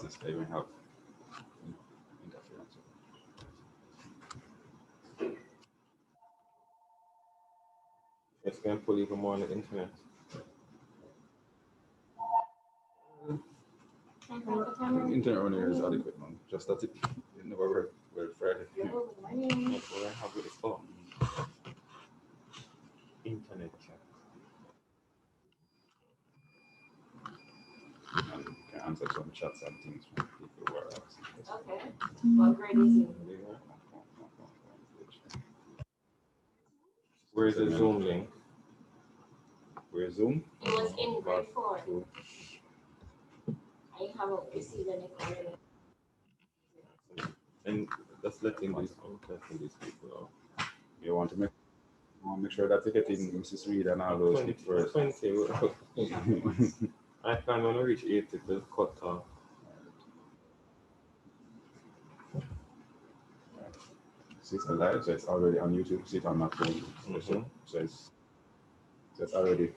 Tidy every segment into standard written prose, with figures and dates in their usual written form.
business, they may have interference. It's going to pull even more on the internet. Internet only is adequate, man. Just that it never worked well Friday. That's what I have with the phone. Internet chat. And can answer some chats and things from people who are asking. Okay. What grade is it? Where's the Zoom link? Where's Zoom? It was in grade 4. I haven't received any credit. And that's letting these people out. You want to make sure that you get in Mrs. Reed and all those things first. 20. I plan when we reach 80 to cut off. See, it's alive, so it's already on YouTube. See it on my phone. So it's already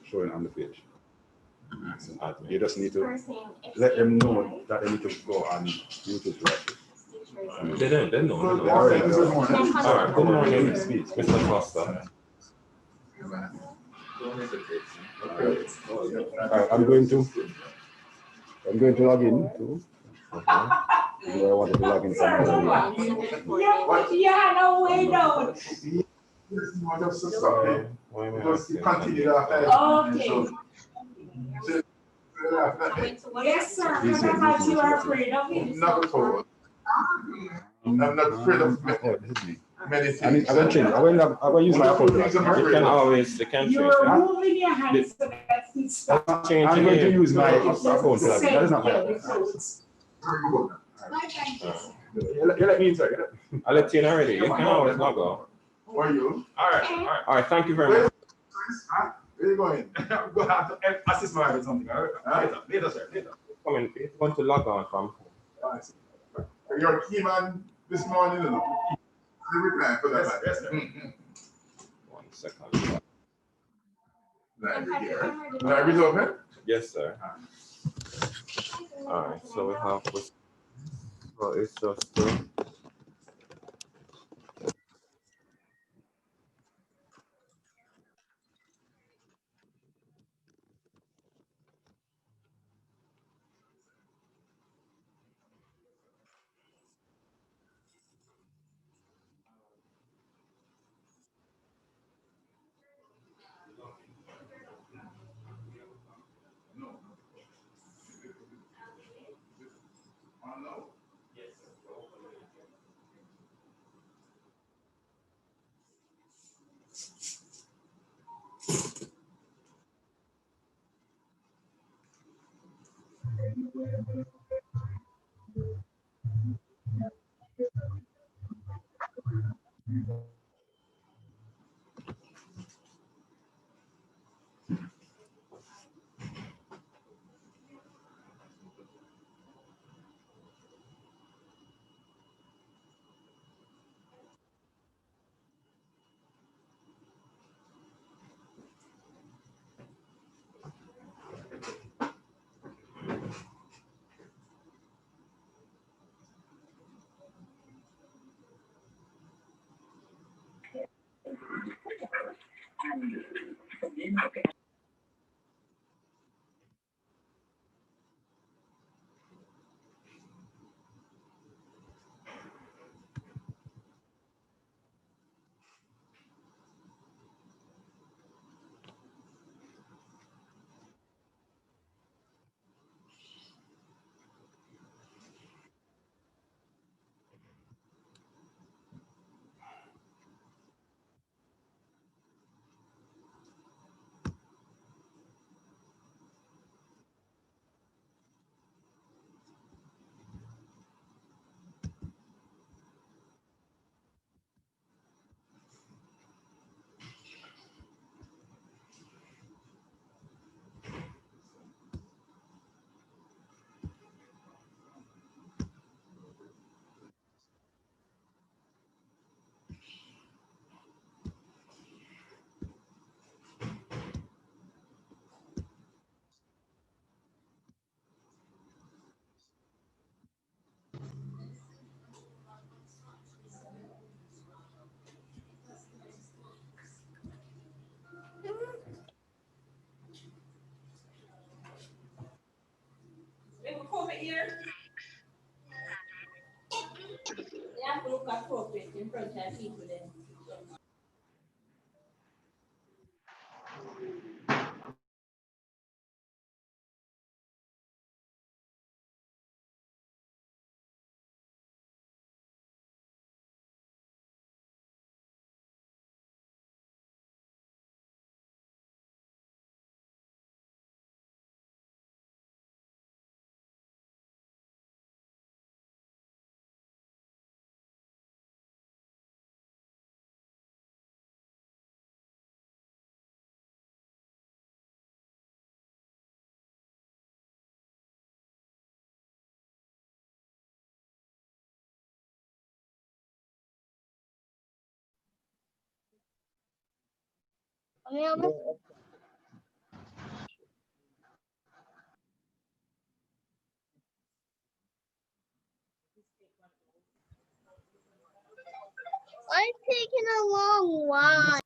showing on the page. So you just need to let them know that they need to go on YouTube to watch it. They know. All right, Good morning, Mr. Foster. I'm going to log in too. I wanted to log in somewhere. Yeah, no way, no. Okay. Yes, sir. I thought you were afraid of me. Not at all. I'm not afraid of meditation. I'm going to use my phone. You can always, change You're moving your hands so that's the stuff. I'm going to use my phone. That is not my phone. You let me inside. I'll let you in already. You can always log out. Where are you? All right. Thank you very much. Where are you going? Go have to assist my wife with something. Later, sir. Later. Come in. It's going to log on from. You're key man this morning. Every time for that. Yes, sir. 1 second. Library's open? Yes, sir. All right. So we have. Well, it's just. They have to look appropriate in front of people then. It's taking a long while.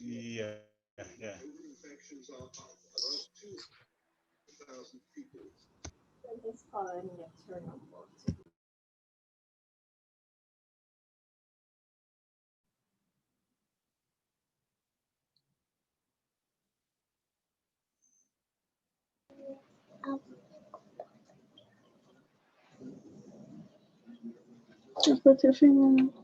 Yeah, yeah. This call and get turned on. Just put your finger on it.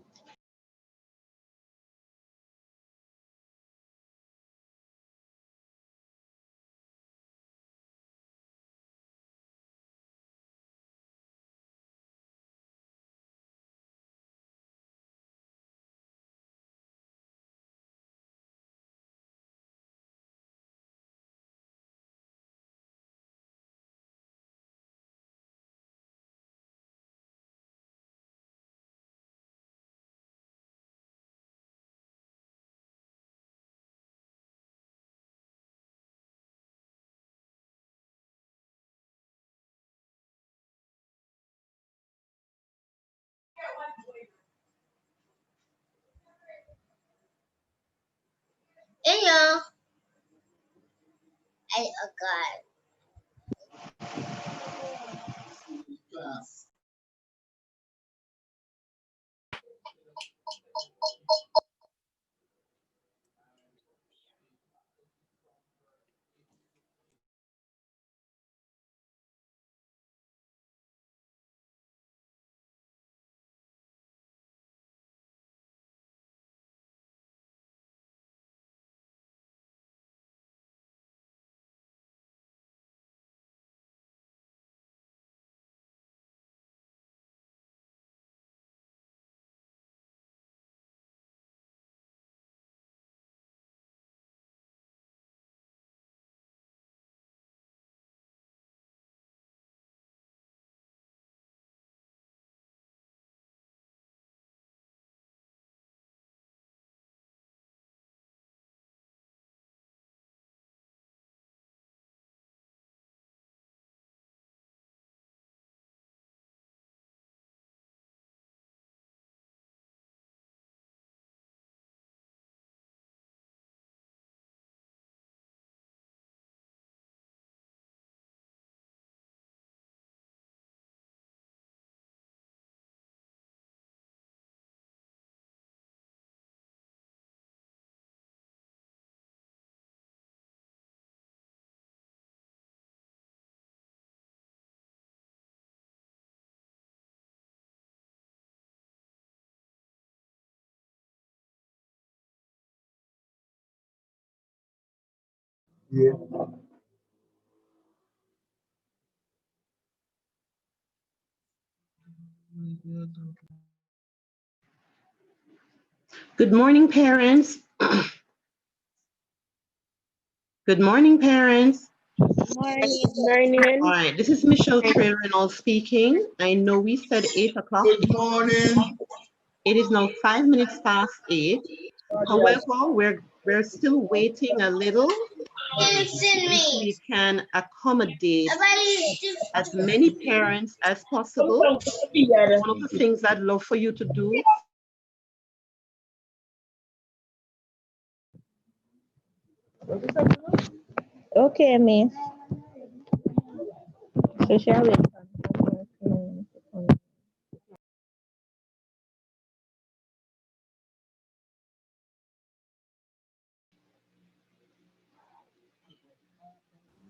Hey y'all. Hey, God. Yeah. Good morning, parents. Good morning, parents. Morning. All right, this is Michelle Trey Reynolds speaking. I know we said 8 o'clock. Good morning. It is now 5 minutes past 8. However, we're still waiting a little. If we can accommodate as many parents as possible. One of the things I'd love for you to do. Okay, miss. So shall we?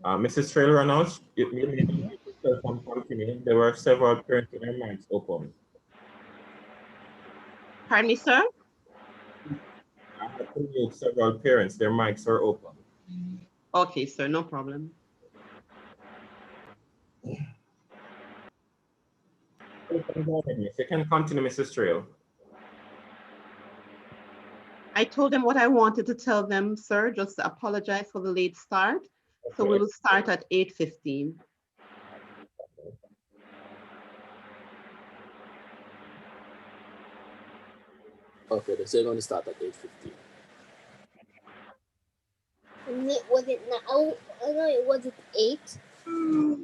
Mrs. Trailer announced, you need to continue. There were several parents with their mics open. Pardon me, sir? I had to mute several parents, their mics are open. Okay, sir, no problem. You can continue, Mrs. Trail. I told them what I wanted to tell them, sir, just to apologize for the late start. So we will start at 8:15. Okay, so you're going to start at 8:15. Was it now? Oh, no, was it 8? You're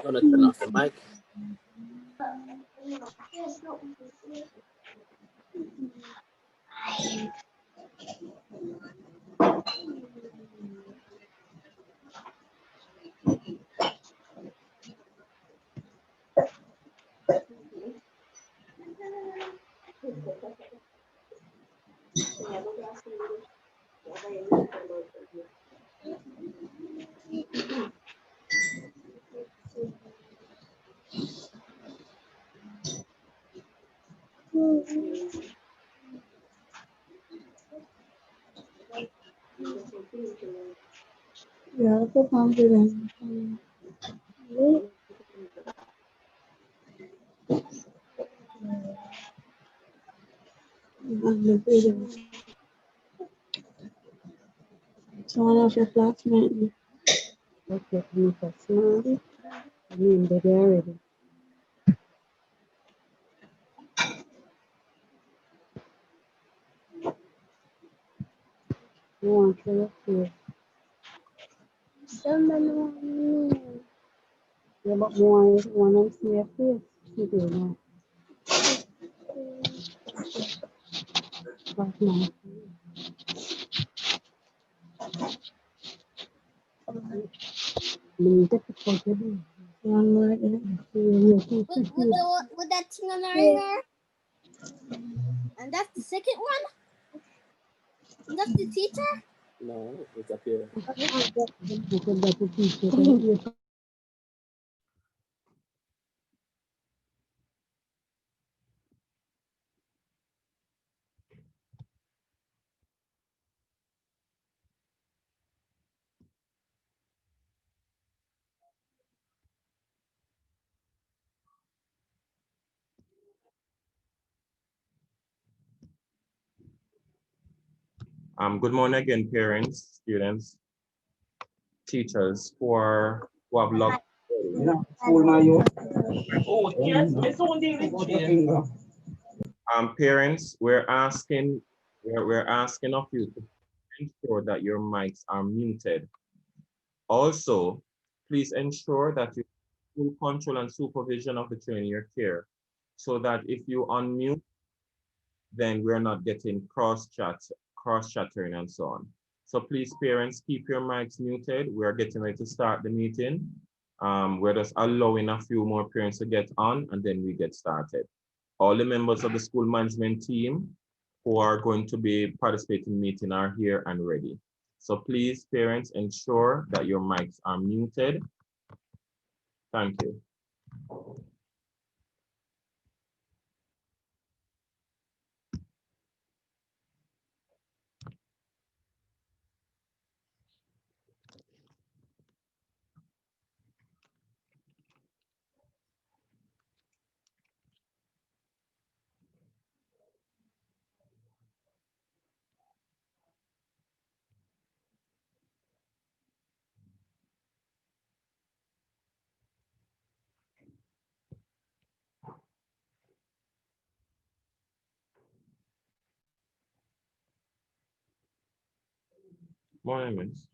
going to turn off the mic. Yeah, so confident. So one of your classmates. Okay, you personally. I mean, they're already. You want to look here. Someone want me. Yeah, but more want to see your face. You do now. But now. Let me take a photo. One more. With that thing on our hair? And that's the second one? And that's the teacher? No, it's up here. Good morning again, parents, students, teachers who have logged. Parents, we're asking of you to ensure that your mics are muted. Also, please ensure that you have full control and supervision of the train in your care, so that if you unmute, then we're not getting cross-chattering and so on. So please, parents, keep your mics muted. We're getting ready to start the meeting. We're just allowing a few more parents to get on and then we get started. All the members of the school management team who are going to be participating in the meeting are here and ready. So please, parents, ensure that your mics are muted. Thank you. Morning, miss.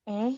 Eh?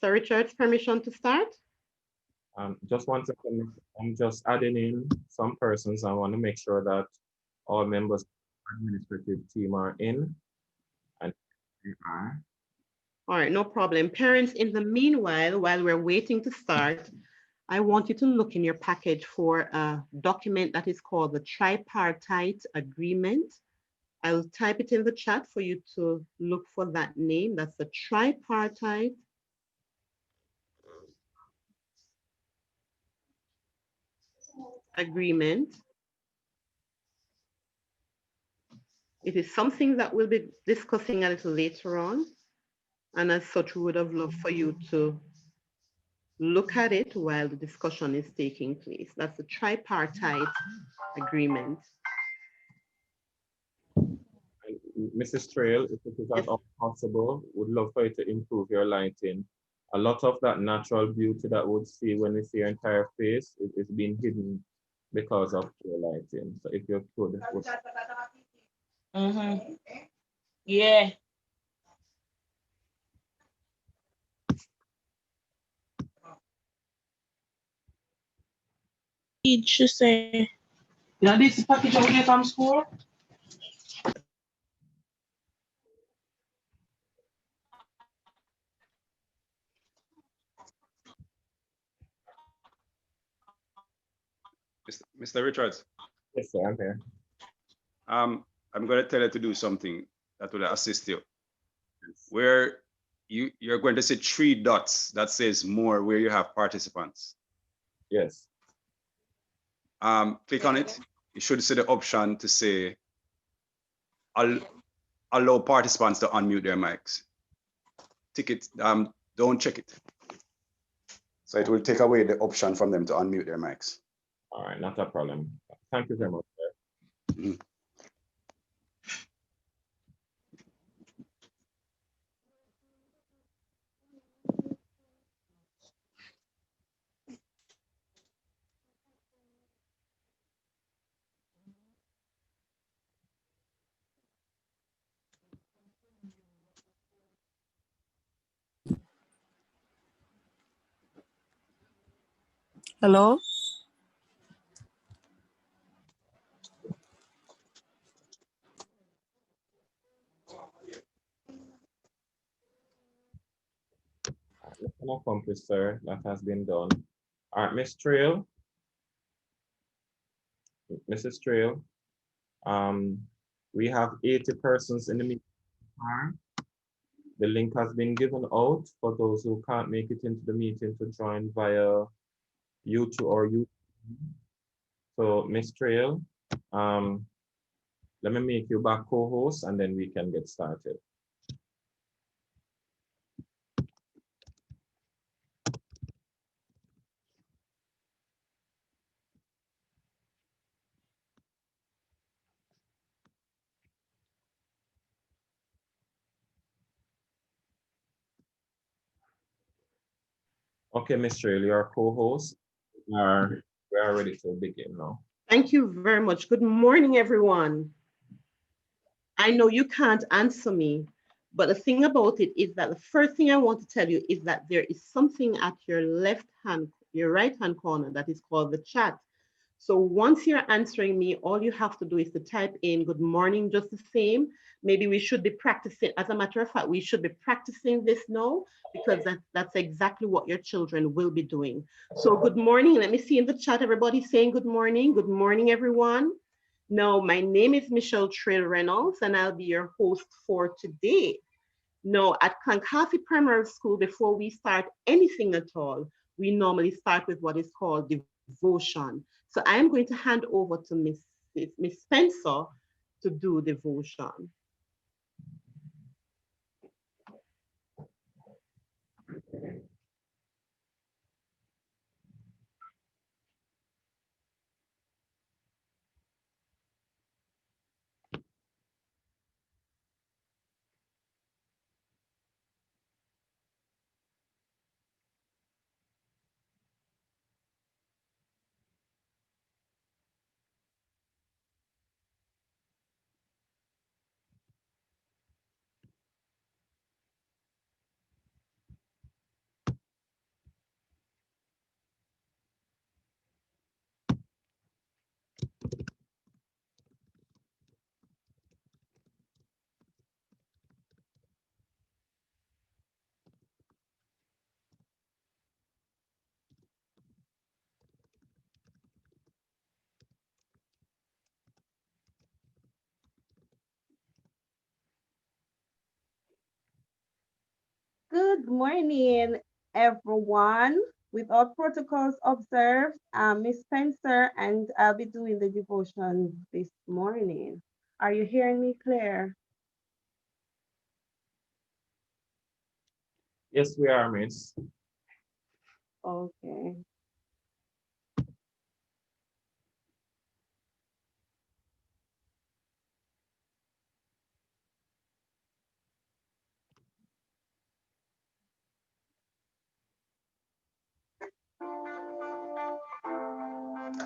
So Richard's permission to start? Just 1 second. I'm just adding in some persons. I want to make sure that all members of the administrative team are in. And they are. All right, no problem. Parents, in the meanwhile, while we're waiting to start, I want you to look in your package for a document that is called the tripartite agreement. I'll type it in the chat for you to look for that name. That's the tripartite agreement. It is something that we'll be discussing a little later on. And as such, we would have loved for you to look at it while the discussion is taking place. That's the tripartite agreement. And Mrs. Trail, if it is at all possible, would love for you to improve your lighting. A lot of that natural beauty that we'd see when we see your entire face is being hidden because of your lighting. So if you could. Yeah. Did she say? Yeah, this package out there from school. Mr. Richards. Yes, sir, I'm here. I'm going to tell you to do something that will assist you. Where you're going to see 3 dots that says more where you have participants. Yes. Click on it. You should see the option to say allow participants to unmute their mics. Tick it. Don't check it. So it will take away the option from them to unmute their mics. All right, not a problem. Thank you very much, sir. Hello? An accomplished, sir. That has been done. All right, Miss Trail, Mrs. Trail. We have 80 persons in the meeting. The link has been given out for those who can't make it into the meeting to join via YouTube or YouTube. So, Miss Trail, let me make you back co-host and then we can get started. Okay, Miss Trail, your co-host. We are ready to begin now. Thank you very much. Good morning, everyone. I know you can't answer me, but the thing about it is that the first thing I want to tell you is that there is something at your your right-hand corner that is called the chat. So once you're answering me, all you have to do is to type in good morning just the same. Maybe we should be practicing, as a matter of fact, we should be practicing this now because that's exactly what your children will be doing. So good morning, let me see in the chat, everybody saying good morning. Good morning, everyone. Now, my name is Michelle Trail Reynolds and I'll be your host for today. Now, at Carthy Primary School, before we start anything at all, we normally start with what is called devotion. So I am going to hand over to Miss Spencer to do devotion. Good morning, everyone. With all protocols observed, I'm Miss Spencer, and I'll be doing the devotion this morning. Are you hearing me clear? Yes, we are, Miss. Okay.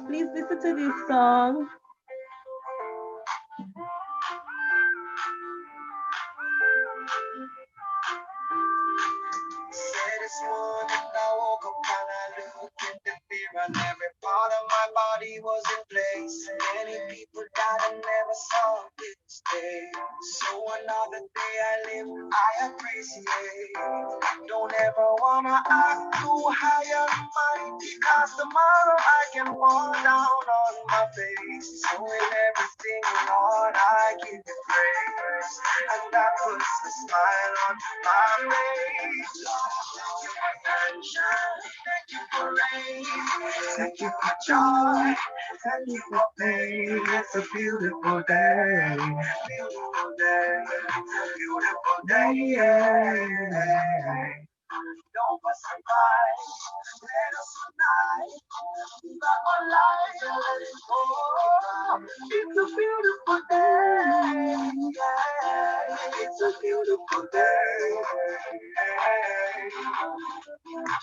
Please listen to this song. This morning I woke up and I looked in the mirror and every part of my body was in place. Many people died and never saw this day. So another day I live, I appreciate. Don't ever wanna act too high and mighty, cause tomorrow I can fall down on my face. So in everything, Lord, I give you praise, and that puts a smile on my face. Thank you for sunshine, thank you for rain, thank you for joy, thank you for pain. It's a beautiful day, beautiful day, beautiful day. Yeah. Don't survive, let us tonight. We got one life, oh, it's a beautiful day. Yeah, it's a beautiful day.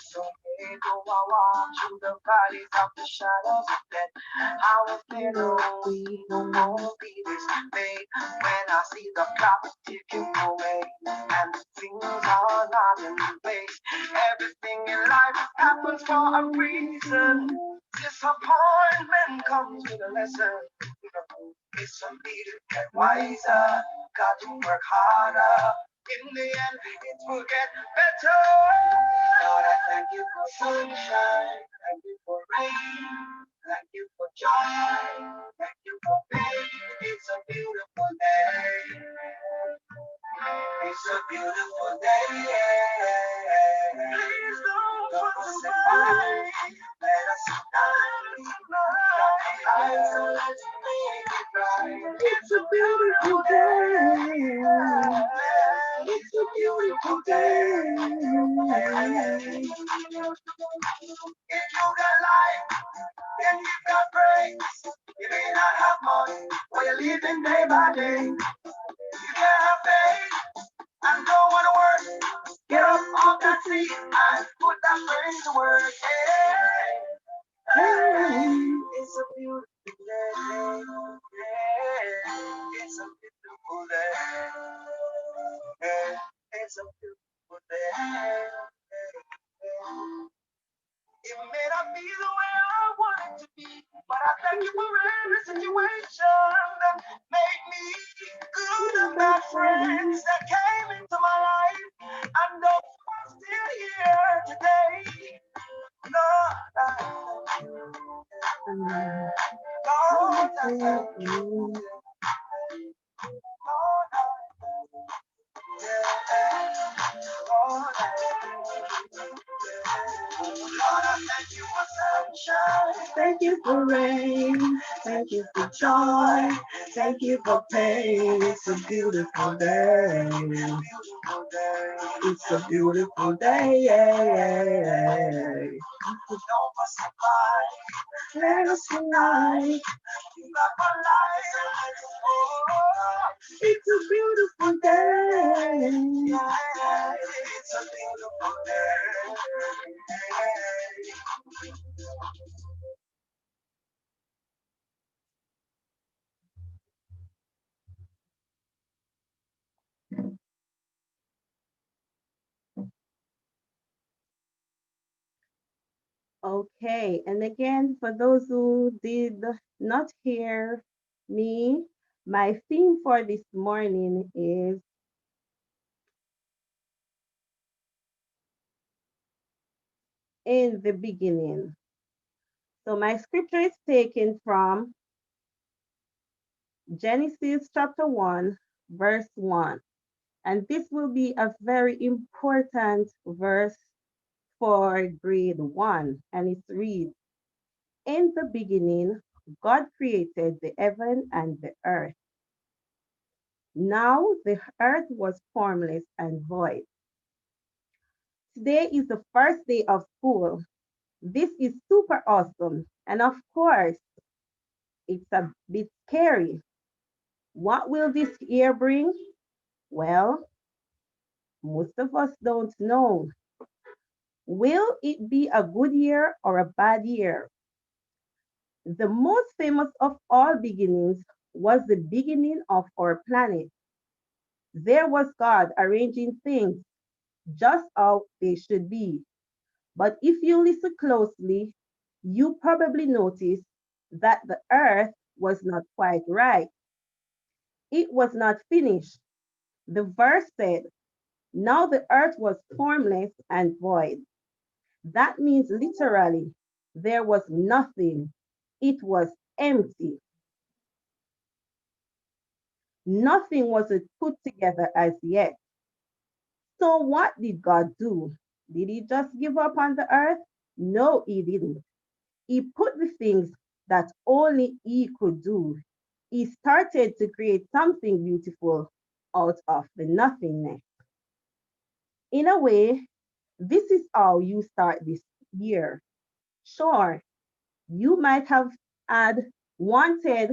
So may go I walk through the valleys of the shadows of death. I will fear no we no more be dismayed. When I see the clock ticking away and things are not in place. Everything in life happens for a reason. Disappointment comes with a lesson. It's a need to get wiser. Got to work harder. In the end, it will get better. Lord, I thank you for sunshine. Thank you for rain. Thank you for joy. Thank you for pain. It's a beautiful day. It's a beautiful day. Please don't put us away. Let us unite. Eyes and let's make it right. It's a beautiful day. It's a beautiful day. If you got life and you got praise, you may not have money, but you're living day by day. You can have faith and don't want to work. Get up off that seat and put that brain to work. Hey, hey, it's a beautiful day. Hey, it's a beautiful day. Hey, it's a beautiful day. It may not be the way I want it to be, but I thank you for every situation that made me good and bad friends that came into my life. And those who are still here today, Lord, I thank you. Lord, I thank you. Lord, I thank you. Lord, I thank you for sunshine. Thank you for rain. Thank you for joy. Thank you for pain. It's a beautiful day. It's a beautiful day. Let us unite. It's a beautiful day. It's a beautiful day. Okay, and again, for those who did not hear me, my theme for this morning is in the beginning. So my scripture is taken from Genesis chapter 1, verse 1. And this will be a very important verse for grade 1. And it reads, in the beginning, God created the heaven and the earth. Now the earth was formless and void. Today is the first day of school. This is super awesome. And of course, it's a bit scary. What will this year bring? Well, most of us don't know. Will it be a good year or a bad year? The most famous of all beginnings was the beginning of our planet. There was God arranging things just how they should be. But if you listen closely, you probably notice that the earth was not quite right. It was not finished. The verse said, now the earth was formless and void. That means literally, there was nothing. It was empty. Nothing was put together as yet. So what did God do? Did he just give up on the earth? No, he didn't. He put the things that only he could do. He started to create something beautiful out of the nothingness. In a way, this is how you start this year. Sure, you might have had wanted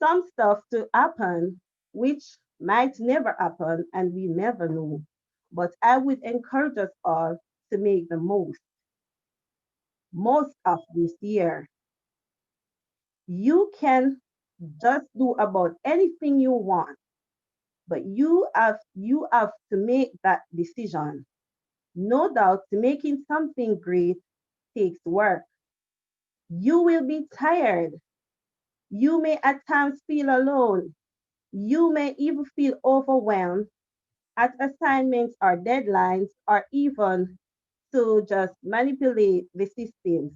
some stuff to happen, which might never happen and we never know. But I would encourage us all to make the most of this year. You can just do about anything you want, but you have to make that decision. No doubt making something great takes work. You will be tired. You may at times feel alone. You may even feel overwhelmed at assignments or deadlines or even to just manipulate the systems.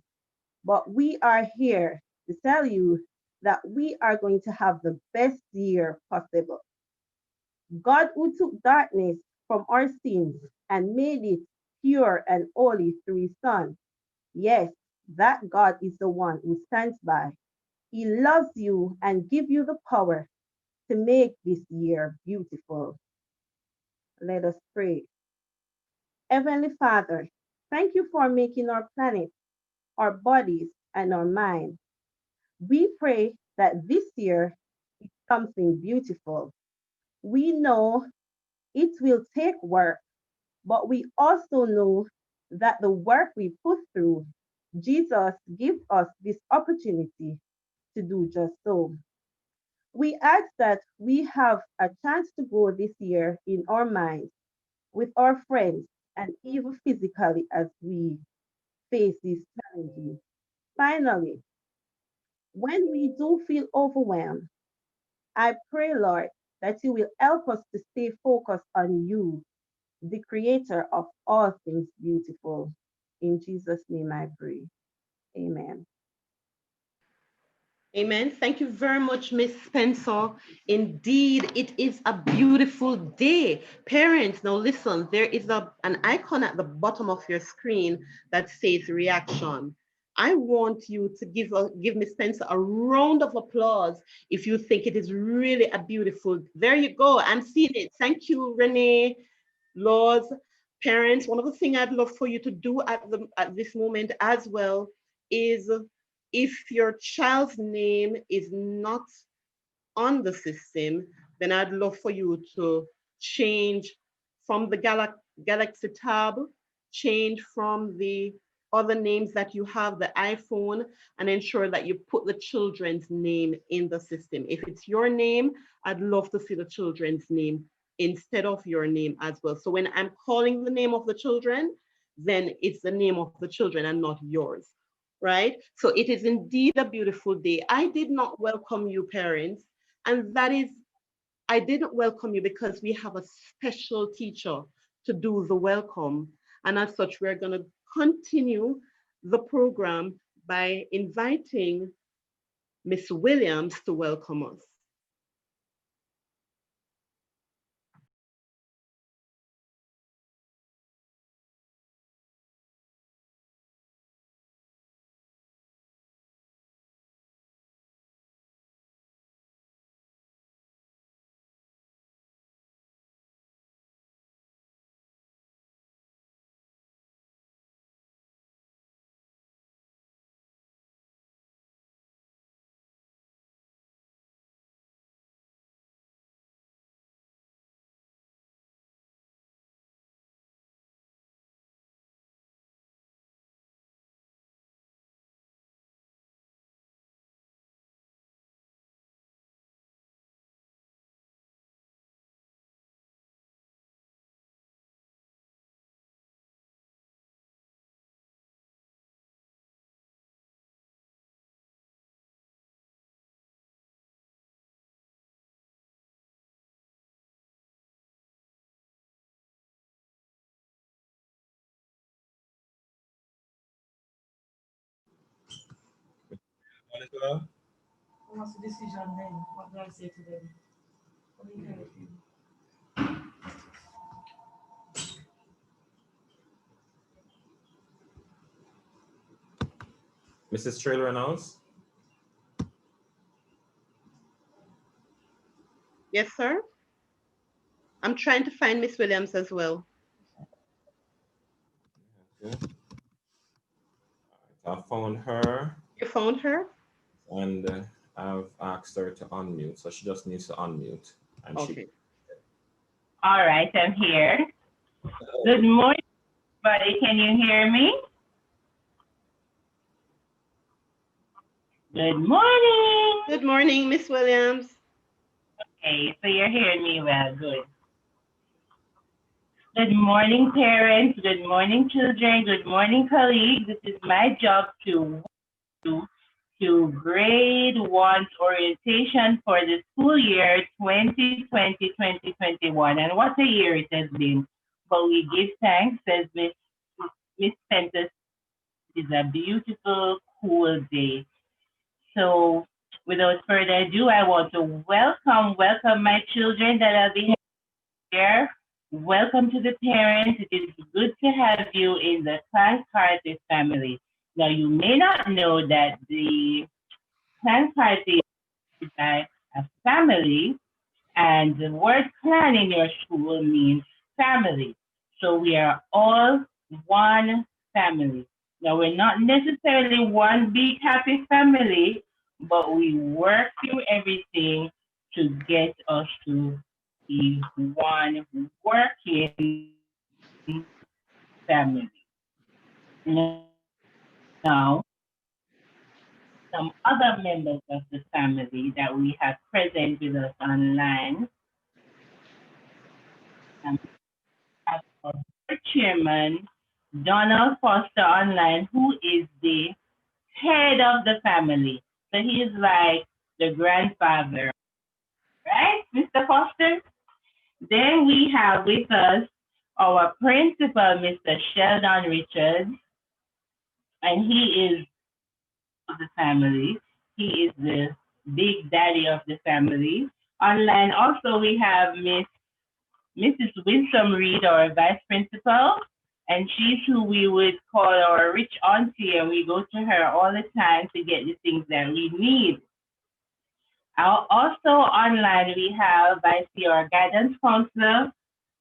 But we are here to tell you that we are going to have the best year possible. God who took darkness from our sins and made it pure and holy through his Son. Yes, that God is the one who stands by. He loves you and gives you the power to make this year beautiful. Let us pray. Heavenly Father, thank you for making our planet, our bodies, and our mind. We pray that this year is something beautiful. We know it will take work, but we also know that the work we put through, Jesus gives us this opportunity to do just so. We ask that we have a chance to grow this year in our minds, with our friends, and even physically as we face these challenges. Finally, when we do feel overwhelmed, I pray, Lord, that you will help us to stay focused on you, the creator of all things beautiful. In Jesus' name I pray. Amen. Amen. Thank you very much, Miss Spencer. Indeed, it is a beautiful day. Parents, now listen, there is an icon at the bottom of your screen that says reaction. I want you to give Miss Spencer a round of applause if you think it is really a beautiful. There you go. I'm seeing it. Thank you, Renee, Laws, parents. One of the things I'd love for you to do at this moment as well is, if your child's name is not on the system, then I'd love for you to change from the Galaxy tab, change from the other names that you have, the iPhone, and ensure that you put the children's name in the system. If it's your name, I'd love to see the children's name instead of your name as well. So when I'm calling the name of the children, then it's the name of the children and not yours, right? So it is indeed a beautiful day. I did not welcome you, parents, and that is, I didn't welcome you because we have a special teacher to do the welcome. And as such, we're going to continue the program by inviting Miss Williams to welcome us. What's the decision then? What do I say to them? What do you do? Mrs. Trailer Announce? Yes, sir. I'm trying to find Miss Williams as well. Okay. I found her. You found her? And I've asked her to unmute, so she just needs to unmute. And okay. All right, I'm here. Good morning, everybody. Can you hear me? Good morning. Good morning, Miss Williams. Okay, so you're hearing me well. Good. Good morning, parents. Good morning, children. Good morning, colleagues. This is my job to grade one's orientation for the school year 2020-2021. And what a year it has been. But we give thanks as Miss Pentas is a beautiful, cool day. So without further ado, I want to welcome my children that will be here. Welcome to the parents. It is good to have you in the Carthy family. Now, you may not know that the Carthy is a family, and the word clan in your school means family. So we are all one family. Now, we're not necessarily one big happy family, but we work through everything to get us to be one working family. Now, some other members of the family that we have present with us online. Have our board chairman, Donald Foster online, who is the head of the family. So he is like the grandfather, right, Mr. Foster? Then we have with us our principal, Mr. Sheldon Richards, and he is of the family. He is the big daddy of the family. Online also we have Mrs. Winsome Reed, our vice principal, and she's who we would call our rich auntie, and we go to her all the time to get the things that we need. Also online we have, I see our guidance counselor,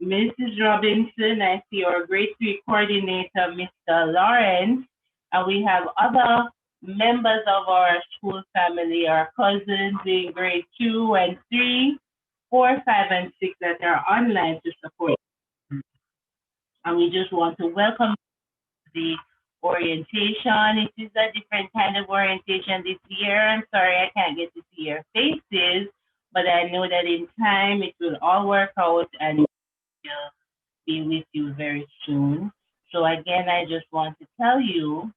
Mrs. Robinson. I see our grade 3 coordinator, Mr. Lawrence, and we have other members of our school family, our cousins in grade 2 and 3, 4, 5, and 6 that are online to support. And we just want to welcome the orientation. It is a different kind of orientation this year. I'm sorry I can't get to see your faces, but I know that in time it will all work out and we'll be with you very soon. So again, I just want to tell you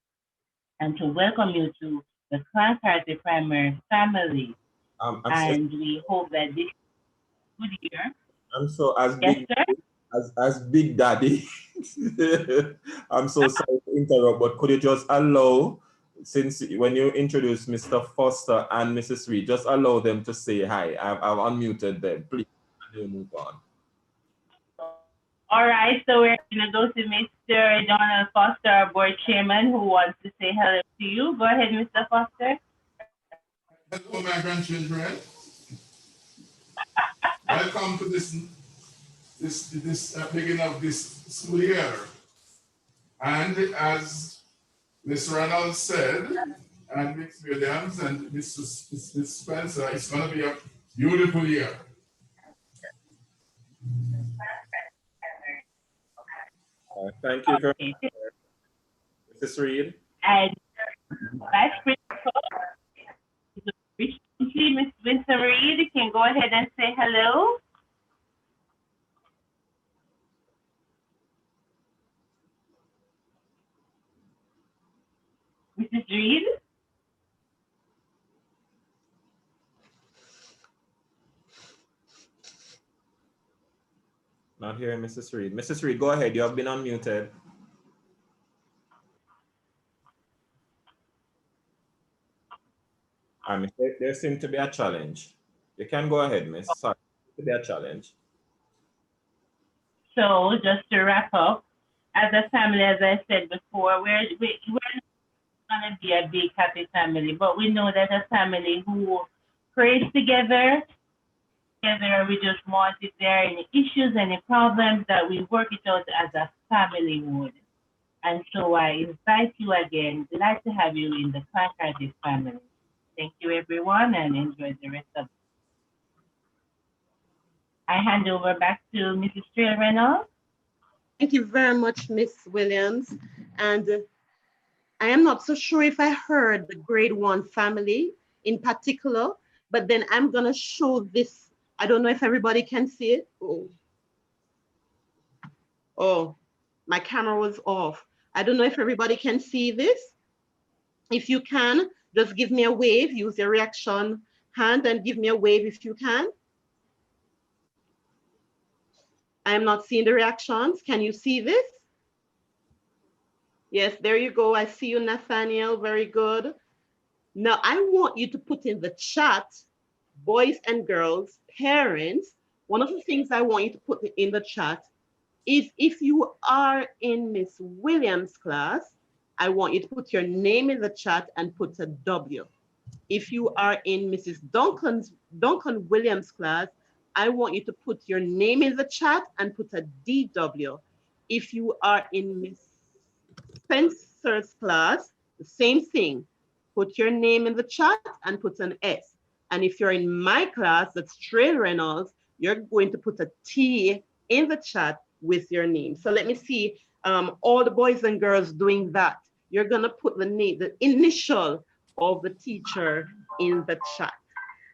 and to welcome you to the Carthy primary family. And we hope that this good year. I'm so as yes, big sir? as Big Daddy. I'm so sorry to interrupt, but could you just allow, since when you introduce Mr. Foster and Mrs. Reed, just allow them to say hi. I've unmuted them. Please move on. All right, so we're going to go to Mr. Donald Foster, our board chairman, who wants to say hello to you. Go ahead, Mr. Foster. Hello, my grandchildren. Welcome to this beginning of this school year. And as Miss Reynolds said, and Miss Williams and Mrs. Spencer, it's going to be a beautiful year. Thank you very much, Mrs. Reed. And Vice Principal, Miss Winsome Reed, you can go ahead and say hello. Mrs. Reed? Not hearing Mrs. Reed. Mrs. Reed, go ahead. You have been unmuted. There seems to be a challenge. You can go ahead, Miss. Sorry, there seems to be a challenge. So just to wrap up, as a family, as I said before, we're not going to be a big happy family, but we know that a family who prays together, we just want if there are any issues, any problems, that we work it out as a family would. And so I invite you again. Glad to have you in the Carthy family. Thank you, everyone, and enjoy the rest of. I hand over back to Mrs. Trail Reynolds. Thank you very much, Miss Williams. And I am not so sure if I heard the grade 1 family in particular, but then I'm going to show this. I don't know if everybody can see it. Oh. Oh, my camera was off. I don't know if everybody can see this. If you can, just give me a wave. Use your reaction hand and give me a wave if you can. I am not seeing the reactions. Can you see this? Yes, there you go. I see you, Nathaniel. Very good. Now, I want you to put in the chat, boys and girls, parents. One of the things I want you to put in the chat is if you are in Miss Williams' class, I want you to put your name in the chat and put a W. If you are in Mrs. Duncan Williams' class, I want you to put your name in the chat and put a DW. If you are in Miss Spencer's class, the same thing. Put your name in the chat and put an S. And if you're in my class, that's Trail Reynolds, you're going to put a T in the chat with your name. So let me see all the boys and girls doing that. You're gonna put the name, the initial of the teacher in the chat.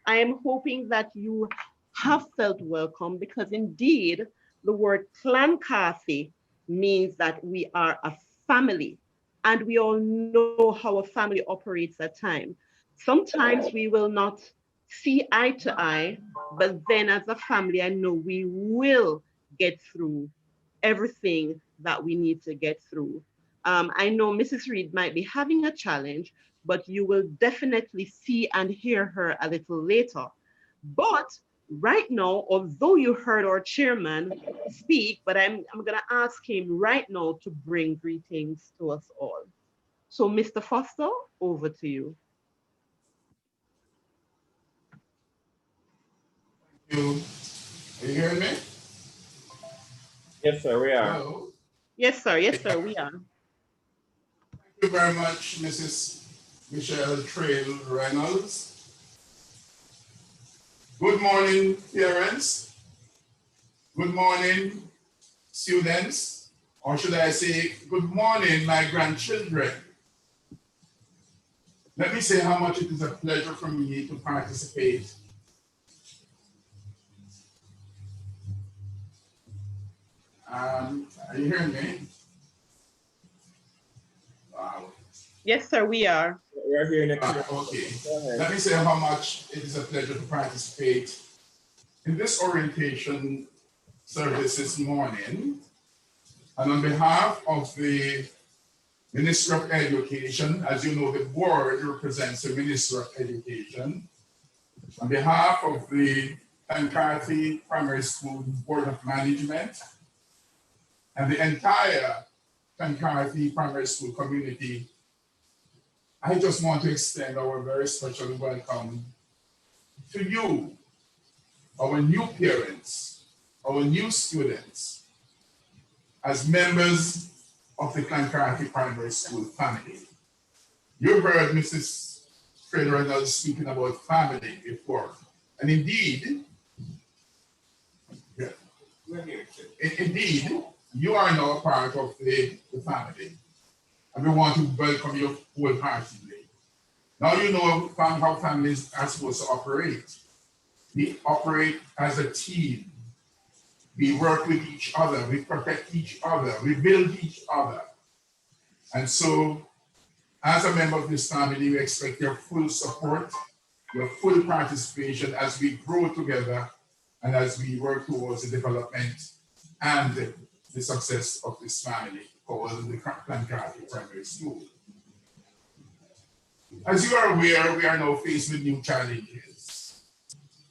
I am hoping that you have felt welcome because indeed the word clan Carthy means that we are a family and we all know how a family operates at times. Sometimes we will not see eye to eye, but then as a family, I know we will get through everything that we need to get through. I know Mrs. Reed might be having a challenge, but you will definitely see and hear her a little later. But right now, although you heard our chairman speak, but I'm going to ask him right now to bring greetings to us all. So, Mr. Foster, over to you. Are you hearing me? Yes, sir, we are. Hello. Yes, sir. Yes, sir, we are. Thank you very much, Mrs. Michelle Trail Reynolds. Good morning, parents. Good morning, students. Or should I say, good morning, my grandchildren. Let me say how much it is a pleasure for me to participate. Are you hearing me? Wow. Yes, sir, we are. We are hearing it. Okay. Let me say how much it is a pleasure to participate in this orientation service this morning. And on behalf of the Minister of Education, as you know, the board represents the Minister of Education. On behalf of the Carthy Primary School Board of Management and the entire Carthy Primary School community, I just want to extend our very special welcome to you, our new parents, our new students, as members of the Carthy Primary School family. You heard Mrs. Fred Reynolds speaking about family before. And indeed, you are now a part of the family. And we want to welcome you wholeheartedly. Now you know how families are supposed to operate. We operate as a team. We work with each other. We protect each other. We build each other. And so, as a member of this family, we expect your full support, your full participation as we grow together and as we work towards the development and the success of this family called the Carthy Primary School. As you are aware, we are now faced with new challenges.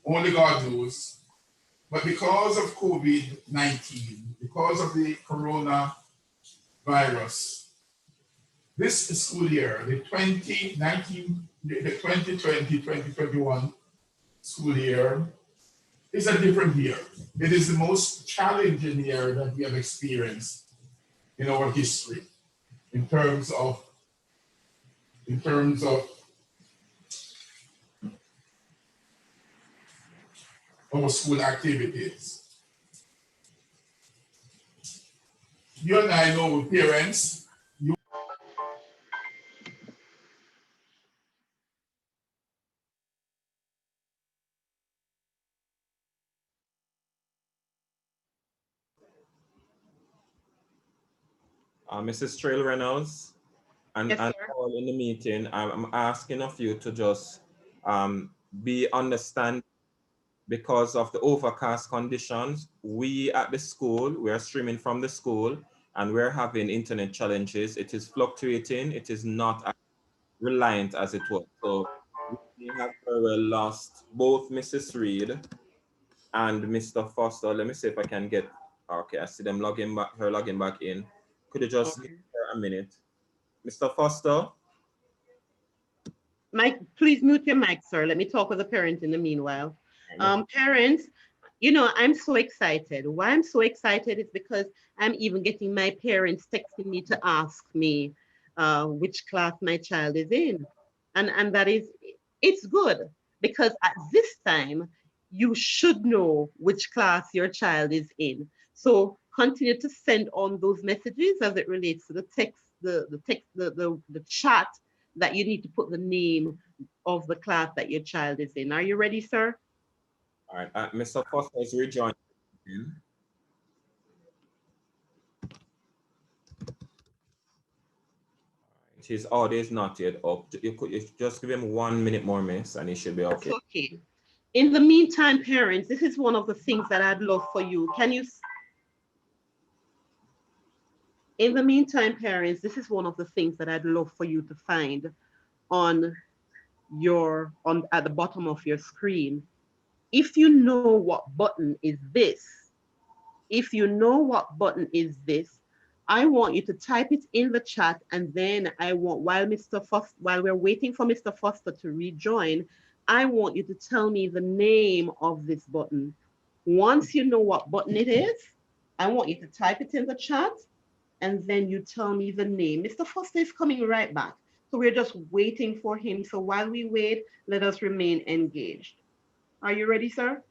Only God knows. But because of COVID-19, because of the coronavirus, this school year, the 2020-2021 school year, is a different year. It is the most challenging year that we have experienced in our history in terms of our school activities. You and I know, parents, Mrs. Trail Reynolds and, Yes, and sir. all in the meeting, I'm asking of you to just be understand because of the overcast conditions. We at the school, we are streaming from the school and we're having internet challenges. It is fluctuating. It is not as reliant as it was. So we have very well lost both Mrs. Reed and Mr. Foster. Let me see if I can get, okay, I see them logging back, her logging back in. Could you just give Okay. her a minute? Mr. Foster? Mike, please mute your mic, sir. Let me talk with the parent in the meanwhile. Parents, you know, I'm so excited. Why I'm so excited is because I'm even getting my parents texting me to ask me which class my child is in. And that is, it's good because at this time, you should know which class your child is in. So continue to send on those messages as it relates to the text, the chat that you need to put the name of the class that your child is in. Are you ready, sir? All right, Mr. Foster is rejoining. His audio is not yet up. You could just give him 1 minute more, miss, and he should be okay. Okay. In the meantime, parents, this is one of the things that I'd love for you. In the meantime, parents, this is one of the things that I'd love for you to find on at the bottom of your screen. If you know what button is this, if you know what button is this, I want you to type it in the chat, and then I want, while we're waiting for Mr. Foster to rejoin, I want you to tell me the name of this button. Once you know what button it is, I want you to type it in the chat, and then you tell me the name. Mr. Foster is coming right back. So we're just waiting for him. So while we wait, let us remain engaged. Are you ready, sir?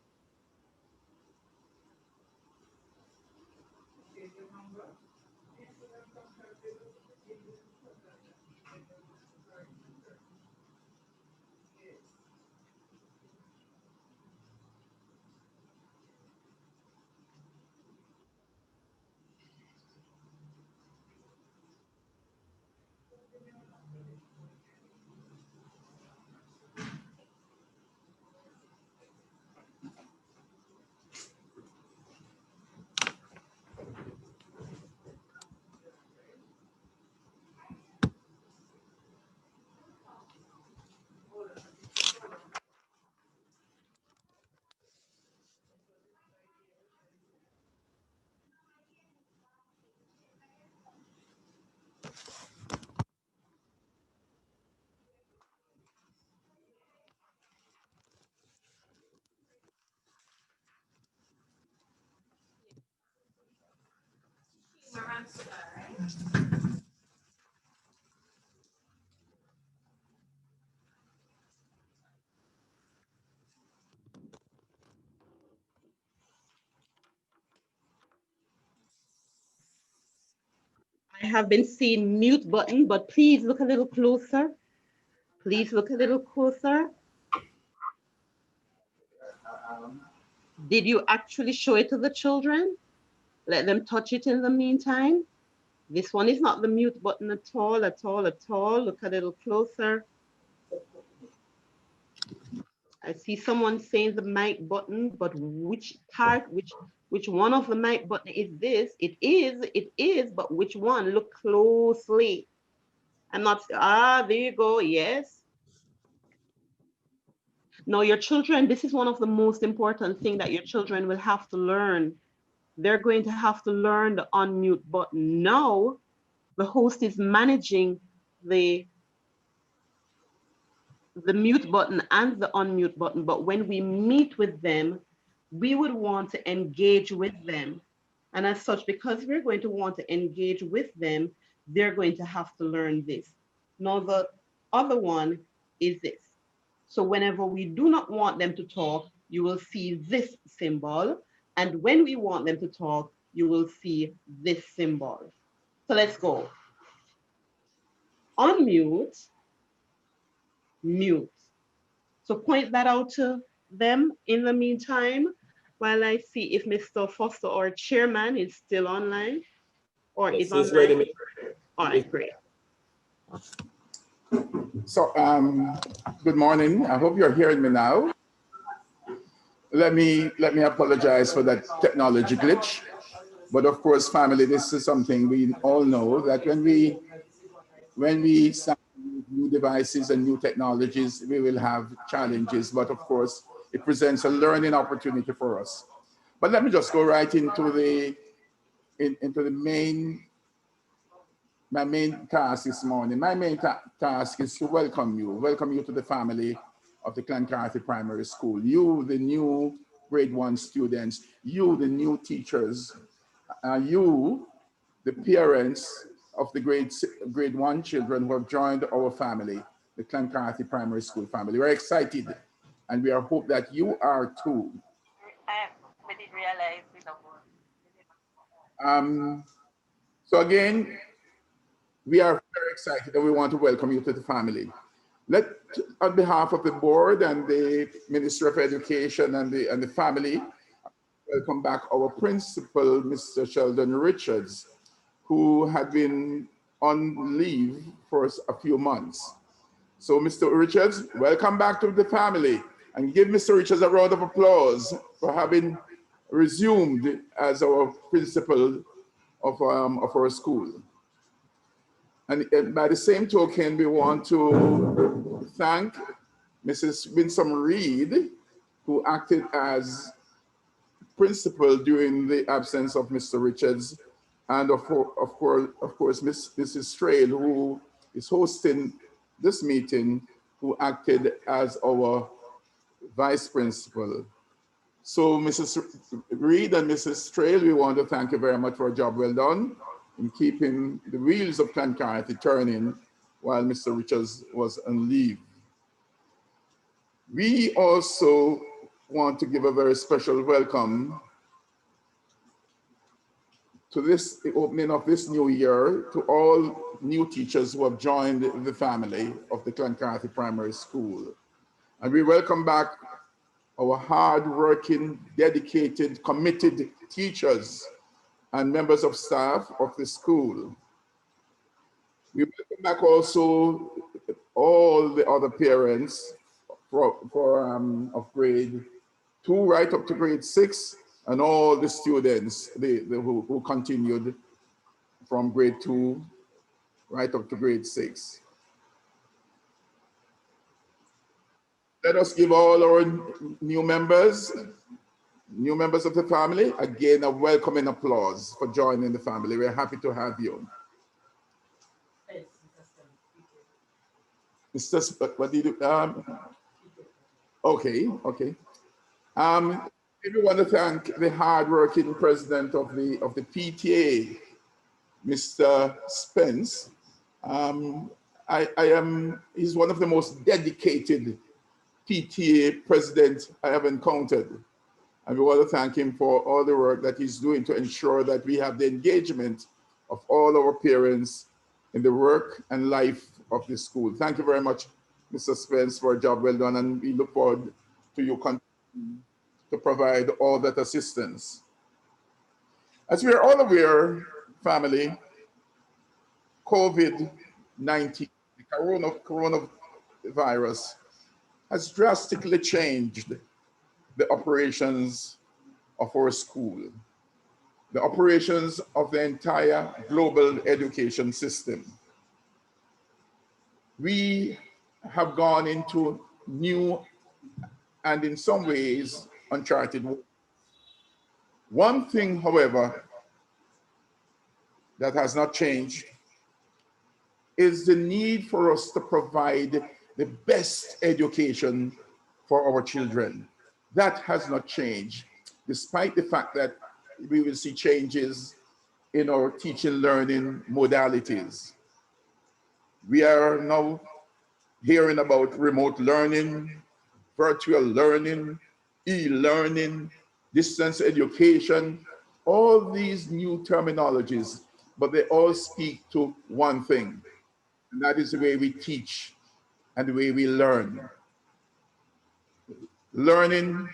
I have been seeing mute button, but please look a little closer. Please look a little closer. Did you actually show it to the children? Let them touch it in the meantime. This one is not the mute button at all, at all, at all. Look a little closer. I see someone saying the mic button, but which part, which one of the mic button is this? It is, but which one? Look closely. I'm not, there you go, yes. No, your children, this is one of the most important things that your children will have to learn. They're going to have to learn the unmute button. Now, the host is managing the mute button and the unmute button, but when we meet with them, we would want to engage with them. And as such, because we're going to want to engage with them, they're going to have to learn this. Now, the other one is this. So whenever we do not want them to talk, you will see this symbol. And when we want them to talk, you will see this symbol. So let's go. Unmute, mute. So point that out to them in the meantime, while I see if Mr. Foster or chairman is still online. Or Yes, is he's ready. online? All right, great. So, good morning. I hope you're hearing me now. Let me apologize for that technology glitch. But of course, family, this is something we all know that when we start new devices and new technologies, we will have challenges. But of course, it presents a learning opportunity for us. But let me just go right into the my main task this morning. My main task is to welcome you to the family of the Carthy Primary School. You, the new grade 1 students, you, the new teachers, you, the parents of the grade 1 children who have joined our family, the Carthy Primary School family. We're excited and we are hope that you are too. We didn't realize we don't work. So again, we are very excited and we want to welcome you to the family. On behalf of the board and the Ministry of Education and the family, welcome back our principal, Mr. Sheldon Richards, who had been on leave for a few months. So Mr. Richards, welcome back to the family, and give Mr. Richards a round of applause for having resumed as our principal of our school. And by the same token, we want to thank Mrs. Winsome Reed, who acted as principal during the absence of Mr. Richards, and of course, Mrs. Strail, who is hosting this meeting, who acted as our vice principal. So Mrs. Reed and Mrs. Strail, we want to thank you very much for a job well done in keeping the wheels of Carthy turning while Mr. Richards was on leave. We also want to give a very special welcome to the opening of this new year to all new teachers who have joined the family of the Carthy Primary School. And we welcome back our hard-working, dedicated, committed teachers and members of staff of the school. We welcome back also all the other parents of grade 2 right up to grade 6, and all the students who continued from grade 2 right up to grade 6. Let us give all our new members of the family, again, a welcoming applause for joining the family. We're happy to have you. What did you, okay. We want to thank the hardworking president of the PTA, Mr. Spence. He's one of the most dedicated PTA presidents I have encountered. And we want to thank him for all the work that he's doing to ensure that we have the engagement of all our parents in the work and life of the school. Thank you very much, Mr. Spence, for a job well done, and we look forward to you continuing to provide all that assistance. As we are all aware, family, COVID-19, the coronavirus, has drastically changed the operations of our school, the operations of the entire global education system. We have gone into new and in some ways uncharted waters. One thing, however, that has not changed is the need for us to provide the best education for our children. That has not changed, despite the fact that we will see changes in our teaching learning modalities. We are now hearing about remote learning, virtual learning, e-learning, distance education, all these new terminologies, but they all speak to one thing, and that is the way we teach and the way we learn. Learning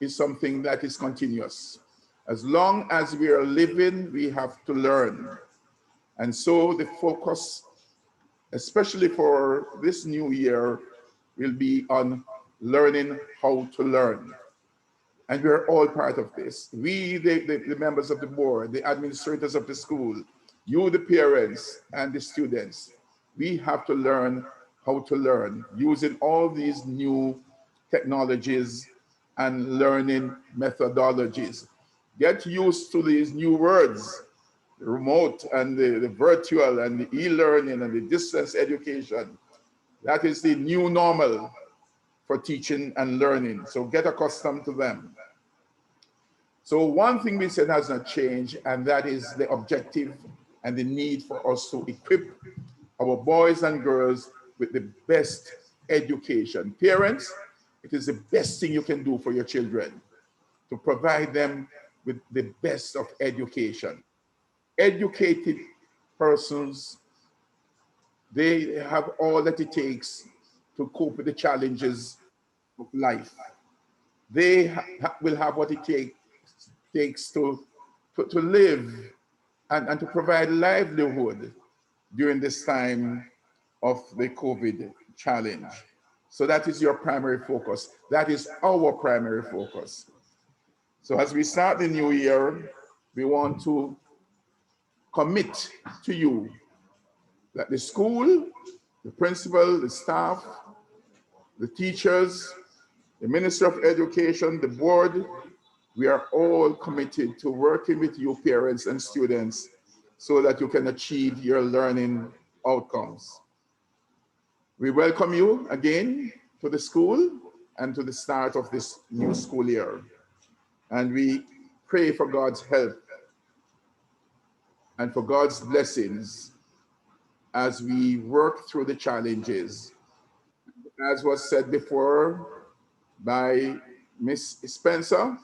is something that is continuous. As long as we are living, we have to learn. And so the focus, especially for this new year, will be on learning how to learn. And we're all part of this. We, the members of the board, the administrators of the school, you, the parents, and the students, we have to learn how to learn using all these new technologies and learning methodologies. Get used to these new words, the remote and the virtual and the e-learning and the distance education. That is the new normal for teaching and learning. So get accustomed to them. So one thing we said has not changed, and that is the objective and the need for us to equip our boys and girls with the best education. Parents, it is the best thing you can do for your children, to provide them with the best of education. Educated persons, they have all that it takes to cope with the challenges of life. They will have what it takes to live and to provide livelihood during this time of the COVID challenge. So that is your primary focus. That is our primary focus. So as we start the new year, we want to commit to you that the school, the principal, the staff, the teachers, the Minister of Education, the board, we are all committed to working with you parents and students so that you can achieve your learning outcomes. We welcome you again to the school and to the start of this new school year. And we pray for God's help and for God's blessings as we work through the challenges. As was said before by Miss Spencer,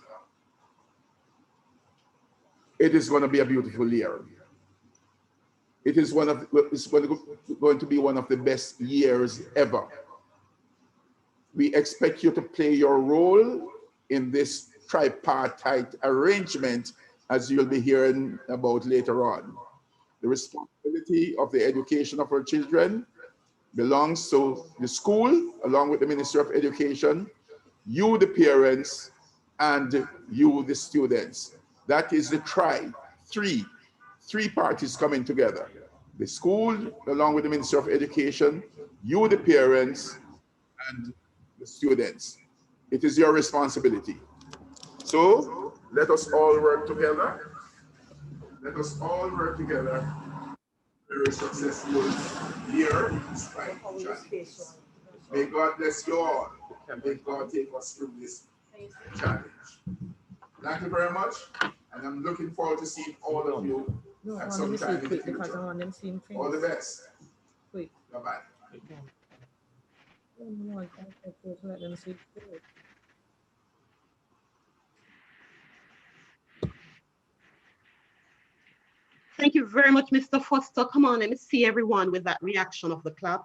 it is going to be a beautiful year. It is going to be one of the best years ever. We expect you to play your role in this tripartite arrangement, as you'll be hearing about later on. The responsibility of the education of our children belongs to the school, along with the Minister of Education, you, the parents, and you, the students. That is the three parties coming together. The school, along with the Minister of Education, you, the parents, and the students. It is your responsibility. So let us all work together. Let us all work together. Very successful year despite the challenges. May God bless you all, and may God take us through this challenge. Thank you very much, and I'm looking forward to seeing all of you at some time in the future. All the best. Bye-bye. Thank you very much, Mr. Foster. Come on, let me see everyone with that reaction of the clap.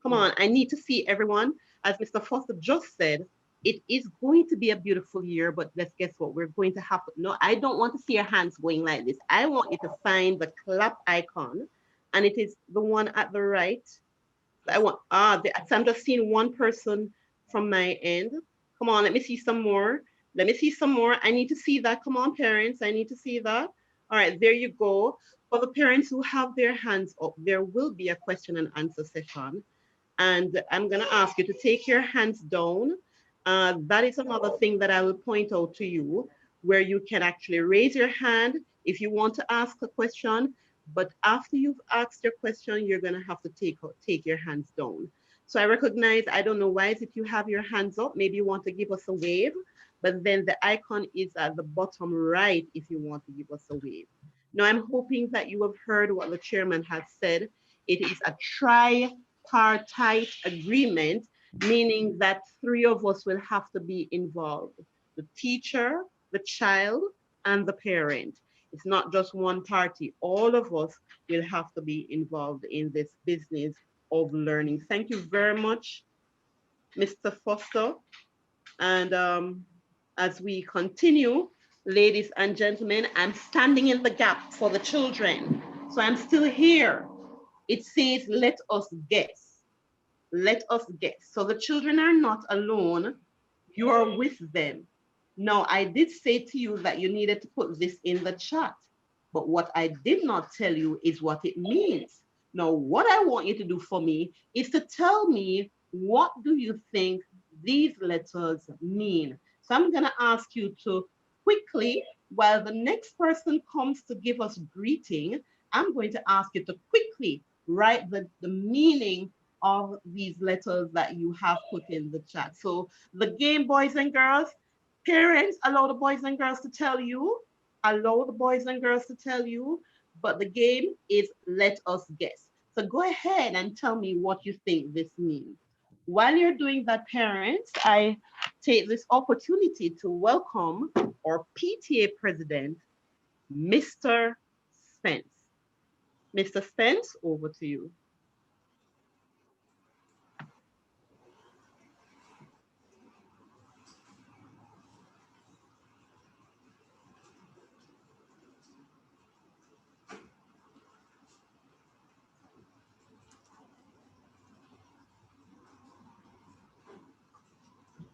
Come on, I need to see everyone. As Mr. Foster just said, it is going to be a beautiful year, but let's guess what? We're going to have to, no, I don't want to see your hands going like this. I want you to find the clap icon, and it is the one at the right. I want, so I'm just seeing one person from my end. Come on, let me see some more. Let me see some more. I need to see that. Come on, parents, I need to see that. All right, there you go. For the parents who have their hands up, there will be a question and answer session. And I'm gonna ask you to take your hands down. That is another thing that I will point out to you, where you can actually raise your hand if you want to ask a question, but after you've asked your question, you're gonna have to take your hands down. So I recognize, I don't know why is it you have your hands up, maybe you want to give us a wave, but then the icon is at the bottom right if you want to give us a wave. Now I'm hoping that you have heard what the chairman has said. It is a tripartite agreement, meaning that three of us will have to be involved: the teacher, the child, and the parent. It's not just one party. All of us will have to be involved in this business of learning. Thank you very much, Mr. Foster. And as we continue, ladies and gentlemen, I'm standing in the gap for the children. So I'm still here. It says, let us guess. Let us guess. So the children are not alone. You are with them. Now, I did say to you that you needed to put this in the chat, but what I did not tell you is what it means. Now, what I want you to do for me is to tell me, what do you think these letters mean? So I'm going to ask you to quickly, while the next person comes to give us greeting, I'm going to ask you to quickly write the meaning of these letters that you have put in the chat. So the game, boys and girls, parents, allow the boys and girls to tell you, but the game is let us guess. So go ahead and tell me what you think this means. While you're doing that, parents, I take this opportunity to welcome our PTA president, Mr. Spence. Mr. Spence, over to you.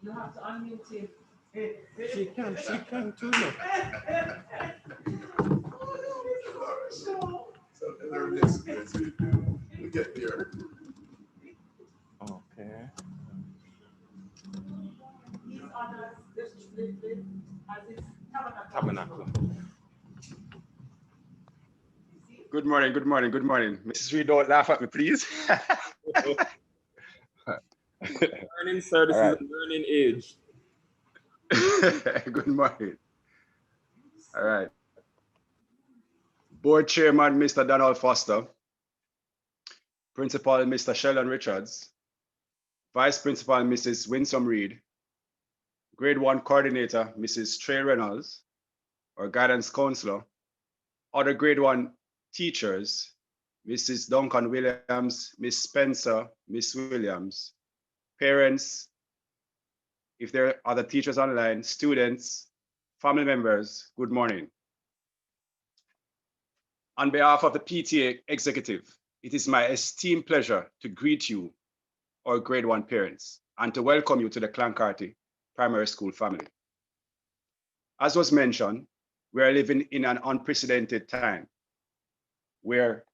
You have to unmute him. She can too. We get there. Okay. These others, as it's Tabernacle. Good morning, good morning, good morning. Mrs. Reed, don't laugh at me, please. Learning, sir, this is a learning age. Good morning. All right. Board Chairman, Mr. Donald Foster. Principal, Mr. Sheldon Richards. Vice Principal, Mrs. Winsome Reed. Grade 1 Coordinator, Mrs. Trey Reynolds, or Guidance Counselor. Other Grade 1 teachers, Mrs. Duncan Williams, Miss Spencer, Miss Williams. Parents, if there are other teachers online, students, family members, good morning. On behalf of the PTA executive, it is my esteemed pleasure to greet you, our Grade 1 parents, and to welcome you to the Carthy Primary School family. As was mentioned, we are living in an unprecedented time where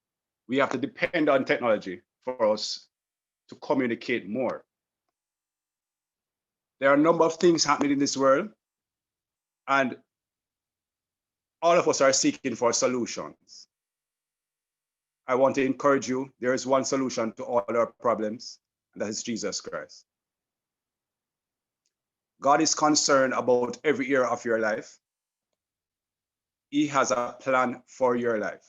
we have to depend on technology for us to communicate more. There are a number of things happening in this world, and all of us are seeking for solutions. I want to encourage you, there is one solution to all our problems, and that is Jesus Christ. God is concerned about every area of your life. He has a plan for your life.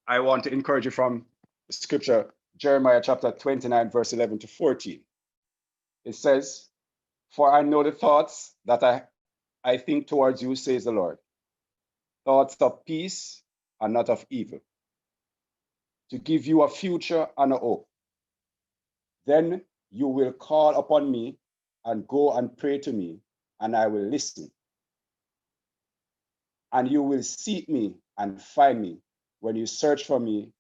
I want to encourage you from the scripture, Jeremiah chapter 29, verse 11 to 14. It says, "For I know the thoughts that I think towards you, says the Lord, thoughts of peace and not of evil, to give you a future and a hope. Then you will call upon me and go and pray to me, and I will listen. And you will seek me and find me when you search for me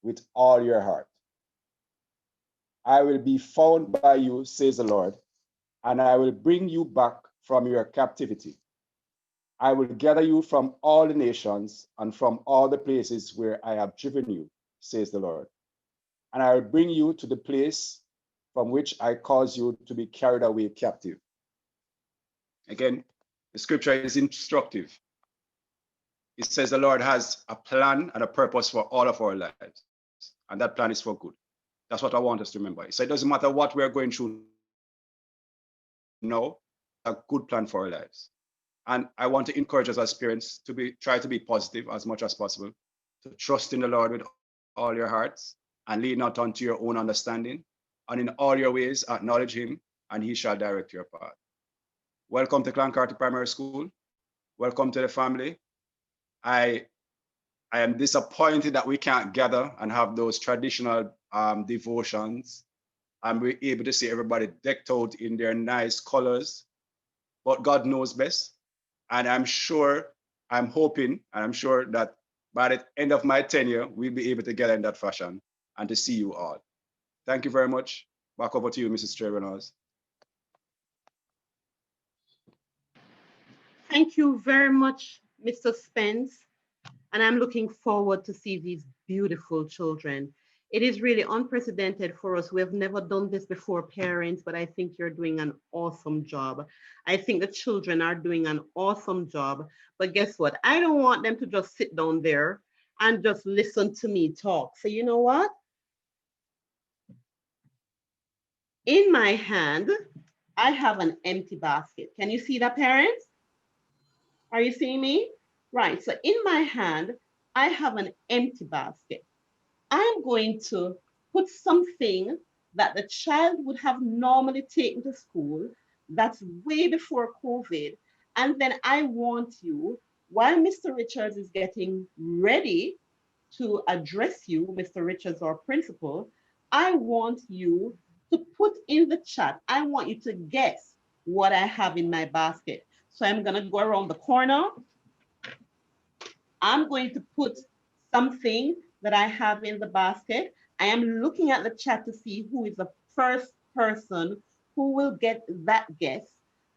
with all your heart. I will be found by you, says the Lord, and I will bring you back from your captivity. I will gather you from all the nations and from all the places where I have driven you, says the Lord. And I will bring you to the place from which I caused you to be carried away captive." Again, the scripture is instructive. It says the Lord has a plan and a purpose for all of our lives, and that plan is for good. That's what I want us to remember. So it doesn't matter what we're going through now, a good plan for our lives. And I want to encourage us as parents to try to be positive as much as possible, to trust in the Lord with all your hearts and lean not unto your own understanding, and in all your ways acknowledge him, and he shall direct your path. Welcome to Carthy Primary School. Welcome to the family. I am disappointed that we can't gather and have those traditional devotions, and we're able to see everybody decked out in their nice colors, but God knows best. And I'm hoping, and I'm sure that by the end of my tenure, we'll be able to get in that fashion and to see you all. Thank you very much. Back over to you, Mrs. Trevenors. Thank you very much, Mr. Spence. And I'm looking forward to see these beautiful children. It is really unprecedented for us. We have never done this before, parents, but I think you're doing an awesome job. I think the children are doing an awesome job. But guess what? I don't want them to just sit down there and just listen to me talk. So you know what? In my hand, I have an empty basket. Can you see that, parents? Are you seeing me? Right, so in my hand, I have an empty basket. I'm going to put something that the child would have normally taken to school that's way before COVID. And then I want you, while Mr. Richards is getting ready to address you, Mr. Richards, our principal, I want you to put in the chat, I want you to guess what I have in my basket. So I'm gonna go around the corner. I'm going to put something that I have in the basket. I am looking at the chat to see who is the first person who will get that guess.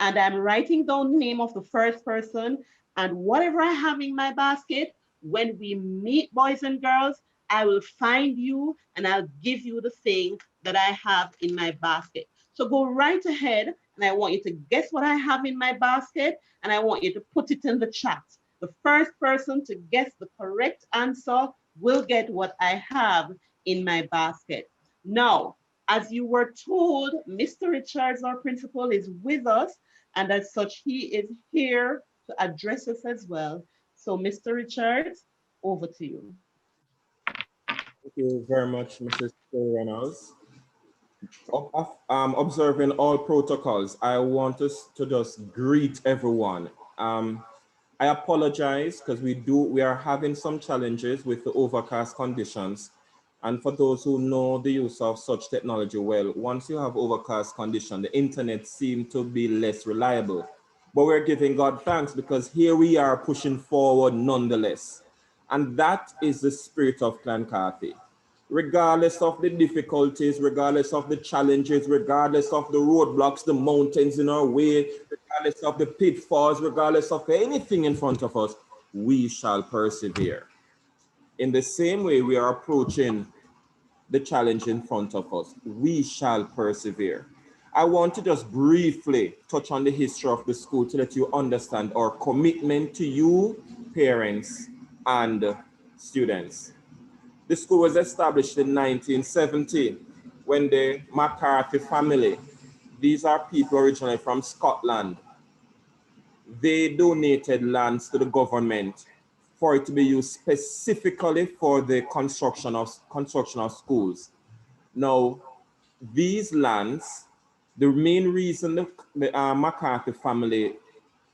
And I'm writing down the name of the first person, and whatever I have in my basket, when we meet, boys and girls, I will find you and I'll give you the thing that I have in my basket. So go right ahead, and I want you to guess what I have in my basket, and I want you to put it in the chat. The first person to guess the correct answer will get what I have in my basket. Now, as you were told, Mr. Richards, our principal, is with us, and as such, he is here to address us as well. So, Mr. Richards, over to you. Thank you very much, Mrs. Reynolds. Observing all protocols, I want us to just greet everyone. I apologize because we are having some challenges with the overcast conditions. And for those who know the use of such technology well, once you have overcast condition, the internet seems to be less reliable. But we're giving God thanks because here we are pushing forward nonetheless. And that is the spirit of Clan Carthy. Regardless of the difficulties, regardless of the challenges, regardless of the roadblocks, the mountains in our way, regardless of the pitfalls, regardless of anything in front of us, we shall persevere. In the same way we are approaching the challenge in front of us, we shall persevere. I want to just briefly touch on the history of the school to let you understand our commitment to you, parents and students. The school was established in 1970 when the McCarthy family, these are people originally from Scotland, they donated lands to the government for it to be used specifically for the construction of schools. Now, these lands, the main reason the McCarthy family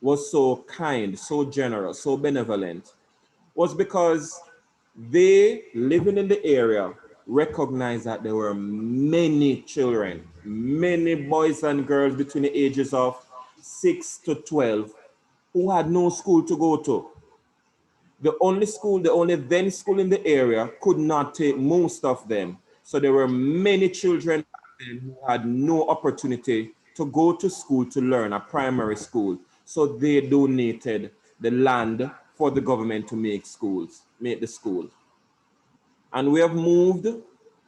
was so kind, so generous, so benevolent, was because they, living in the area, recognized that there were many children, many boys and girls between the ages of 6 to 12 who had no school to go to. The only then school in the area could not take most of them. So there were many children who had no opportunity to go to school to learn, a primary school. So they donated the land for the government to make the school. And we have moved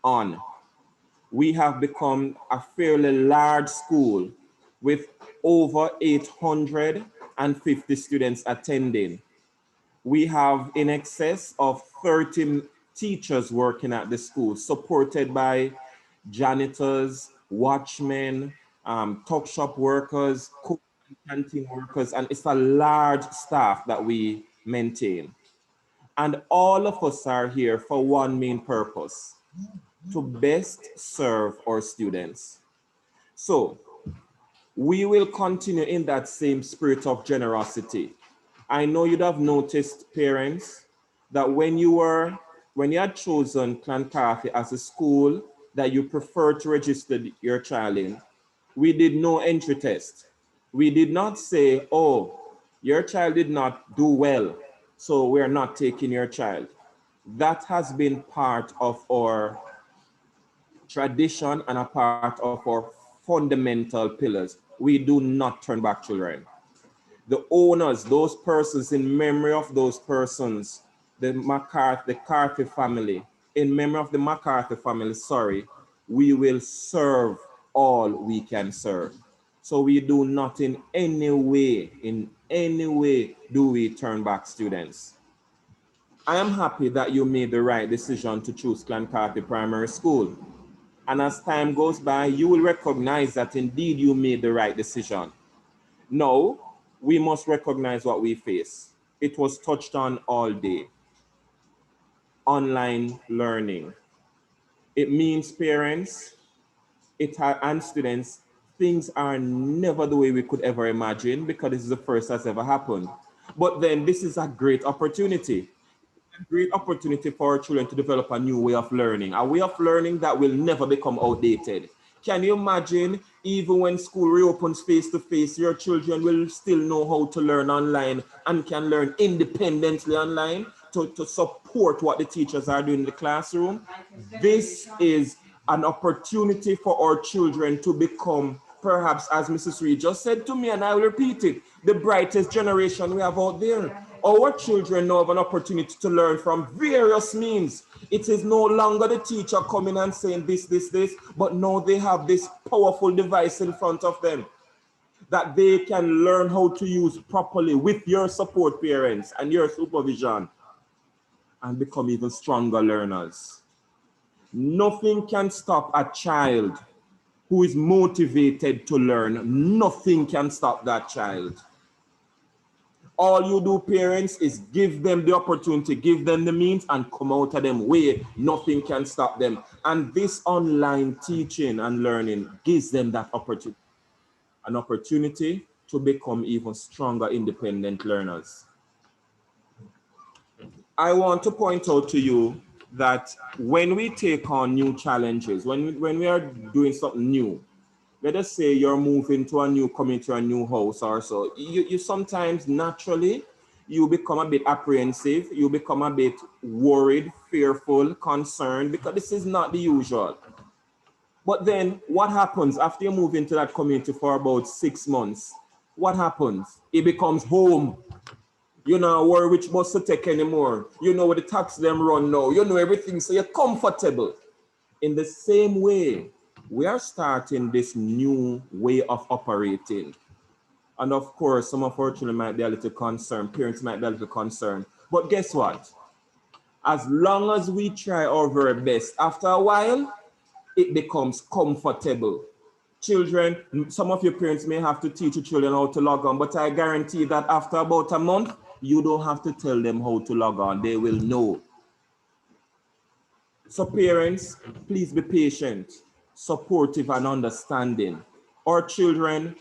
on. We have become a fairly large school with over 850 students attending. We have in excess of 30 teachers working at the school, supported by janitors, watchmen, tuck shop workers, cook and canteen workers, and it's a large staff that we maintain. And all of us are here for one main purpose: to best serve our students. So we will continue in that same spirit of generosity. I know you'd have noticed, parents, that when you had chosen Clan Carthy as a school that you prefer to register your child in, we did no entry test. We did not say, oh, Your child did not do well, so we're not taking your child. That has been part of our tradition and a part of our fundamental pillars. We do not turn back children. The owners, those persons, in memory of those persons, the Carthy family, in memory of the McCarthy family, sorry, we will serve all we can serve. So we do not in any way do we turn back students. I am happy that you made the right decision to choose Clancarthy Primary School. And as time goes by, you will recognize that indeed you made the right decision. Now, we must recognize what we face. It was touched on all day. Online learning. It means parents, and students, things are never the way we could ever imagine because this is the first that's ever happened. But then this is a great opportunity. A great opportunity for our children to develop a new way of learning, a way of learning that will never become outdated. Can you imagine, even when school reopens face to face, your children will still know how to learn online and can learn independently online to support what the teachers are doing in the classroom? This is an opportunity for our children to become, perhaps, as Mrs. Reed just said to me, and I will repeat it, the brightest generation we have out there. Our children now have an opportunity to learn from various means. It is no longer the teacher coming and saying this, but now they have this powerful device in front of them that they can learn how to use properly with your support, parents, and your supervision, and become even stronger learners. Nothing can stop a child who is motivated to learn. Nothing can stop that child. All you do, parents, is give them the opportunity, give them the means, and come out of them way. Nothing can stop them. And this online teaching and learning gives them that opportunity, an opportunity to become even stronger independent learners. I want to point out to you that when we take on new challenges, when we are doing something new, let us say you're moving to a new community or a new house or so, you sometimes naturally, you become a bit apprehensive, you become a bit worried, fearful, concerned, because this is not the usual. But then what happens after you move into that community for about 6 months? What happens? It becomes home. You know worry which bus to take anymore. You know where the taxi them run now. You know everything, so you're comfortable. In the same way, we are starting this new way of operating. And of course, some of our children might be a little concerned, parents might be a little concerned. But guess what? As long as we try our very best, after a while, it becomes comfortable. Children, some of your parents may have to teach your children how to log on, but I guarantee that after about a month, you don't have to tell them how to log on. They will know. So parents, please be patient, supportive, and understanding. Our children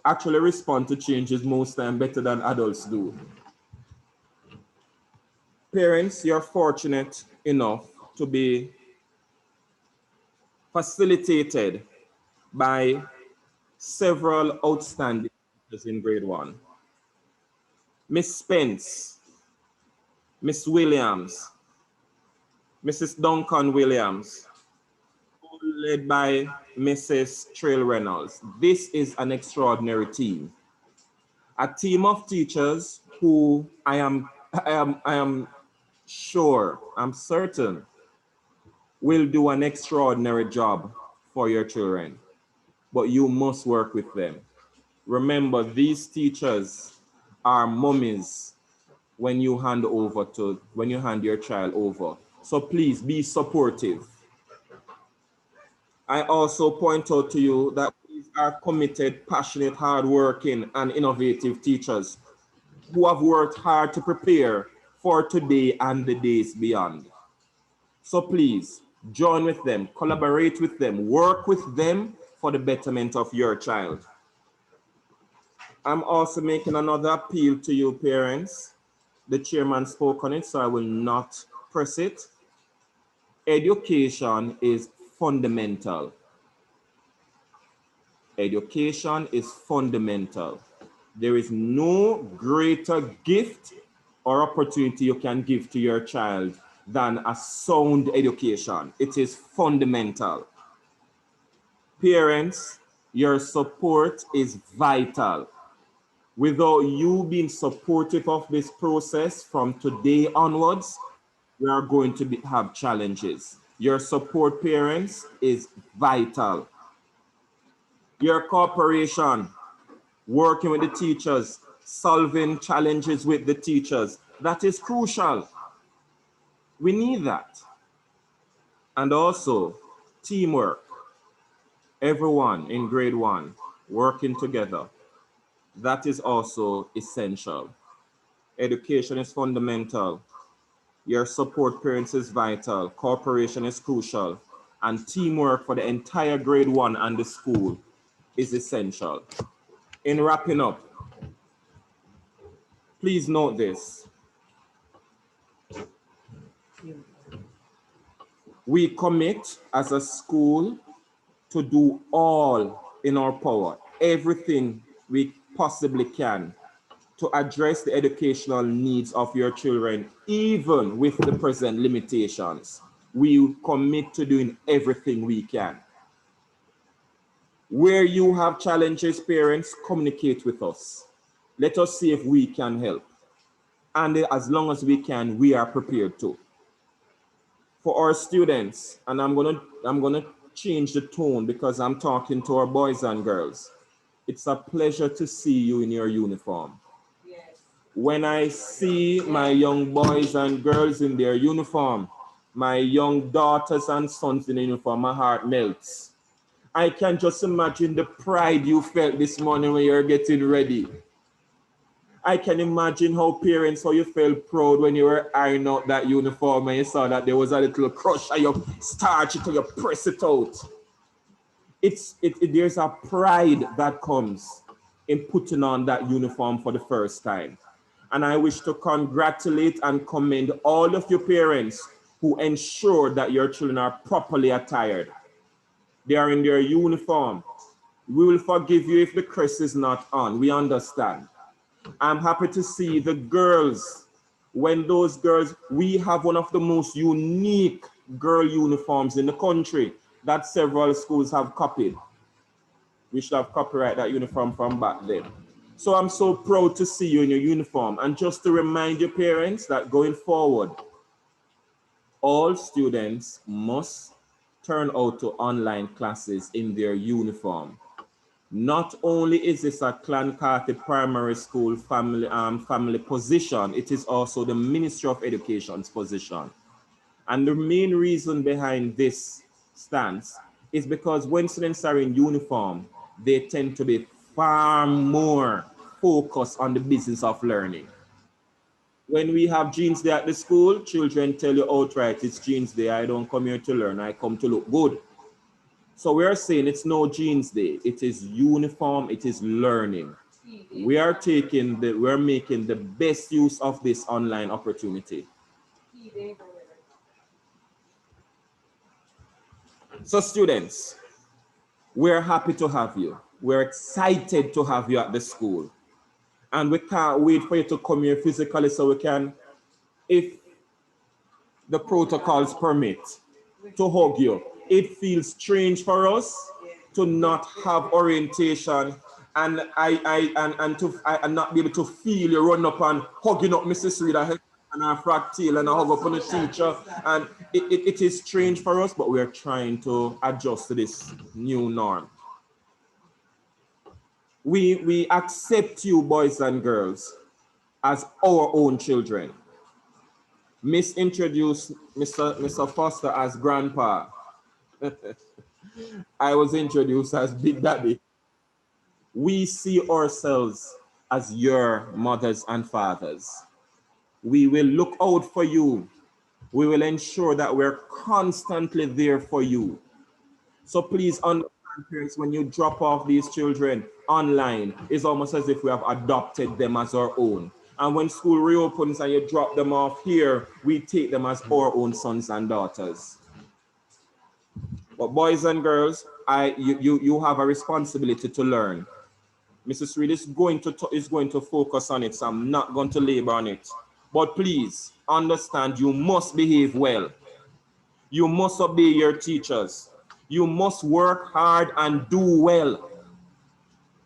actually respond to changes most time better than adults do. Parents, you're fortunate enough to be facilitated by several outstanding teachers in grade 1. Miss Spence, Miss Williams, Mrs. Duncan Williams, led by Mrs. Trail Reynolds. This is an extraordinary team. A team of teachers who I am sure, I'm certain, will do an extraordinary job for your children. But you must work with them. Remember, these teachers are mummies when you hand your child over. So please be supportive. I also point out to you that these are committed, passionate, hardworking, and innovative teachers who have worked hard to prepare for today and the days beyond. So please join with them, collaborate with them, work with them for the betterment of your child. I'm also making another appeal to you, parents. The chairman spoke on it, so I will not press it. Education is fundamental. Education is fundamental. There is no greater gift or opportunity you can give to your child than a sound education. It is fundamental. Parents, your support is vital. Without you being supportive of this process from today onwards, we are going to have challenges. Your support, parents, is vital. Your cooperation, working with the teachers, solving challenges with the teachers, that is crucial. We need that. And also, teamwork. Everyone in grade 1 working together. That is also essential. Education is fundamental. Your support, parents, is vital. Cooperation is crucial. And teamwork for the entire grade 1 and the school is essential. In wrapping up, please note this. We commit as a school to do all in our power, everything we possibly can to address the educational needs of your children, even with the present limitations. We commit to doing everything we can. Where you have challenges, parents, communicate with us. Let us see if we can help. And as long as we can, we are prepared to. For our students, and I'm gonna change the tone because I'm talking to our boys and girls. It's a pleasure to see you in your uniform. Yes. When I see my young boys and girls in their uniform, my young daughters and sons in uniform, my heart melts. I can just imagine the pride you felt this morning when you're getting ready. I can imagine how parents, how you felt proud when you were ironing out that uniform and you saw that there was a little crush and you starch it and you press it out. There's a pride that comes in putting on that uniform for the first time. And I wish to congratulate and commend all of your parents who ensure that your children are properly attired. They are in their uniform. We will forgive you if the crest is not on. We understand. I'm happy to see the girls. When those girls, we have one of the most unique girl uniforms in the country that several schools have copied. We should have copyrighted that uniform from back then. So I'm so proud to see you in your uniform. And just to remind your parents that going forward, all students must turn out to online classes in their uniform. Not only is this a Carthy Primary School family position, it is also the Ministry of Education's position. And the main reason behind this stance is because when students are in uniform, they tend to be far more focused on the business of learning. When we have Jeans Day at the school, children tell you outright, it's Jeans Day, I don't come here to learn, I come to look good. So we're saying it's no Jeans Day, it is uniform, it is learning. We're making the best use of this online opportunity. So students, we're happy to have you. We're excited to have you at the school. And we can't wait for you to come here physically so we can, if the protocols permit, to hug you. It feels strange for us to not have orientation and not be able to feel you run up and hugging up Mrs. Reed and our frack tail and a hug up on the teacher. And it is strange for us, but we're trying to adjust to this new norm. We accept you, boys and girls, as our own children. Introduce Mr. Foster as grandpa. I was introduced as Big Daddy. We see ourselves as your mothers and fathers. We will look out for you. We will ensure that we're constantly there for you. So please understand, parents, when you drop off these children online, it's almost as if we have adopted them as our own. And when school reopens and you drop them off here, we take them as our own sons and daughters. But boys and girls, you have a responsibility to learn. Mrs. Reed is going to focus on it, so I'm not going to labor on it. But please understand, you must behave well. You must obey your teachers. You must work hard and do well.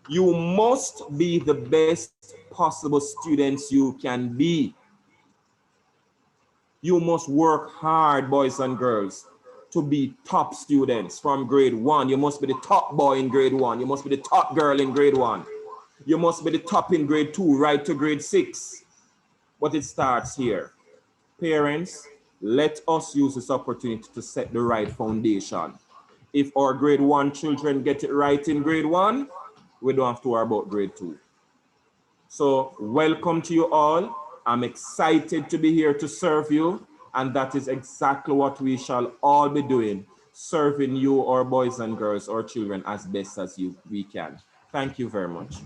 You must be the best possible students you can be. You must work hard, boys and girls, to be top students from grade 1. You must be the top boy in grade 1. You must be the top girl in grade 1. You must be the top in grade 2, right to grade 6. But it starts here. Parents, let us use this opportunity to set the right foundation. If our grade 1 children get it right in grade 1, we don't have to worry about grade 2. So welcome to you all. I'm excited to be here to serve you, and that is exactly what we shall all be doing, serving you, our boys and girls, our children, as best as we can. Thank you very much.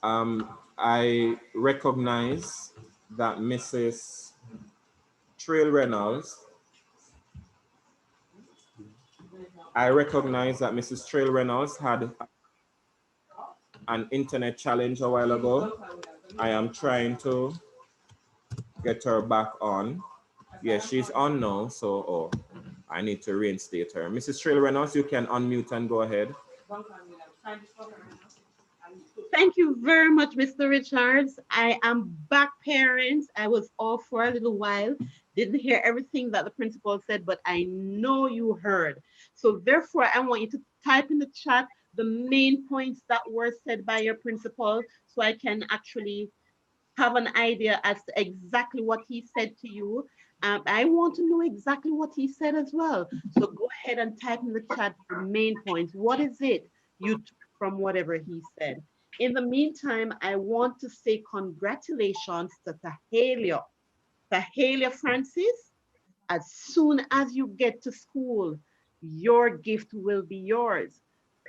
I recognize that Mrs. Trail Reynolds, had an internet challenge a while ago. I am trying to get her back on. Yes, she's on now, so I need to reinstate her. Mrs. Trail Reynolds, you can unmute and go ahead. Thank you very much, Mr. Richards. I am back, parents. I was off for a little while. Didn't hear everything that the principal said, but I know you heard. So therefore, I want you to type in the chat the main points that were said by your principal so I can actually have an idea as to exactly what he said to you. I want to know exactly what he said as well. So go ahead and type in the chat the main points. What is it you took from whatever he said? In the meantime, I want to say congratulations to Tahalia. Tahalia Francis, as soon as you get to school, your gift will be yours.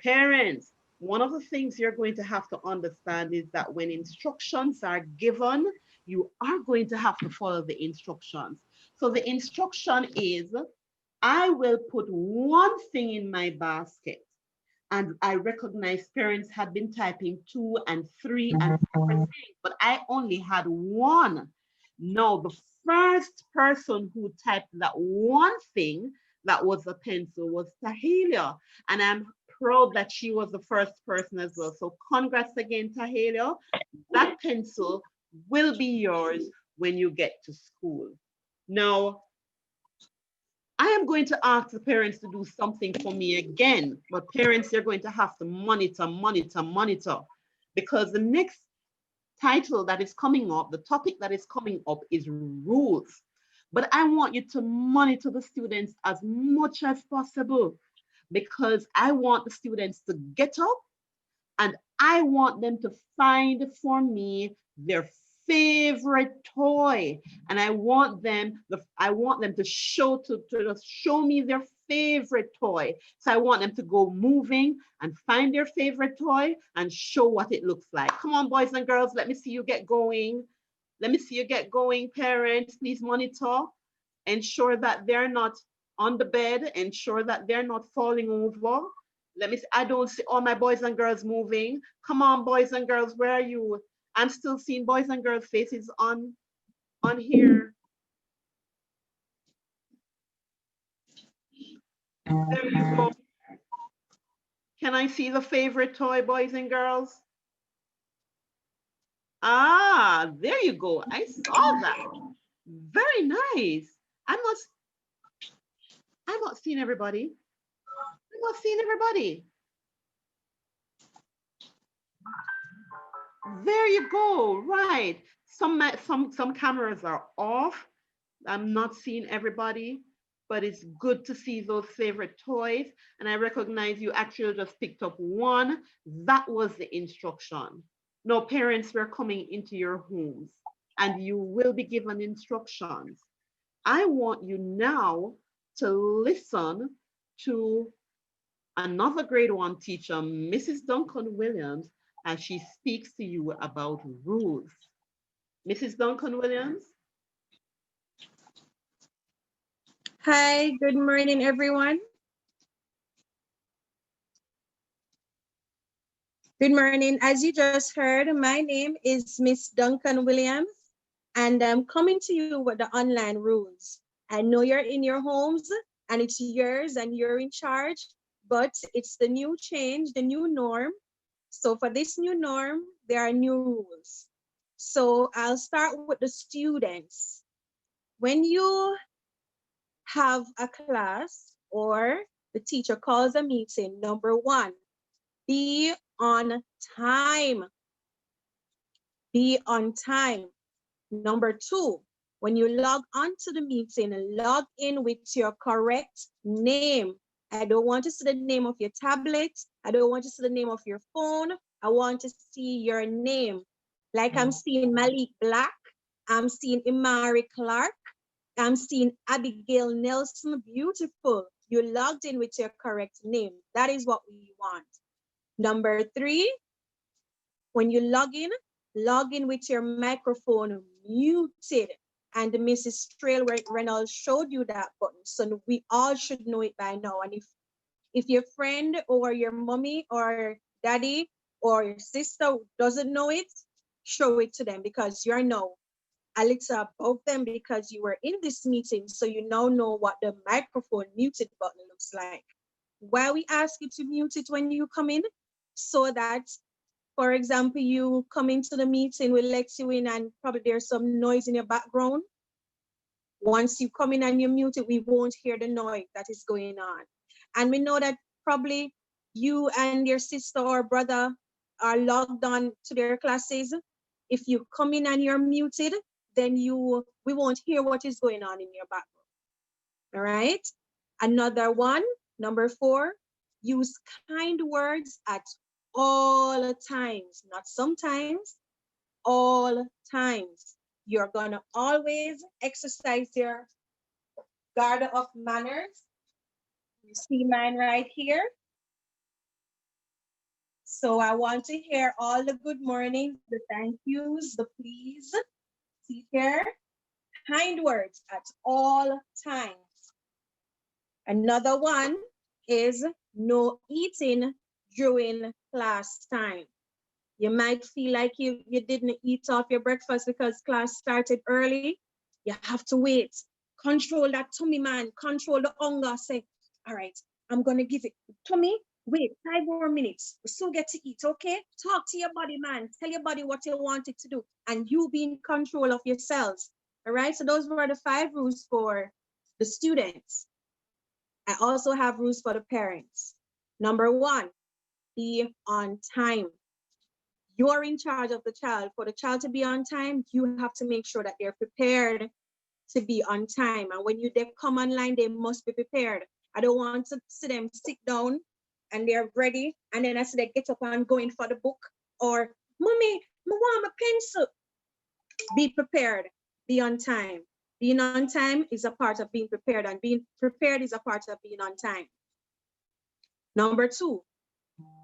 Parents, one of the things you're going to have to understand is that when instructions are given, you are going to have to follow the instructions. So the instruction is, I will put one thing in my basket. And I recognize parents had been typing 2 and 3 and 4 things, but I only had 1. No, the first person who typed that one thing that was a pencil was Tahalia. And I'm proud that she was the first person as well. So congrats again, Tahalia. That pencil will be yours when you get to school. Now, I am going to ask the parents to do something for me again, but parents, you're going to have to monitor, because the next title that is coming up, the topic that is coming up is rules. But I want you to monitor the students as much as possible, because I want the students to get up and I want them to find for me their favorite toy, and I want them to show me their favorite toy. So I want them to go moving and find their favorite toy and show what it looks like. Come on, boys and girls, let me see you get going. Let me see you get going. Parents, please monitor. Ensure that they're not on the bed. Ensure that they're not falling over. Let me see. I don't see all my boys and girls moving. Come on, boys and girls, where are you? I'm still seeing boys and girls faces on here. There you go. Can I see the favorite toy, boys and girls? Ah, there you go. I saw that. Very nice. I'm not seeing everybody. I'm not seeing everybody. There you go. Right. Some cameras are off. I'm not seeing everybody, but it's good to see those favorite toys. And I recognize you actually just picked up one. That was the instruction. No, parents were coming into your homes and you will be given instructions. I want you now to listen to another grade 1 teacher, Mrs. Duncan Williams, as she speaks to you about rules. Mrs. Duncan Williams? Hi, good morning, everyone. Good morning. As you just heard, my name is Miss Duncan Williams, and I'm coming to you with the online rules. I know you're in your homes and it's yours and you're in charge, but it's the new change, the new norm. So for this new norm, there are new rules. So I'll start with the students. When you have a class or the teacher calls a meeting, number one, be on time. Be on time. Number two, when you log onto the meeting, log in with your correct name. I don't want to see the name of your tablet. I don't want to see the name of your phone. I want to see your name. Like I'm seeing Malik Black. I'm seeing Imari Clark. I'm seeing Abigail Nelson. Beautiful. You logged in with your correct name. That is what we want. Number three, when you log in with your microphone muted. And Mrs. Trail Reynolds showed you that button. So we all should know it by now. And if your friend or your mommy or daddy or your sister doesn't know it, show it to them because you're now a little above them because you were in this meeting. So you now know what the microphone muted button looks like. Why we ask you to mute it when you come in? So that, for example, you come into the meeting, we let you in and probably there's some noise in your background. Once you come in and you mute it, we won't hear the noise that is going on. And we know that probably you and your sister or brother are logged on to their classes. If you come in and you're muted, then we won't hear what is going on in your background. All right? Another one, number 4, use kind words at all times, not sometimes, all times. You're gonna always exercise your guard of manners. You see mine right here. So I want to hear all the good mornings, the thank yous, the please. See here, kind words at all times. Another one is no eating during class time. You might feel like you didn't eat off your breakfast because class started early. You have to wait. Control that tummy, man. Control the hunger. Say, all right, I'm going to give it. Tummy, wait, 5 more minutes. We still get to eat, okay? Talk to your body, man. Tell your body what you want it to do. And you be in control of yourselves. All right, so those were the 5 rules for the students. I also have rules for the parents. Number 1, be on time. You're in charge of the child. For the child to be on time, you have to make sure that they're prepared to be on time. And when they come online, they must be prepared. I don't want to see them sit down and they're ready. And then I see they get up and go in for the book. Or, mommy, I want my pencil. Be prepared. Be on time. Being on time is a part of being prepared. And being prepared is a part of being on time. Number 2,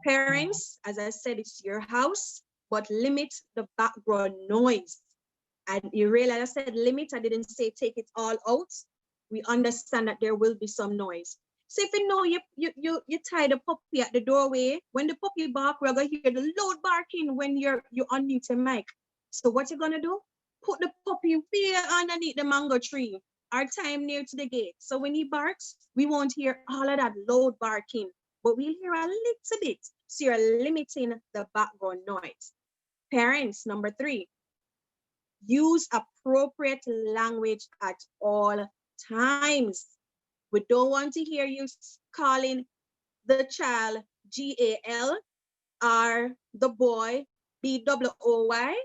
parents, as I said, it's your house, but limit the background noise. And you realize I said limit, I didn't say take it all out. We understand that there will be some noise. So if you know you tie the puppy at the doorway, when the puppy bark, we're gonna hear the loud barking when you unmute your mic. So what you're gonna do? Put the puppy way underneath the mango tree or time near to the gate. So when he barks, we won't hear all of that loud barking, but we'll hear a little bit. So you're limiting the background noise. Parents, number 3, use appropriate language at all times. We don't want to hear you calling the child G-A-L or the boy B-O-O-Y.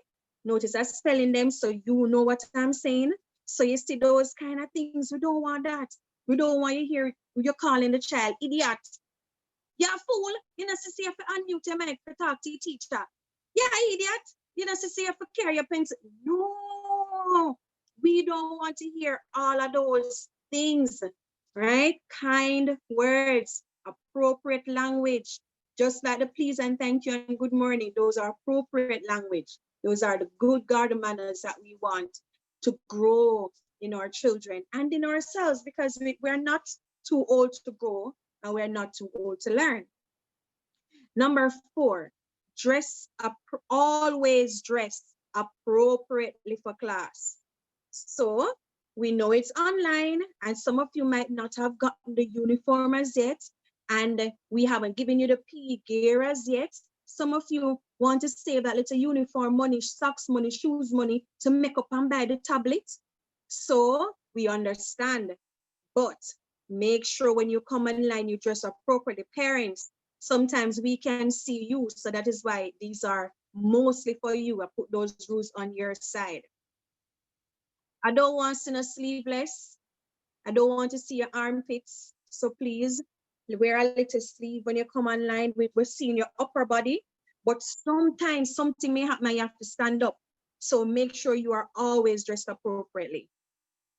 Notice I'm spelling them so you know what I'm saying. So you see those kind of things. We don't want that. We don't want you hear you're calling the child idiot. Yeah, fool. You know, see if you unmute your mic to talk to your teacher. Yeah, idiot. You know, see if you carry your pencil. No, we don't want to hear all of those things, right? Kind words, appropriate language, just like the please and thank you and good morning. Those are appropriate language. Those are the good garden manners that we want to grow in our children and in ourselves, because we're not too old to grow and we're not too old to learn. Number 4, always dress appropriately for class. So we know it's online and some of you might not have gotten the uniform as yet, and we haven't given you the PE gear as yet. Some of you want to save that little uniform money, socks money, shoes money to make up and buy the tablet. So we understand, but make sure when you come online, you dress appropriately. Parents, sometimes we can see you, so that is why these are mostly for you. I put those rules on your side. I don't want to see no sleeveless. I don't want to see your armpits. So please wear a little sleeve when you come online. We're seeing your upper body, but sometimes something may happen and you have to stand up. So make sure you are always dressed appropriately.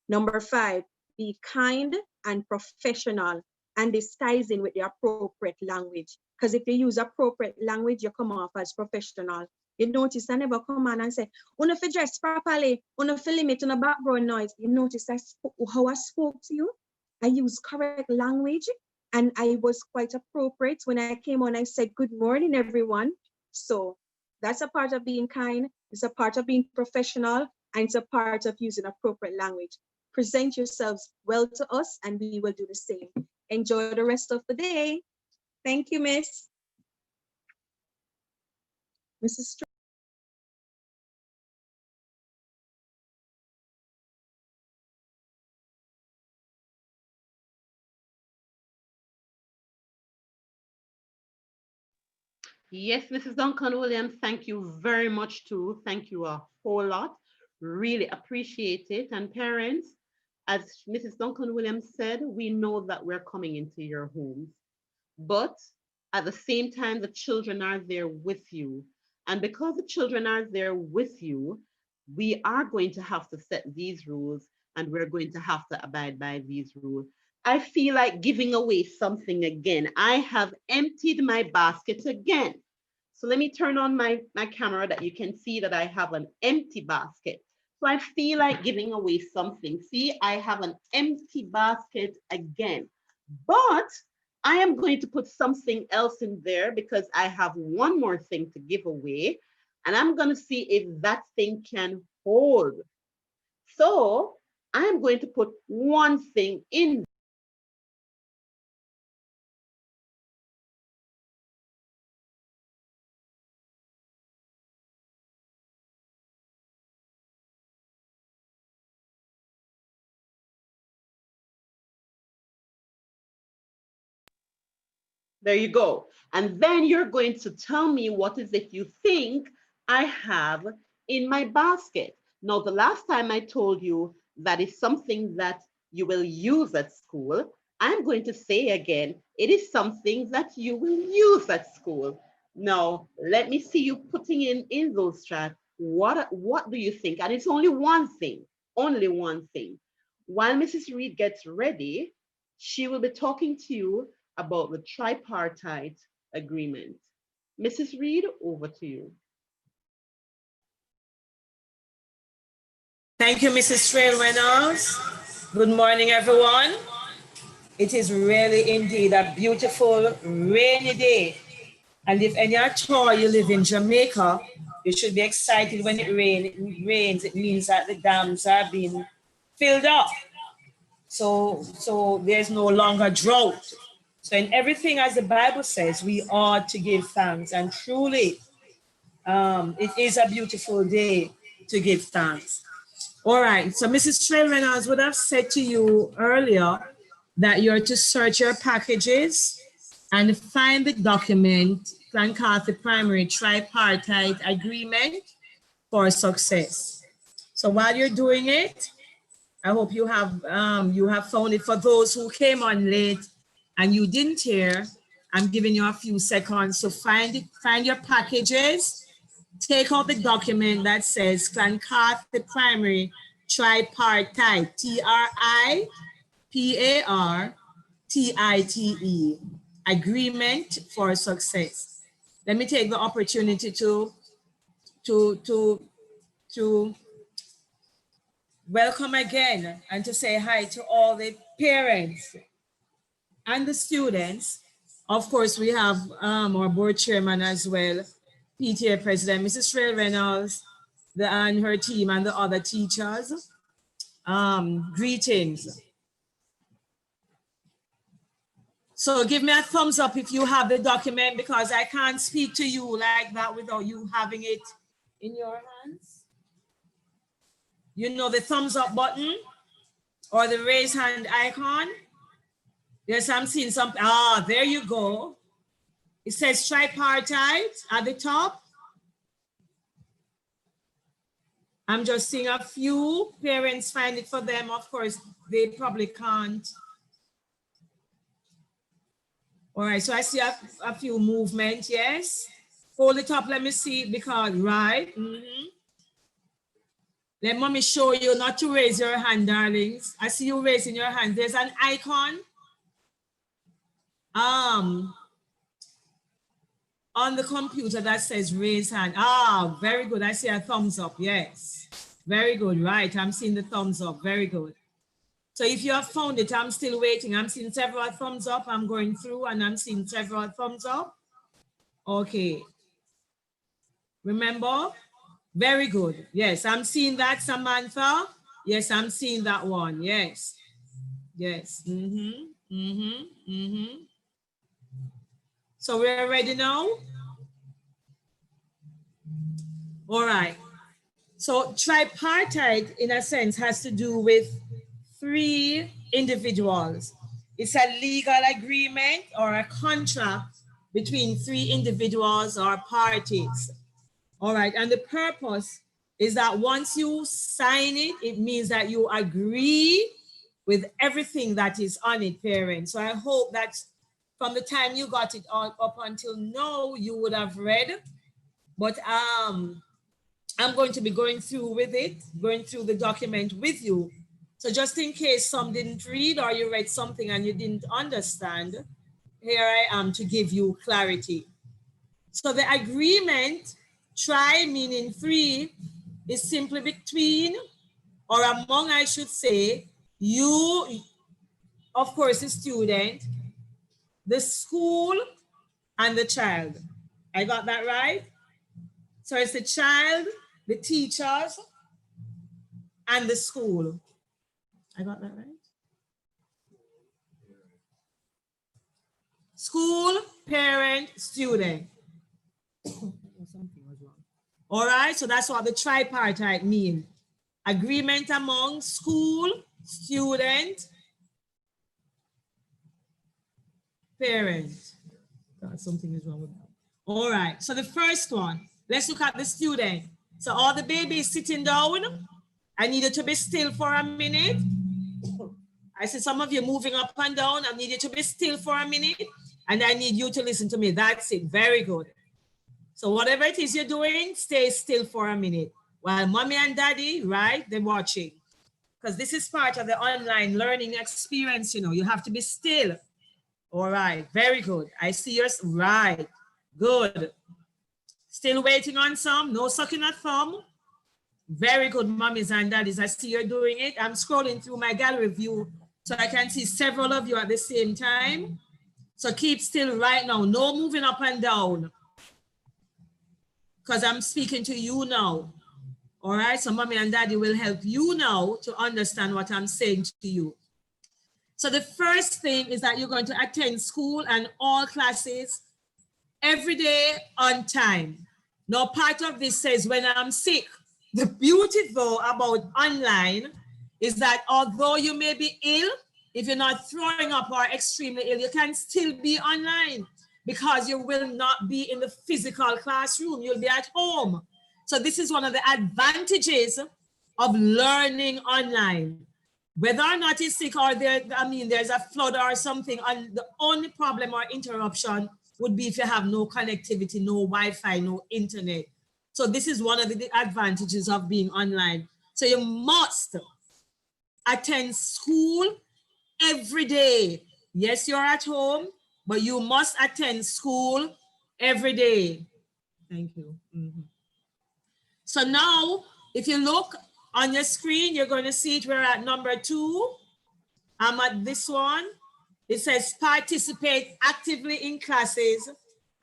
Number 5, be kind and professional and disguising with the appropriate language. Because if you use appropriate language, you come off as professional. You notice I never come on and say, "Una fi dress properly, una fi limit on a background noise." You notice how I spoke to you? I used correct language and I was quite appropriate. When I came on, I said, "Good morning, everyone." So that's a part of being kind. It's a part of being professional, and it's a part of using appropriate language. Present yourselves well to us and we will do the same. Enjoy the rest of the day. Thank you, Miss. Mrs. Yes, Mrs. Duncan Williams, thank you very much too. Thank you a whole lot. Really appreciate it. And parents, as Mrs. Duncan Williams said, we know that we're coming into your homes, but at the same time, the children are there with you. And because the children are there with you, we are going to have to set these rules and we're going to have to abide by these rules. I feel like giving away something again. I have emptied my basket again. So let me turn on my camera that you can see that I have an empty basket. So I feel like giving away something. See, I have an empty basket again, but I am going to put something else in there because I have one more thing to give away, and I'm going to see if that thing can hold. So I'm going to put one thing in. There you go. And then you're going to tell me what is it you think I have in my basket. Now, the last time I told you that is something that you will use at school, I'm going to say again, it is something that you will use at school. Now, let me see you putting in those chats. What do you think? And it's only one thing, only one thing. While Mrs. Reed gets ready, she will be talking to you about the tripartite agreement. Mrs. Reed, over to you. Thank you, Mrs. Trail Reynolds. Good morning, everyone. It is really indeed a beautiful rainy day. And if any at all you live in Jamaica, you should be excited when it rains. It means that the dams are being filled up. So there's no longer drought. So in everything, as the Bible says, we ought to give thanks. And truly, it is a beautiful day to give thanks. All right, so Mrs. Trail Reynolds would have said to you earlier that you're to search your packages and find the document, Carthy Primary Tripartite Agreement for Success. So while you're doing it, I hope you have found it. For those who came on late and you didn't hear, I'm giving you a few seconds to find your packages. Take out the document that says Carthy Primary Tripartite, TRIPARTITE, Agreement for Success. Let me take the opportunity to welcome again and to say hi to all the parents and the students. Of course, we have our board chairman as well, PTA president, Mrs. Shrey Reynolds, and her team and the other teachers. Greetings. So give me a thumbs up if you have the document, because I can't speak to you like that without you having it in your hands. You know the thumbs up button or the raise hand icon? Yes, I'm seeing some. Ah, there you go. It says tripartite at the top. I'm just seeing a few parents find it for them. Of course, they probably can't. All right, so I see a few movement, yes. Hold it up, let me see, because, right. Let mommy show you not to raise your hand, darlings. I see you raising your hand. There's an icon. On the computer that says raise hand. Ah, very good. I see a thumbs up, yes. Very good, right. I'm seeing the thumbs up, very good. So if you have found it, I'm still waiting. I'm seeing several thumbs up. I'm going through and I'm seeing several thumbs up. Okay. Remember? Very good. Yes, I'm seeing that, Samantha. Yes, I'm seeing that one. Yes. Yes. So we're ready now? All right. So tripartite, in a sense, has to do with 3 individuals. It's a legal agreement or a contract between 3 individuals or parties. All right, and the purpose is that once you sign it, it means that you agree with everything that is on it, parents. So I hope that from the time you got it on up until now, you would have read. But I'm going to be going through with it, going through the document with you. So just in case some didn't read or you read something and you didn't understand, here I am to give you clarity. So the agreement, tri meaning 3, is simply between or among, I should say, you, of course, the student, the school, and the child. I got that right? So it's the child, the teachers, and the school. I got that right? School, parent, student. All right, so that's what the tripartite means. Agreement among school, student, parent. God, something is wrong with that. All right, so the first one, let's look at the student. So all the babies sitting down. I need you to be still for a minute. I see some of you moving up and down. I need you to be still for a minute. And I need you to listen to me. That's it. Very good. So whatever it is you're doing, stay still for a minute. While mommy and daddy, right, they're watching. Because this is part of the online learning experience, you know. You have to be still. All right. Very good. I see yours. Right. Good. Still waiting on some. No sucking a thumb. Very good, mommies and daddies. I see you're doing it. I'm scrolling through my gallery view so I can see several of you at the same time. So keep still right now. No moving up and down. Because I'm speaking to you now. All right, so mommy and daddy will help you now to understand what I'm saying to you. So the first thing is that you're going to attend school and all classes every day on time. Now, part of this says when I'm sick. The beauty though about online is that although you may be ill, if you're not throwing up or extremely ill, you can still be online because you will not be in the physical classroom. You'll be at home. So this is one of the advantages of learning online. Whether or not you're sick or there's a flood or something, and the only problem or interruption would be if you have no connectivity, no Wi-Fi, no internet. So this is one of the advantages of being online. So you must attend school every day. Yes, you're at home, but you must attend school every day. Thank you. So now, if you look on your screen, you're going to see it. We're at number 2. I'm at this one. It says participate actively in classes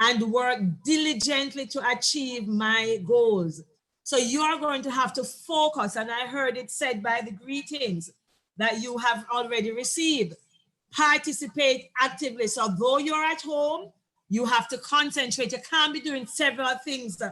and work diligently to achieve my goals. So you are going to have to focus, and I heard it said by the greetings that you have already received. Participate actively. So though you're at home, you have to concentrate. You can't be doing several things,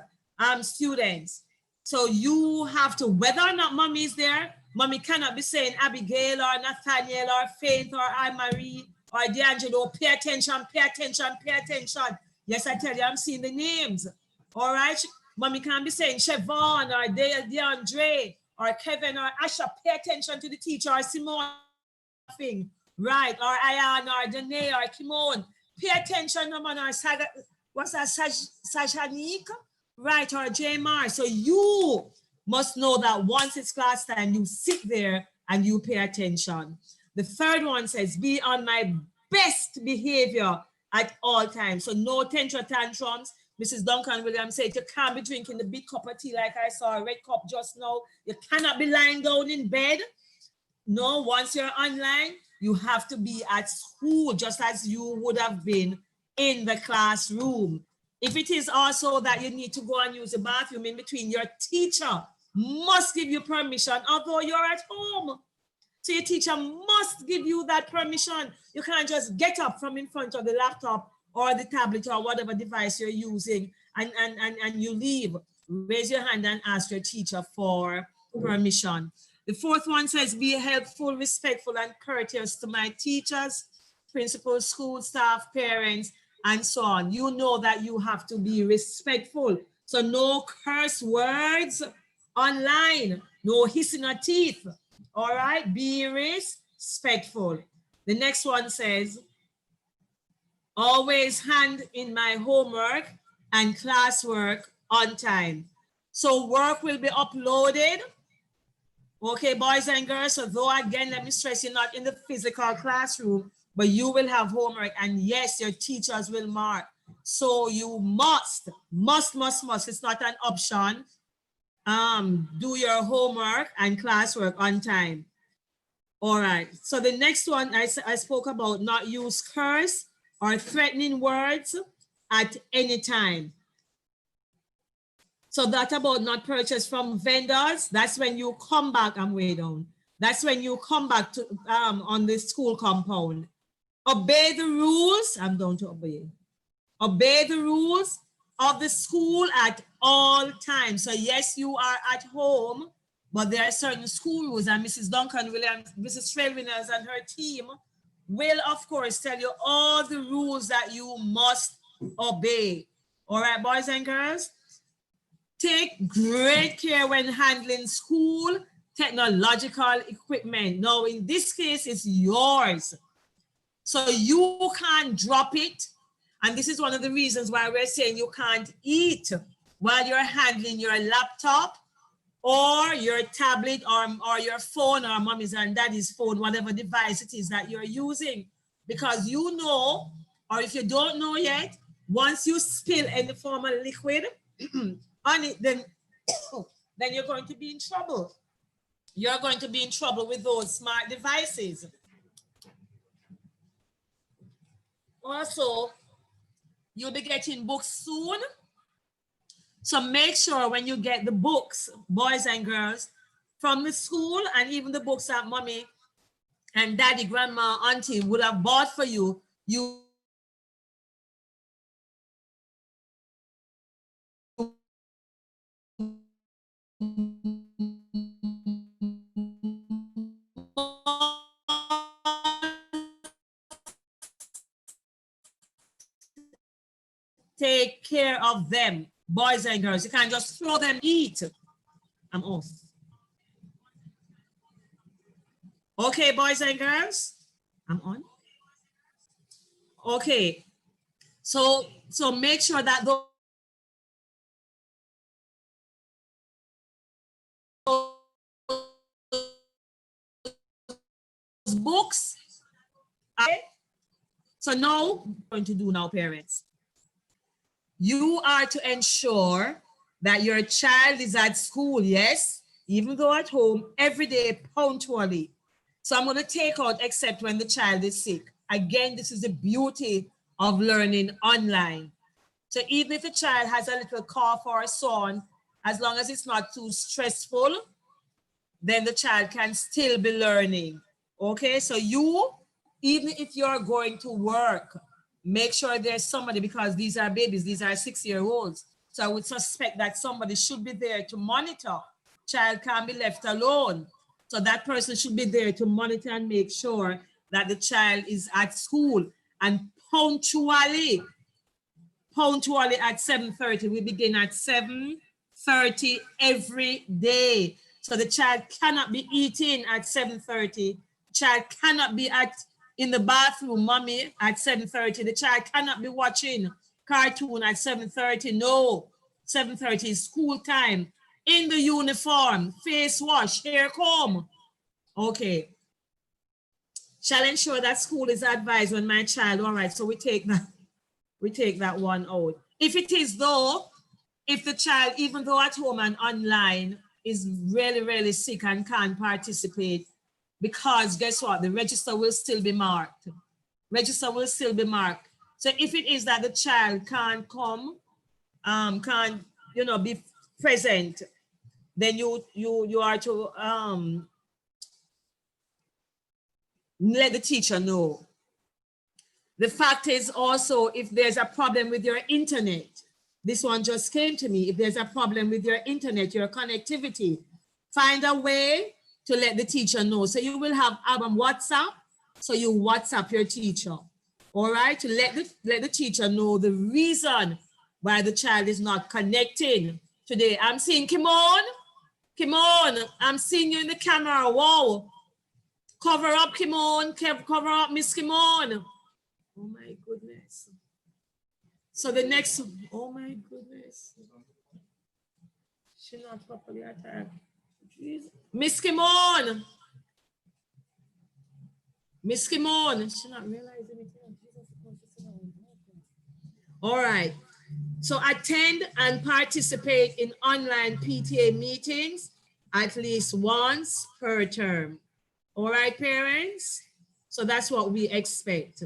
students. So you have to, whether or not mommy is there, mommy cannot be saying Abigail or Nathaniel or Faith or Anne-Marie or D'Angelo, pay attention, pay attention, pay attention. Yes, I tell you, I'm seeing the names. All right. Mommy can't be saying Siobhan or DeAndre or Kevin or Asha, pay attention to the teacher or Simone thing. Right. Or Ayan or Danae or Kimon. Pay attention, no man, or what's that, Sajanik? Right, or Jamar. So you must know that once it's class time, you sit there and you pay attention. The third one says, be on my best behavior at all times. So no tantrums. Mrs. Duncan Williams said you can't be drinking the big cup of tea like I saw a red cup just now. You cannot be lying down in bed. No, once you're online, you have to be at school just as you would have been in the classroom. If it is also that you need to go and use the bathroom in between, your teacher must give you permission, although you're at home. So your teacher must give you that permission. You can't just get up from in front of the laptop or the tablet or whatever device you're using and you leave. Raise your hand and ask your teacher for permission. The fourth one says, be helpful, respectful, and courteous to my teachers, principals, school staff, parents, and so on. You know that you have to be respectful. So no curse words online, no hissing of teeth. All right, be respectful. The next one says, always hand in my homework and classwork on time. So work will be uploaded. Okay, boys and girls, so though again, let me stress, you're not in the physical classroom, but you will have homework, and yes, your teachers will mark. So you must, it's not an option, do your homework and classwork on time. All right, so the next one, I spoke about not use curse or threatening words at any time. So that about not purchase from vendors, that's when you come back, I'm way down. That's when you come back to on the school compound. Obey the rules, I'm down to obey. Obey the rules of the school at all times. So yes, you are at home, but there are certain school rules, and Mrs. Duncan Williams, Mrs. Trellwinners and her team will of course tell you all the rules that you must obey. All right, boys and girls? Take great care when handling school technological equipment. Now, in this case, it's yours. So you can't drop it. And this is one of the reasons why we're saying you can't eat while you're handling your laptop or your tablet or your phone or mommy's and daddy's phone, whatever device it is that you're using. Because you know, or if you don't know yet, once you spill any form of liquid, on it, then you're going to be in trouble. You're going to be in trouble with those smart devices. Also, you'll be getting books soon. So make sure when you get the books, boys and girls, from the school and even the books that mommy and daddy, grandma, auntie would have bought for you, you take care of them, boys and girls. You can't just throw them, eat. I'm off. Okay, boys and girls, I'm on. Okay, so make sure that those books. Okay? So now, what I'm going to do now, parents. You are to ensure that your child is at school, yes, even though at home, every day punctually. So I'm going to take out except when the child is sick. Again, this is the beauty of learning online. So even if the child has a little cough or so on, as long as it's not too stressful, then the child can still be learning. Okay, so you, even if you're going to work, make sure there's somebody, because these are babies, these are 6-year-olds. So I would suspect that somebody should be there to monitor. Child can't be left alone. So that person should be there to monitor and make sure that the child is at school and punctually at 7:30. We begin at 7:30 every day. So the child cannot be eating at 7:30. Child cannot be in the bathroom, mommy, at 7:30. The child cannot be watching cartoon at 7:30. No, 7:30 is school time. In the uniform, face wash, hair comb. Okay. Shall ensure that school is advised when my child, all right, so we take that one out. If it is though, if the child, even though at home and online, is really, really sick and can't participate, because guess what? The register will still be marked. Register will still be marked. So if it is that the child can't come, can't, be present, then you are to let the teacher know. The fact is also, if there's a problem with your internet, this one just came to me. If there's a problem with your internet, your connectivity, find a way to let the teacher know. So you will have WhatsApp, so you WhatsApp your teacher, all right? To let the teacher know the reason why the child is not connecting today. I'm seeing Kimon, I'm seeing you in the camera, wow. Cover up, Kimon, cover up, Miss Kimon. Oh my goodness. So the next, oh my goodness. She's not properly attacked. Miss Kimon. Miss Kimon. She's not realizing it. All right. So attend and participate in online PTA meetings at least once per term. All right, parents? So that's what we expect.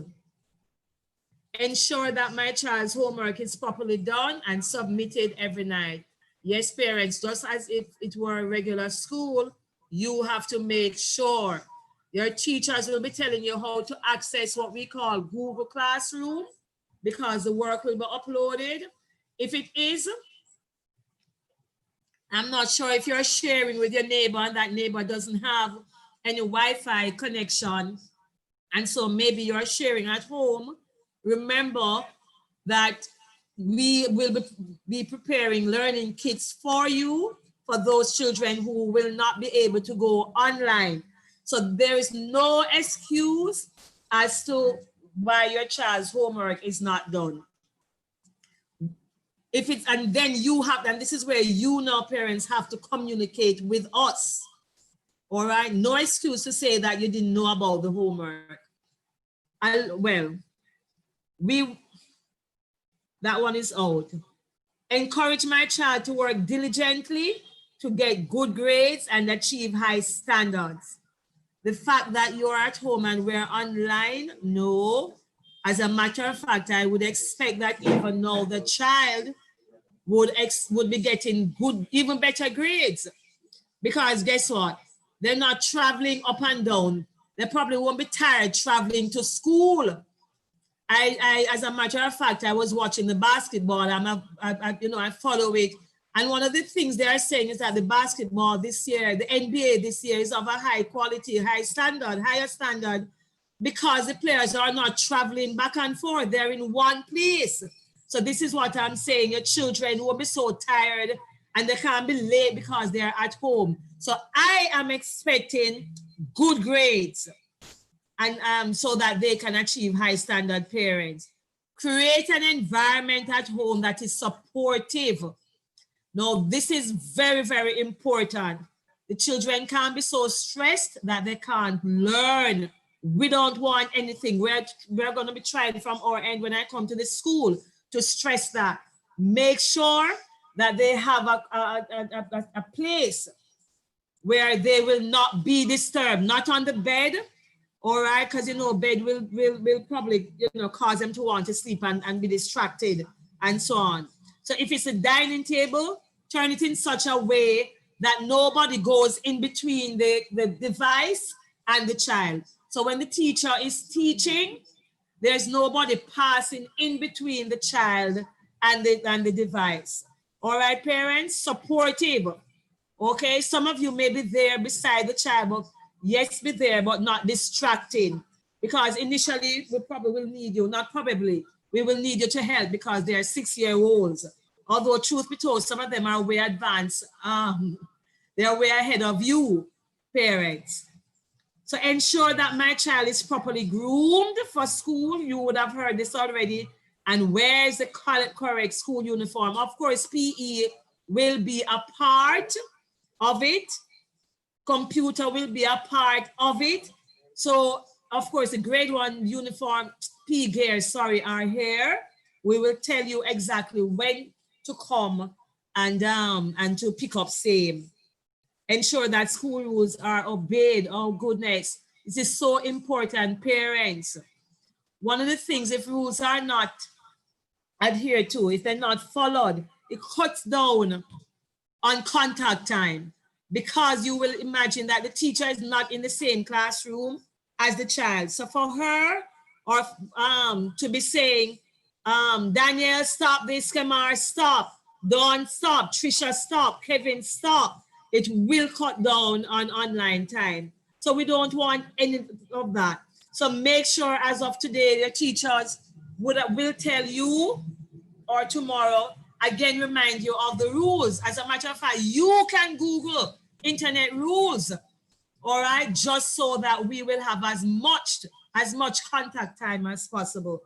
Ensure that my child's homework is properly done and submitted every night. Yes, parents, just as if it were a regular school, you have to make sure. Your teachers will be telling you how to access what we call Google Classroom, because the work will be uploaded. If it is, I'm not sure if you're sharing with your neighbor and that neighbor doesn't have any Wi-Fi connection, and so maybe you're sharing at home. Remember that we will be preparing learning kits for you, for those children who will not be able to go online. So there is no excuse as to why your child's homework is not done. If it's, and then you have, and this is where you now parents have to communicate with us. All right, no excuse to say that you didn't know about the homework. That one is out. Encourage my child to work diligently to get good grades and achieve high standards. The fact that you're at home and we're online, no. As a matter of fact, I would expect that even now the child would be getting good, even better grades. Because guess what? They're not traveling up and down. They probably won't be tired traveling to school. As a matter of fact, I was watching the basketball. I follow it. And one of the things they are saying is that the basketball this year, the NBA this year, is of a high quality, higher standard, because the players are not traveling back and forth. They're in one place. So this is what I'm saying. Your children will be so tired and they can't be late because they're at home. So I am expecting good grades, and so that they can achieve high standard parents. Create an environment at home that is supportive. Now, this is very, very important. The children can't be so stressed that they can't learn. We don't want anything. We're going to be trying from our end when I come to the school to stress that. Make sure that they have a place where they will not be disturbed, not on the bed, all right, because bed will probably cause them to want to sleep and be distracted and so on. So if it's a dining table, turn it in such a way that nobody goes in between the device and the child. So when the teacher is teaching, there's nobody passing in between the child and the device. All right, parents, supportive. Okay, some of you may be there beside the child, but yes, be there, but not distracting. Because initially, we probably will need you, not probably, we will need you to help because they are 6-year-olds. Although truth be told, some of them are way advanced. They are way ahead of you, parents. So ensure that my child is properly groomed for school. You would have heard this already. And wears the correct school uniform. Of course, PE will be a part of it. Computer will be a part of it. So, of course, the grade 1 uniform, P gears, sorry, are here. We will tell you exactly when to come and to pick up same. Ensure that school rules are obeyed. Oh, goodness. This is so important, parents. One of the things, if rules are not adhered to, if they're not followed, it cuts down on contact time, because you will imagine that the teacher is not in the same classroom as the child. So for her, or to be saying, Daniel, stop this, Kamar, stop, Dawn, stop, Trisha, stop, Kevin, stop, it will cut down on online time. So we don't want any of that. So make sure as of today, your teachers will tell you, or tomorrow, again, remind you of the rules. As a matter of fact, you can Google internet rules, all right, just so that we will have as much contact time as possible.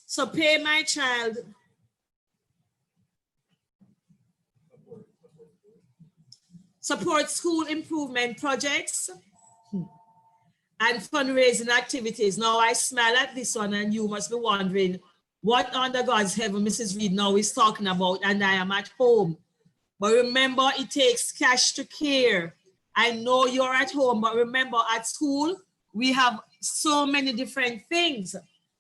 So pay my child. Support school improvement projects and fundraising activities. Now I smile at this one and you must be wondering, what under God's heaven Mrs. Reed now is talking about, and I am at home. But remember, it takes cash to care. I know you're at home, but remember at school, we have so many different things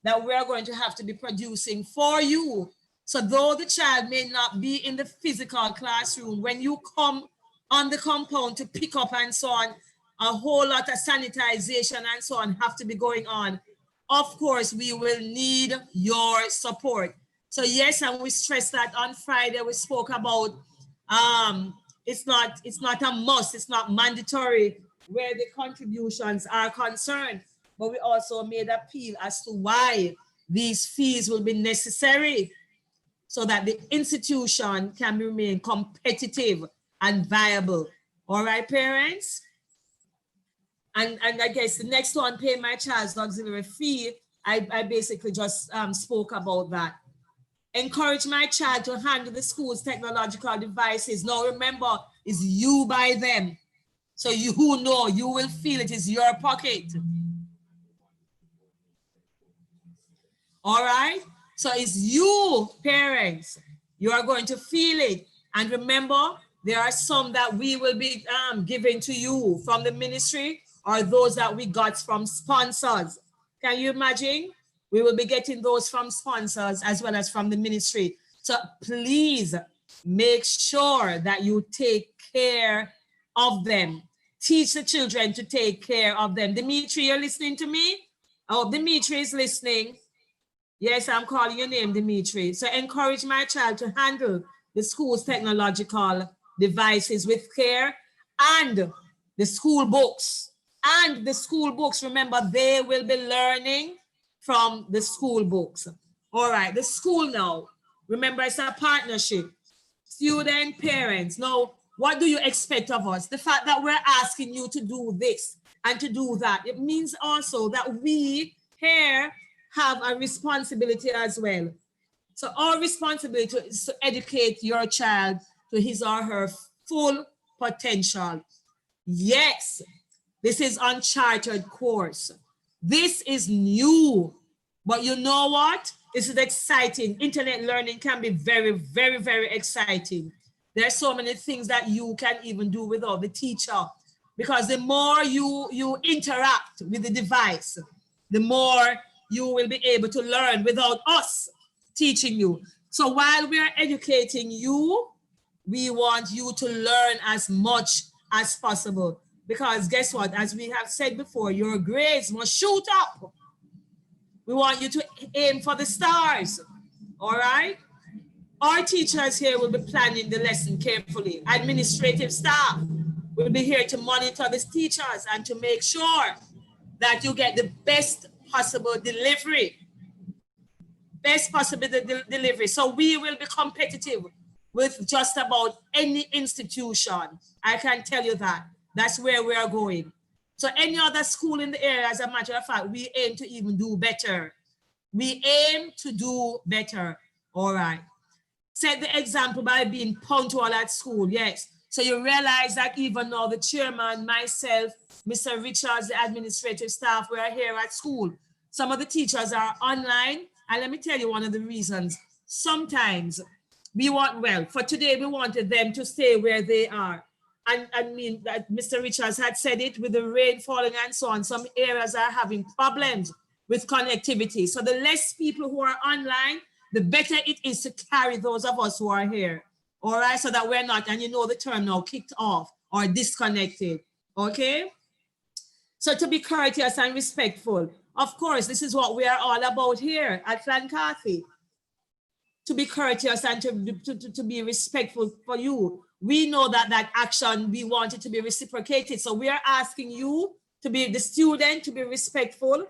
that we're going to have to be producing for you. So though the child may not be in the physical classroom, when you come on the compound to pick up and so on, a whole lot of sanitization and so on have to be going on. Of course, we will need your support. So yes, and we stressed that on Friday, we spoke about it's not a must, it's not mandatory where the contributions are concerned, but we also made appeal as to why these fees will be necessary so that the institution can remain competitive and viable. All right, parents? And I guess the next one, pay my child's auxiliary fee, I basically just spoke about that. Encourage my child to handle the school's technological devices. Now remember, it's you by them. So you who know, you will feel it is your pocket. All right? So it's you, parents. You are going to feel it. And remember, there are some that we will be giving to you from the ministry, or those that we got from sponsors. Can you imagine? We will be getting those from sponsors as well as from the ministry. So please make sure that you take care of them. Teach the children to take care of them. Dimitri, you're listening to me? Oh, Dimitri is listening. Yes, I'm calling your name, Dimitri. So encourage my child to handle the school's technological devices with care, and the school books. And the school books, remember, they will be learning from the school books. All right, the school now, remember, it's a partnership. Student, parents. Now, what do you expect of us? The fact that we're asking you to do this and to do that, it means also that we here have a responsibility as well. So our responsibility is to educate your child to his or her full potential. Yes, this is uncharted course. This is new, but you know what? This is exciting. Internet learning can be very, very, very exciting. There are so many things that you can even do without the teacher, because the more you interact with the device, the more you will be able to learn without us teaching you. So while we are educating you, we want you to learn as much as possible. Because guess what? As we have said before, your grades must shoot up. We want you to aim for the stars. All right? Our teachers here will be planning the lesson carefully. Administrative staff will be here to monitor the teachers and to make sure that you get the best possible delivery. Best possible delivery. So we will be competitive with just about any institution. I can tell you that. That's where we are going. So any other school in the area, as a matter of fact, we aim to even do better. We aim to do better. All right. Set the example by being punctual at school. Yes. So you realize that even though the chairman, myself, Mr. Richards, the administrative staff, we are here at school. Some of the teachers are online. And let me tell you one of the reasons. Sometimes we want, well, for today, we wanted them to stay where they are. And I mean, that Mr. Richards had said it with the rain falling and so on. Some areas are having problems with connectivity. So the less people who are online, the better it is to carry those of us who are here. All right, so that we're not, and you know the term now, kicked off or disconnected. Okay? So to be courteous and respectful. Of course, this is what we are all about here at Carthy. To be courteous and to be respectful for you. We know that that action, we want it to be reciprocated. So we are asking you to be the student, to be respectful.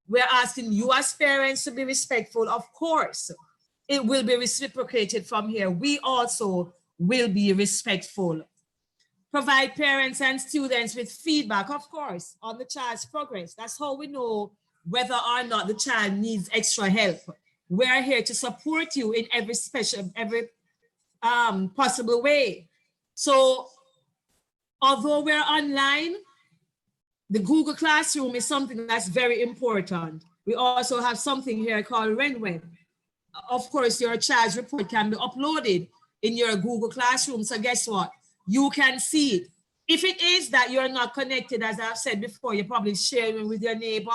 We're asking you as parents to be respectful. Of course, it will be reciprocated from here. We also will be respectful. Provide parents and students with feedback, of course, on the child's progress. That's how we know whether or not the child needs extra help. We're here to support you in every possible way. So although we're online, the Google Classroom is something that's very important. We also have something here called Renweb. Of course, your child's report can be uploaded in your Google Classroom. So guess what? You can see it. If it is that you're not connected, as I've said before, you're probably sharing with your neighbor,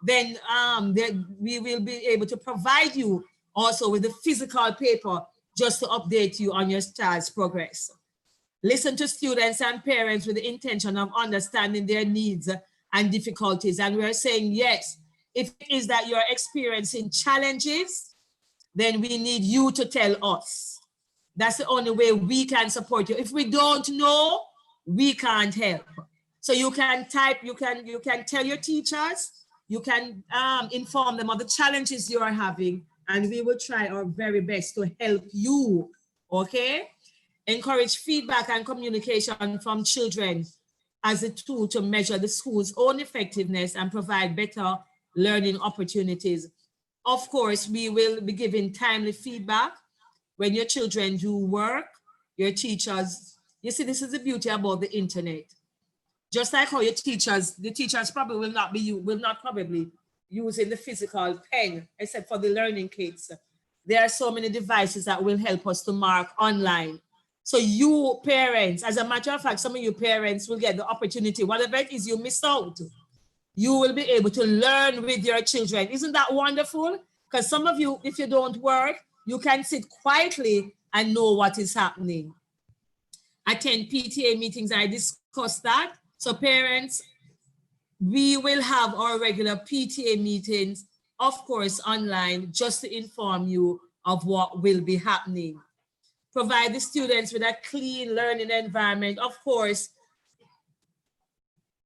then we will be able to provide you also with the physical paper just to update you on your child's progress. Listen to students and parents with the intention of understanding their needs and difficulties. And we're saying, yes, if it is that you're experiencing challenges, then we need you to tell us. That's the only way we can support you. If we don't know, we can't help. So you can type, you can tell your teachers, you can inform them of the challenges you are having, and we will try our very best to help you, okay? Encourage feedback and communication from children as a tool to measure the school's own effectiveness and provide better learning opportunities. Of course, we will be giving timely feedback when your children do work, your teachers. You see, this is the beauty about the internet. Just like how your teachers, the teachers probably will not probably using the physical pen, except for the learning kits. There are so many devices that will help us to mark online. So you parents, as a matter of fact, some of you parents will get the opportunity, whatever it is you missed out, you will be able to learn with your children. Isn't that wonderful? Because some of you, if you don't work, you can sit quietly and know what is happening. Attend PTA meetings, I discussed that. So parents, we will have our regular PTA meetings, of course, online, just to inform you of what will be happening. Provide the students with a clean learning environment. Of course,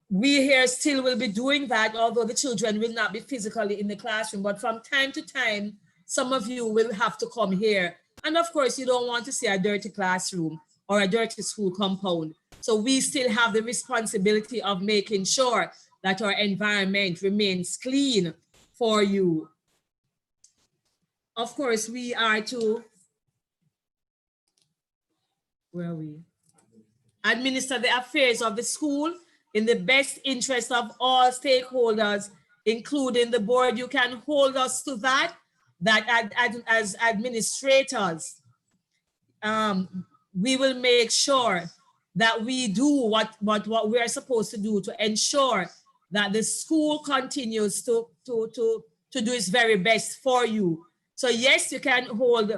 we here still will be doing that, although the children will not be physically in the classroom, but from time to time, some of you will have to come here. And of course, you don't want to see a dirty classroom or a dirty school compound. So we still have the responsibility of making sure that our environment remains clean for you. Of course, we are to, where are we? Administer the affairs of the school in the best interest of all stakeholders, including the board. You can hold us to that as administrators, we will make sure that we do what we are supposed to do to ensure that the school continues to do its very best for you. So yes, you can hold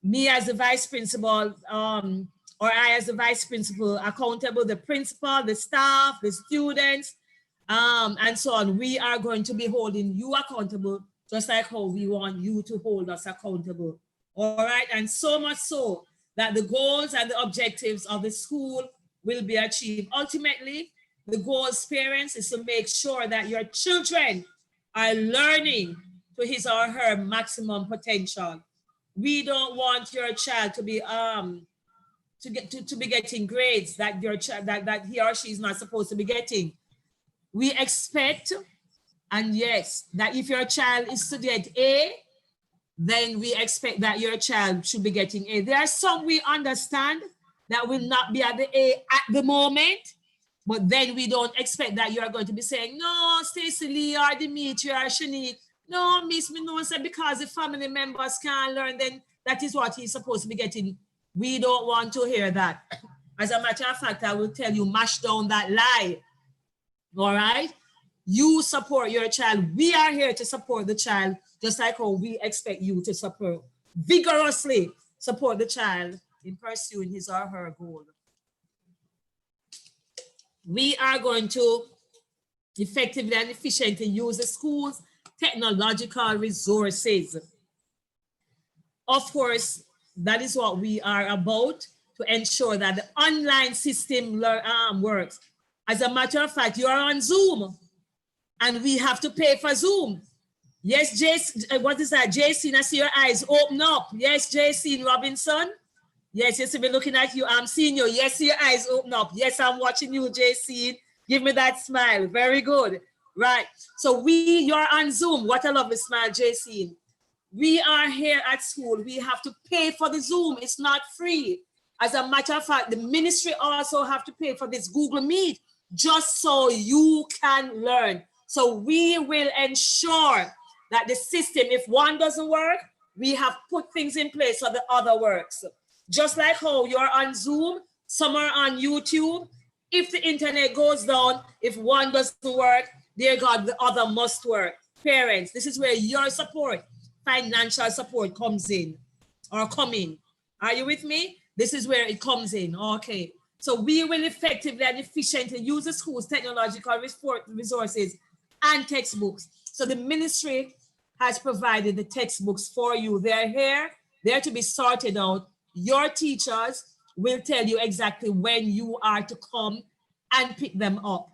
me as the vice principal or I as the vice principal accountable, the principal, the staff, the students, and so on. We are going to be holding you accountable, just like how we want you to hold us accountable. All right, and so much so that the goals and the objectives of the school will be achieved. Ultimately, the goals, parents, is to make sure that your children are learning to his or her maximum potential. We don't want your child to be to be getting grades that your child that he or she is not supposed to be getting. We expect, and yes, that if your child is to get A, then we expect that your child should be getting A. There are some we understand that will not be at the A at the moment, but then we don't expect that you are going to be saying, no, Stacey Lee or Dimitri or Shanique, no, Miss Minoan said because the family members can't learn, then that is what he's supposed to be getting. We don't want to hear that. As a matter of fact, I will tell you, mash down that lie. All right? You support your child. We are here to support the child, just like how we expect you to support, vigorously support the child in pursuing his or her goal. We are going to effectively and efficiently use the school's technological resources. Of course, that is what we are about, to ensure that the online system works. As a matter of fact, you are on Zoom and we have to pay for Zoom. Yes, Jason, what is that? Jason, I see your eyes open up. Yes, Jason Robinson. Yes, yes, I've been looking at you. I'm seeing you. Yes, your eyes open up. Yes, I'm watching you, Jason. Give me that smile. Very good. Right. So you're on Zoom. What a lovely smile, Jason. We are here at school. We have to pay for the Zoom. It's not free. As a matter of fact, the ministry also have to pay for this Google Meet just so you can learn. So we will ensure that the system, if one doesn't work, we have put things in place so the other works. Just like how you're on Zoom, some are on YouTube. If the internet goes down, if one doesn't work, dear God, the other must work. Parents, this is where your support, financial support comes in or come in. Are you with me? This is where it comes in. Okay. So we will effectively and efficiently use the school's technological resources and textbooks. So the ministry has provided the textbooks for you. They're here. They're to be sorted out. Your teachers will tell you exactly when you are to come and pick them up.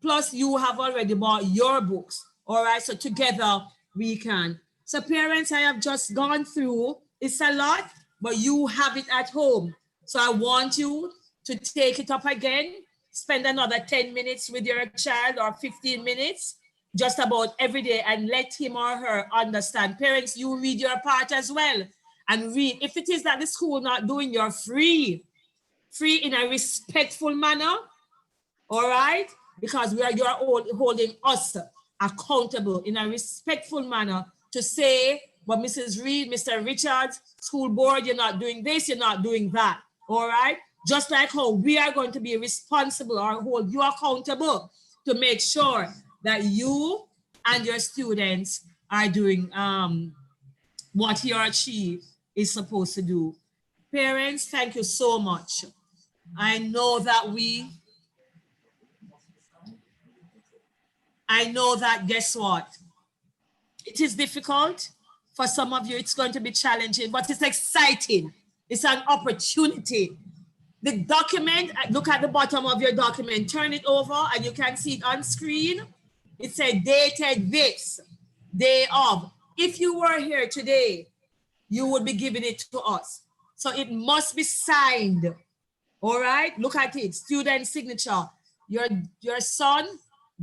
Plus, you have already bought your books. All right. So together we can. So parents, I have just gone through. It's a lot, but you have it at home. So I want you to take it up again, spend another 10 minutes with your child or 15 minutes, just about every day, and let him or her understand. Parents, you read your part as well and read. If it is that the school not doing your free in a respectful manner, all right? Because you're holding us accountable in a respectful manner to say, but Mrs. Reed, Mr. Richards, school board, you're not doing this, you're not doing that, all right? Just like how we are going to be responsible or hold you accountable to make sure that you and your students are doing what he or she is supposed to do. Parents, thank you so much. I know that guess what? It is difficult. For some of you, it's going to be challenging, but it's exciting. It's an opportunity. The document, look at the bottom of your document, turn it over and you can see it on screen. It said dated this, day of. If you were here today, you would be giving it to us. So it must be signed. All right, look at it, student signature. Your son,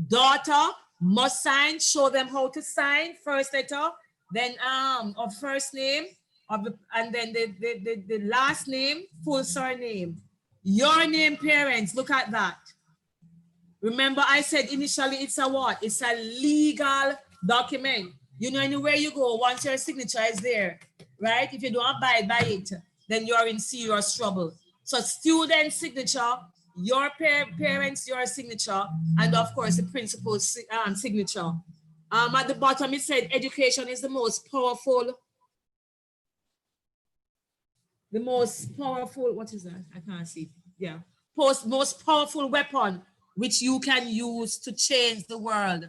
daughter must sign, show them how to sign, first letter, then of first name, and then the last name, full surname. Your name, parents, look at that. Remember I said initially it's a what? It's a legal document. You know, anywhere you go, once your signature is there, right? If you don't abide by it, then you're in serious trouble. So student signature, your parents, your signature, and of course the principal's signature. At the bottom it said education is the most powerful the most powerful, what is that? I can't see. Yeah. Most powerful weapon which you can use to change the world.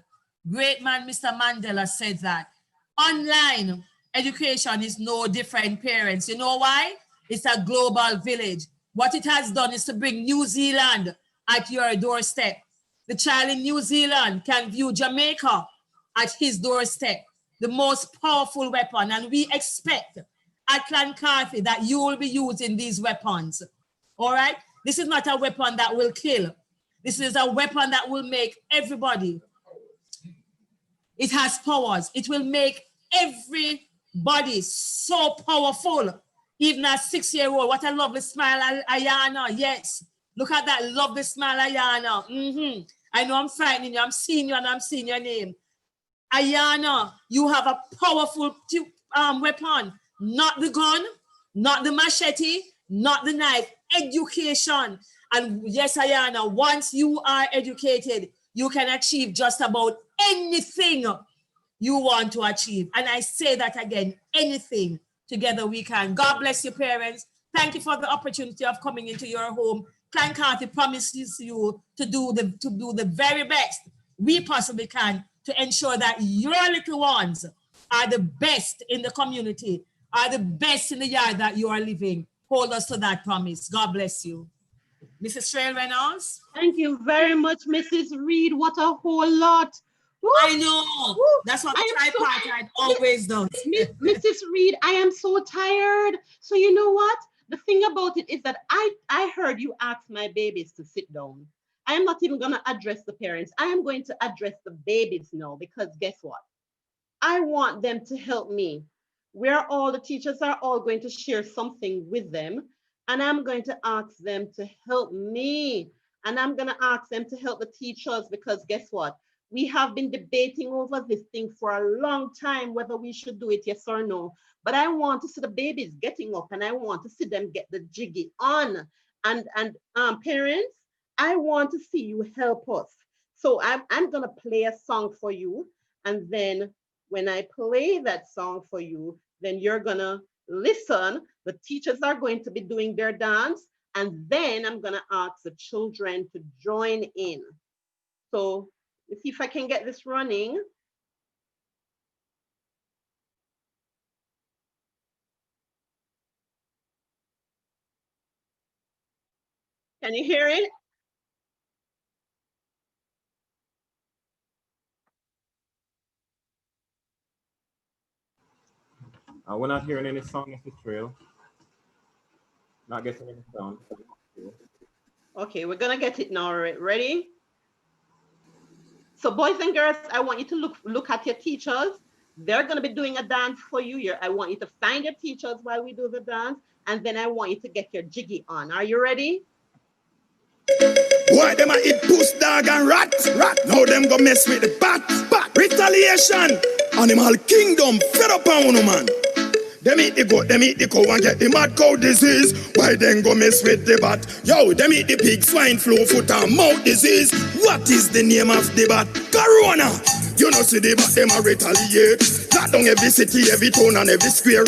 Great man, Mr. Mandela said that. Online education is no different, parents. You know why? It's a global village. What it has done is to bring New Zealand at your doorstep. The child in New Zealand can view Jamaica at his doorstep, the most powerful weapon. And we expect at Carthy that you will be using these weapons. All right? This is not a weapon that will kill. This is a weapon that will make everybody. It has powers. It will make everybody so powerful. Even a 6-year-old. What a lovely smile, Ayana. Yes. Look at that lovely smile, Ayana. I know I'm frightening you. I'm seeing you and I'm seeing your name. Ayana, you have a powerful weapon. Not the gun, not the machete, not the knife. Education. And yes, Ayana, once you are educated, you can achieve just about anything you want to achieve. And I say that again, anything. Together we can. God bless your parents. Thank you for the opportunity of coming into your home. Clan Carthy promises you to do the very best we possibly can to ensure that your little ones are the best in the community, are the best in the yard that you are living. Hold us to that promise. God bless you. Mrs. Trail Reynolds? Thank you very much, Mrs. Reed. What a whole lot. Woo! I know. Woo! That's what tripartite always does. Mrs. Reed, I am so tired. So you know what? The thing about it is that I heard you ask my babies to sit down. I am not even going to address the parents. I am going to address the babies now, because guess what? I want them to help me. The teachers are all going to share something with them, and I'm going to ask them to help me. And I'm going to ask them to help the teachers, because guess what? We have been debating over this thing for a long time, whether we should do it, yes or no. But I want to see the babies getting up, and I want to see them get the jiggy on. And parents, I want to see you help us. So I'm going to play a song for you, and then when I play that song for you, then you're gonna listen. The teachers are going to be doing their dance, and then I'm gonna ask the children to join in. So let's see if I can get this running. Can you hear it? We're not hearing any sound of the trail. Not getting any sound. Okay, we're gonna get it now. Ready? So boys and girls, I want you to look at your teachers. They're gonna be doing a dance for you. I want you to find your teachers while we do the dance, and then I want you to get your jiggy on. Are you ready? Why them a eat puss, dog and rat? Now them go mess with the bat. Retaliation. Animal kingdom fed up on one man. Them eat the goat, them eat the cow and get the mad cow disease. Why then go mess with the bat? Yo, them eat the pig, swine flu, foot and mouth disease. What is the name of the bat? Corona. You know see the bat, them a retaliate. Lock down every city, every town and every square.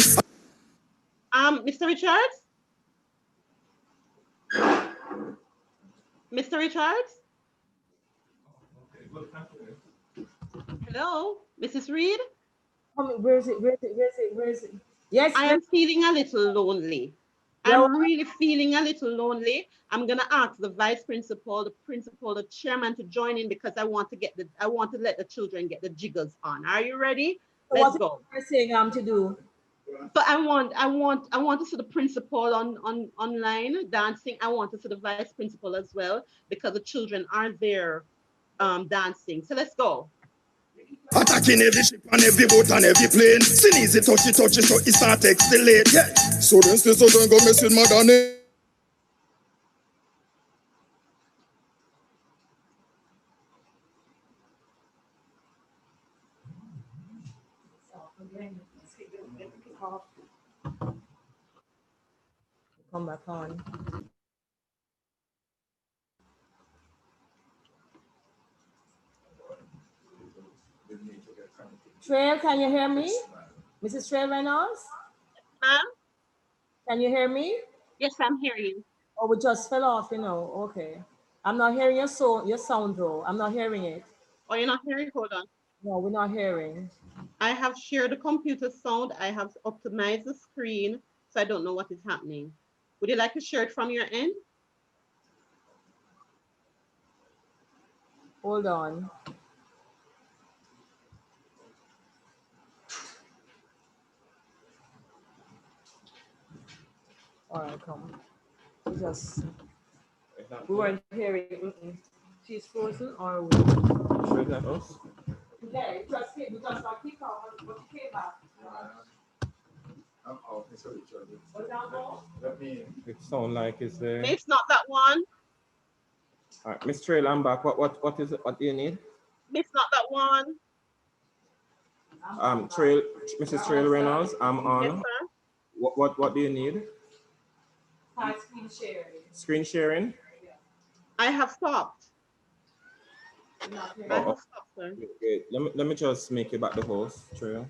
Mr. Richards? Mr. Richards? Hello, Mrs. Reed? Where is it? Yes. I am feeling a little lonely. I'm really feeling a little lonely. I'm gonna ask the vice principal, the principal, the chairman to join in, because I want to let the children get the jiggers on. Are you ready? Let's go. What are you saying to do? But I want to see the principal on online dancing. I want to see the vice principal as well, because the children are there dancing. So let's go. Attacking every ship and every boat and every plane. Sin easy touchy, so it start escalate. Yeah. So don't go mess with Madonna. Come back on. Trail, can you hear me? Mrs. Trail Reynolds? Ma'am? Can you hear me? Yes, I'm hearing you. Oh, we just fell off, you know. Okay. I'm not hearing your sound though. I'm not hearing it. Oh, you're not hearing? Hold on. No, we're not hearing. I have shared the computer sound. I have optimized the screen, so I don't know what is happening. Would you like to share it from your end? Hold on. All right, come. We weren't hearing. She's frozen or we? Is that us? Yeah, it just came. We just got kicked off, but she came back. I'm out. Sorry, Let me. It sounds like it's there. Maybe it's not that one. All right, Miss Trail, I'm back. What is it? What do you need? Maybe it's not that one. Trail, Mrs. Trail Reynolds, I'm on. Yes, sir. What do you need? Screen sharing. Screen sharing? I have stopped. I have Oh, stopped, sir. wait, let me just make you back the host, Trail.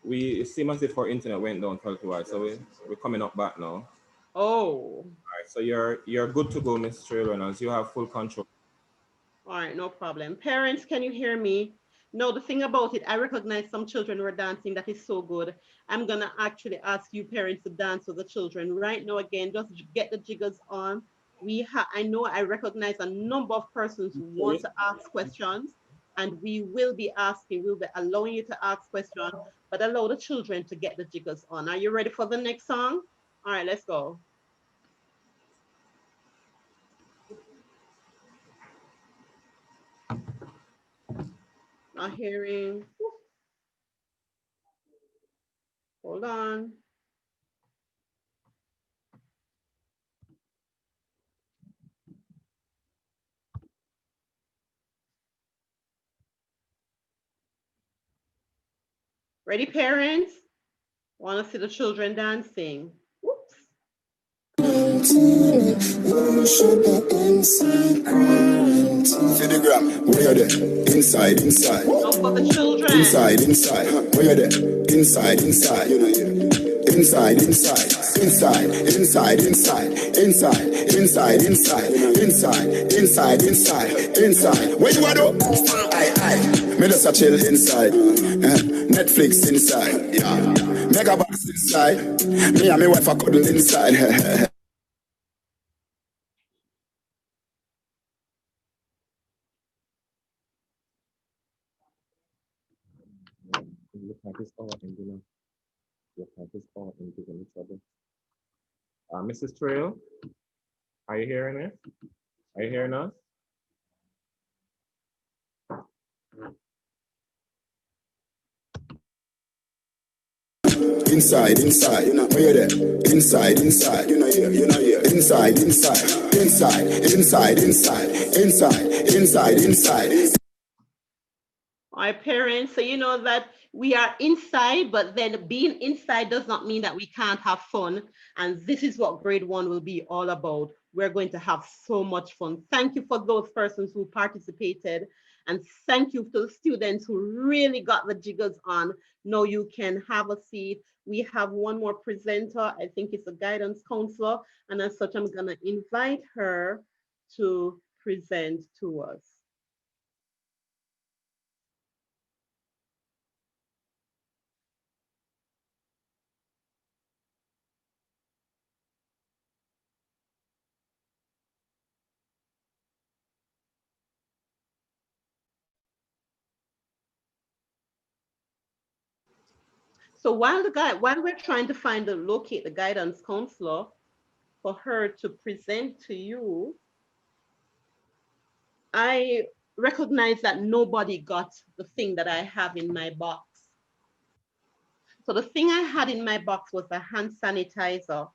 It seems as if our internet went down for a while, so we're coming up back now. Oh. All right, so you're good to go, Miss Trail Reynolds. You have full control. All right, no problem. Parents, can you hear me? No, the thing about it, I recognize some children were dancing. That is so good. I'm going to actually ask you parents to dance with the children right now. Again, just get the jiggers on. I recognize a number of persons who want to ask questions, and we'll be allowing you to ask questions, but allow the children to get the jiggers on. Are you ready for the next song? All right, let's go. Not hearing. Hold on. Ready, parents? Want to see the children dancing? Whoops. See the gram, where you there? Inside. No, for the children. Inside. Where you there? Inside. You know, inside. Where you are though? Aye. Me just a chill inside. Netflix inside. Yeah. Mega box inside. Me and my wife a cuddle inside. Look like it's all in the trouble. Mrs. Trail, are you hearing me? Are you hearing us? Inside, you know, where you there? Inside, you know, here. Inside. Our parents, so you know that we are inside, but then being inside does not mean that we can't have fun. And this is what grade 1 will be all about. We're going to have so much fun. Thank you for those persons who participated. And thank you to the students who really got the jiggers on. Now you can have a seat. We have one more presenter. I think it's a guidance counselor. And as such, I'm going to invite her to present to us. So while we're trying to locate the guidance counselor for her to present to you, I recognize that nobody got the thing that I have in my box. So the thing I had in my box was a hand sanitizer.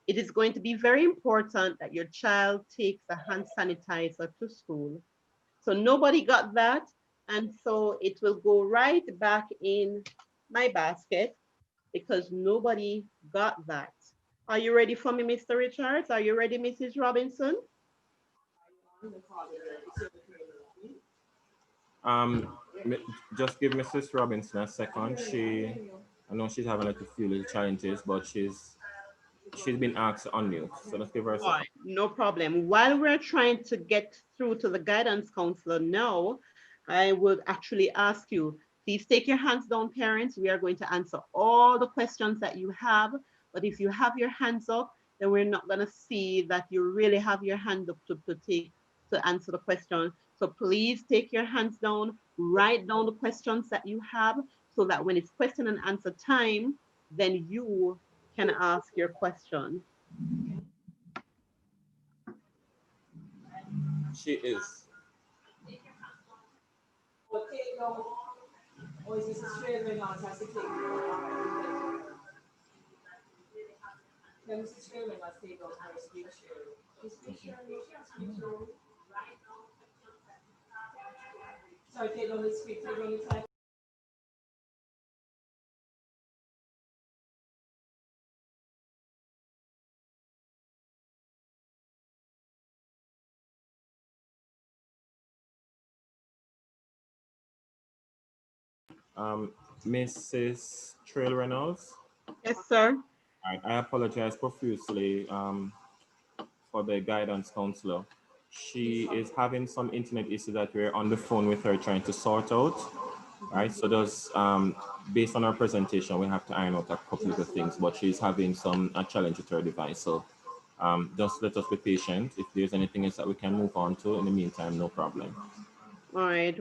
It is going to be very important that your child takes a hand sanitizer to school. So nobody got that. And so it will go right back in my basket because nobody got that. Are you ready for me, Mr. Richards? Are you ready, Mrs. Robinson? Just give Mrs. Robinson a second. I know she's having a few little challenges, but she's she's been asked to unmute, so let's give her a All second. right, no problem. While we're trying to get through to the guidance counselor now, I would actually ask you, please take your hands down, parents. We are going to answer all the questions that you have. But if you have your hands up, then we're not going to see that you really have your hand up to answer the question. So please take your hands down, write down the questions that you have, so that when it's question and answer time, then you can ask your question. She is. Or is this a straight ring out? Has to take Let me see straight ring out. Take out her screen sharing. Sorry, take on the screen. Take on the type. Mrs. Trail Reynolds. Yes, sir. I apologize profusely for the guidance counselor. She is having some internet issues that we're on the phone with her trying to sort out. Right, so those based on our presentation, we have to iron out a couple of the things, but she's having some challenge with her device. So just let us be patient. If there's anything else that we can move on to, in the meantime, no problem. All right,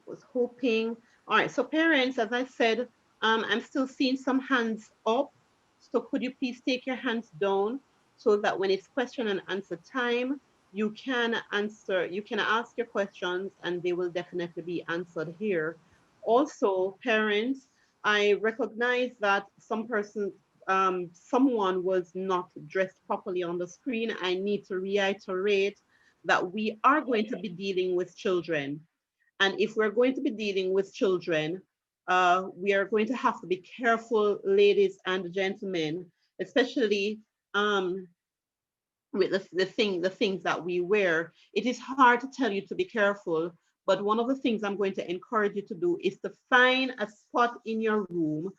was hoping. All right, so parents, as I said, I'm still seeing some hands up. So could you please take your hands down so that when it's question and answer time, you can ask your questions and they will definitely be answered here. Also, parents, I recognize that someone was not dressed properly on the screen. I need to reiterate that we are going to be dealing with children. And if we're going to be dealing with children, we are going to have to be careful, ladies and gentlemen, especially with the things that we wear. It is hard to tell you to be careful, but one of the things I'm going to encourage you to do is to find a spot in your room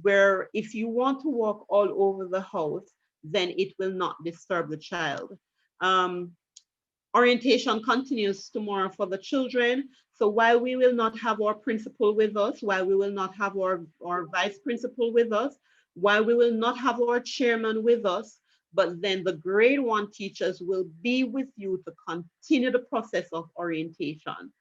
where if you want to walk all over the house, then it will not disturb the child. Um, Orientation continues tomorrow for the children. So while we will not have our principal with us, while we will not have our vice principal with us, while we will not have our chairman with us, but then the grade 1 teachers will be with you to continue the process of orientation.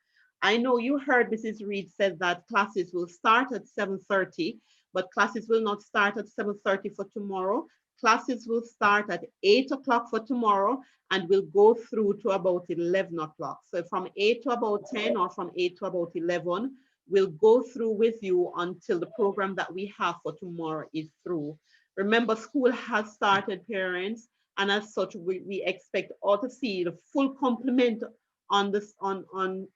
I know you heard Mrs. Reed said that classes will start at 7:30, but classes will not start at 7:30 for tomorrow. Classes will start at 8 o'clock for tomorrow and will go through to about 11 o'clock. So from 8 to about 10 or from 8 to about 11, we'll go through with you until the program that we have for tomorrow is through. Remember, school has started, parents, and as such, we expect all to see the full complement on this on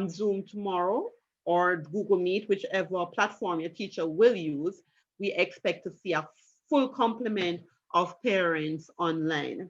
Zoom tomorrow or Google Meet, whichever platform your teacher will use. We expect to see a full complement of parents online.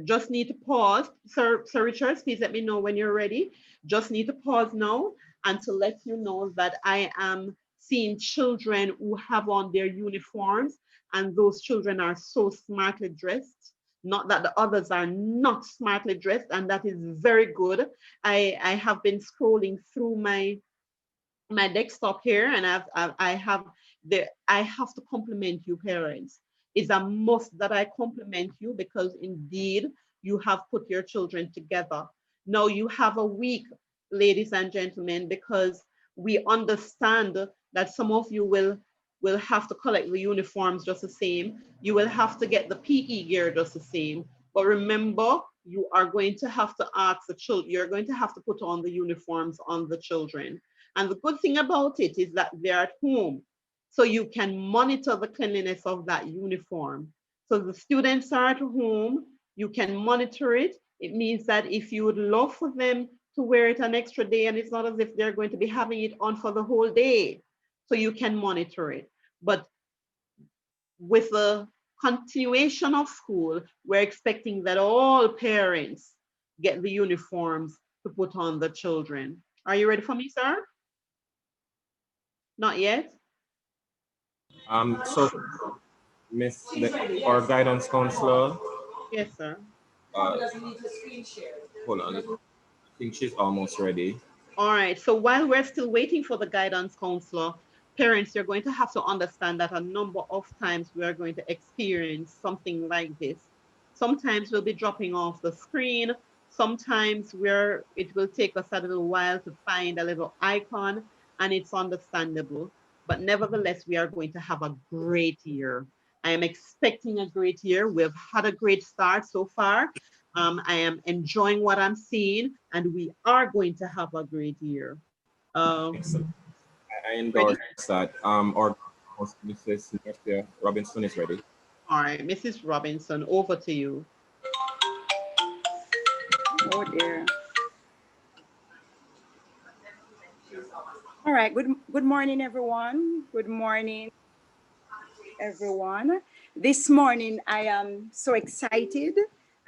Just need to pause. Sir Richards, please let me know when you're ready. Just need to pause now and to let you know that I am seeing children who have on their uniforms, and those children are so smartly dressed. Not that the others are not smartly dressed, and that is very good. I have been scrolling through my desktop here, and I have to compliment you, parents. It's a must that I compliment you because indeed you have put your children together. Now you have a week, ladies and gentlemen, because we understand that some of you will have to collect the uniforms just the same. You will have to get the PE gear just the same. But remember, you are going to have to ask the children, you're going to have to put on the uniforms on the children. And the good thing about it is that they're at home. So you can monitor the cleanliness of that uniform. So the students are at home, you can monitor it. It means that if you would love for them to wear it an extra day, and it's not as if they're going to be having it on for the whole day, so you can monitor it. But with the continuation of school, we're expecting that all parents get the uniforms to put on the children. Are you ready for me, sir? Not yet? So Our guidance counselor. Yes, sir. Doesn't need to screen share. Hold on. I think she's almost ready. All right. So while we're still waiting for the guidance counselor, parents, you're going to have to understand that a number of times we are going to experience something like this. Sometimes we'll be dropping off the screen. Sometimes it will take us a little while to find a little icon, and it's understandable. But nevertheless, we are going to have a great year. I am expecting a great year. We've had a great start so far. I am enjoying what I'm seeing, and we are going to have a great year. Excellent. I Ready? endorse that. Our host, Mrs. Marcia Robinson, is ready. All right, Mrs. Robinson, over to you. Oh dear. All right, good morning, everyone. Good morning, everyone. This morning, I am so excited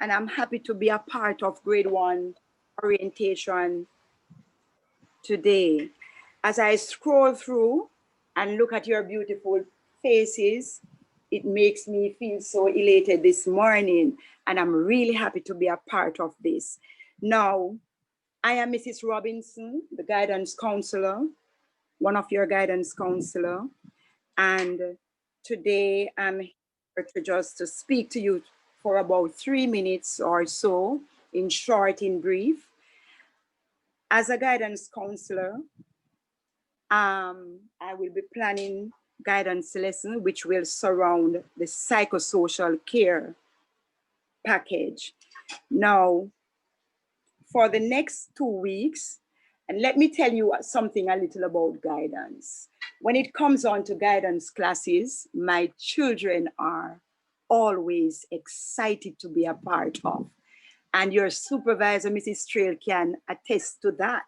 and I'm happy to be a part of grade 1 orientation today. As I scroll through and look at your beautiful faces, it makes me feel so elated this morning, and I'm really happy to be a part of this. Now, I am Mrs. Robinson, the guidance counselor, one of your guidance counselor, and today I'm here to speak to you for about 3 minutes or so, in short, in brief. As a guidance counselor, I will be planning guidance lesson which will surround the psychosocial care package. Now, for the next 2 weeks, and let me tell you something a little about guidance. When it comes on to guidance classes, my children are always excited to be a part of. And your supervisor, Mrs. Trail, can attest to that.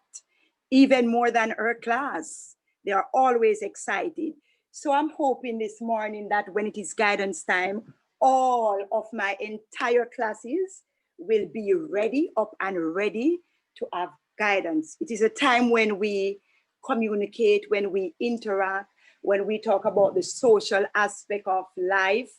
Even more than her class, they are always excited. So I'm hoping this morning that when it is guidance time, all of my entire classes will be ready, up and ready to have guidance. It is a time when we communicate, when we interact, when we talk about the social aspect of life,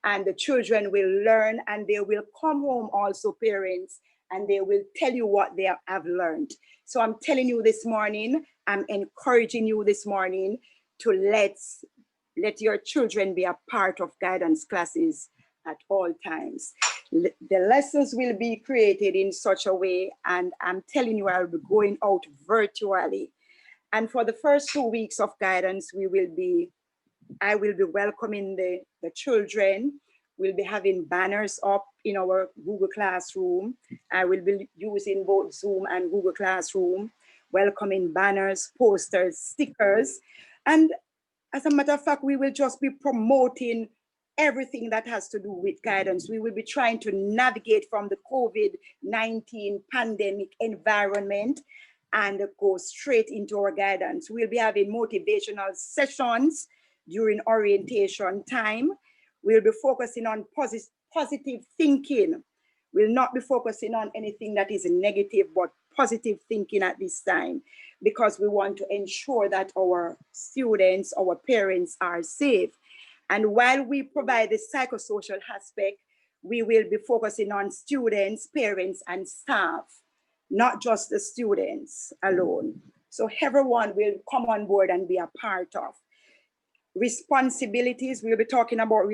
and the children will learn and they will come home also, parents, and they will tell you what they have learned. So I'm telling you this morning, I'm encouraging you this morning to let your children be a part of guidance classes at all times. The lessons will be created in such a way, and I'm telling you, I'll be going out virtually. And for the first 2 weeks of guidance, I will be welcoming the children. We'll be having banners up in our Google Classroom. I will be using both Zoom and Google Classroom, welcoming banners, posters, stickers. And as a matter of fact, we will just be promoting everything that has to do with guidance. We will be trying to navigate from the COVID-19 pandemic environment and go straight into our guidance. We'll be having motivational sessions during orientation time. We'll be focusing on positive thinking. We'll not be focusing on anything that is negative, but positive thinking at this time, because we want to ensure that our students, our parents are safe. And while we provide the psychosocial aspect, we will be focusing on students, parents, and staff, not just the students alone. So everyone will come on board and be a part of. Responsibilities, we'll be talking about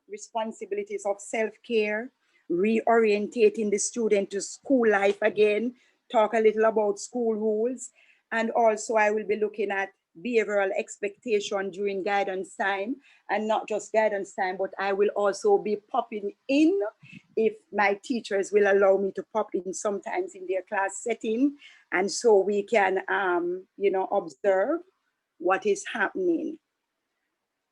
responsibilities of self-care, reorientating the student to school life again, talk a little about school rules, and also I will be looking at behavioral expectation during guidance time, and not just guidance time, but I will also be popping in if my teachers will allow me to pop in sometimes in their class setting, and so we can observe what is happening.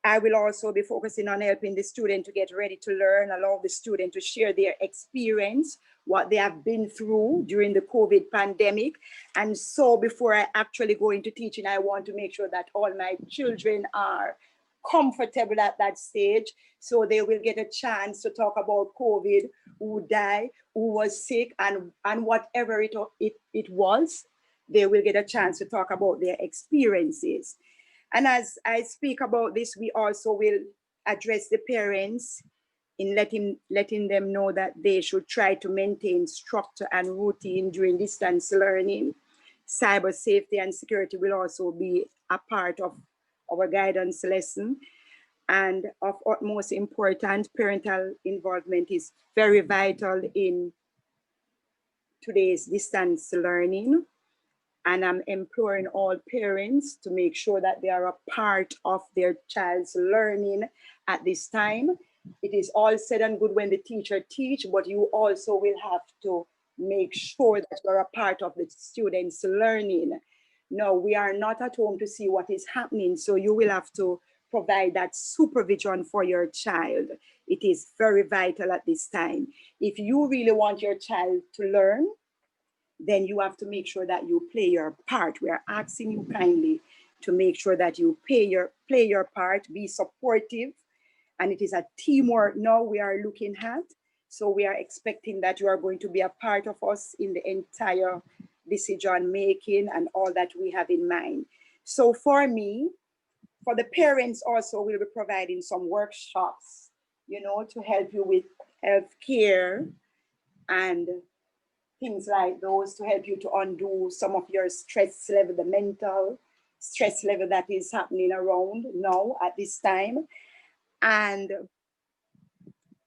I will also be focusing on helping the student to get ready to learn, allow the student to share their experience, what they have been through during the COVID pandemic. And so before I actually go into teaching, I want to make sure that all my children are comfortable at that stage, so they will get a chance to talk about COVID, who died, who was sick, and whatever it was, they will get a chance to talk about their experiences. And as I speak about this, we also will address the parents in letting them know that they should try to maintain structure and routine during distance learning. Cyber safety and security will also be a part of our guidance lesson. And of utmost importance, parental involvement is very vital in today's distance learning. And I'm imploring all parents to make sure that they are a part of their child's learning at this time. It is all said and good when the teacher teach, but you also will have to make sure that you're a part of the students' learning. No, we are not at home to see what is happening, so you will have to provide that supervision for your child. It is very vital at this time. If you really want your child to learn, then you have to make sure that you play your part. We are asking you kindly to make sure that you play your part, be supportive, and it is a teamwork now we are looking at. So we are expecting that you are going to be a part of us in the entire decision making and all that we have in mind. So for me, for the parents also, we'll be providing some workshops, to help you with healthcare and things like those, to help you to undo some of your stress level, the mental stress level that is happening around now at this time. And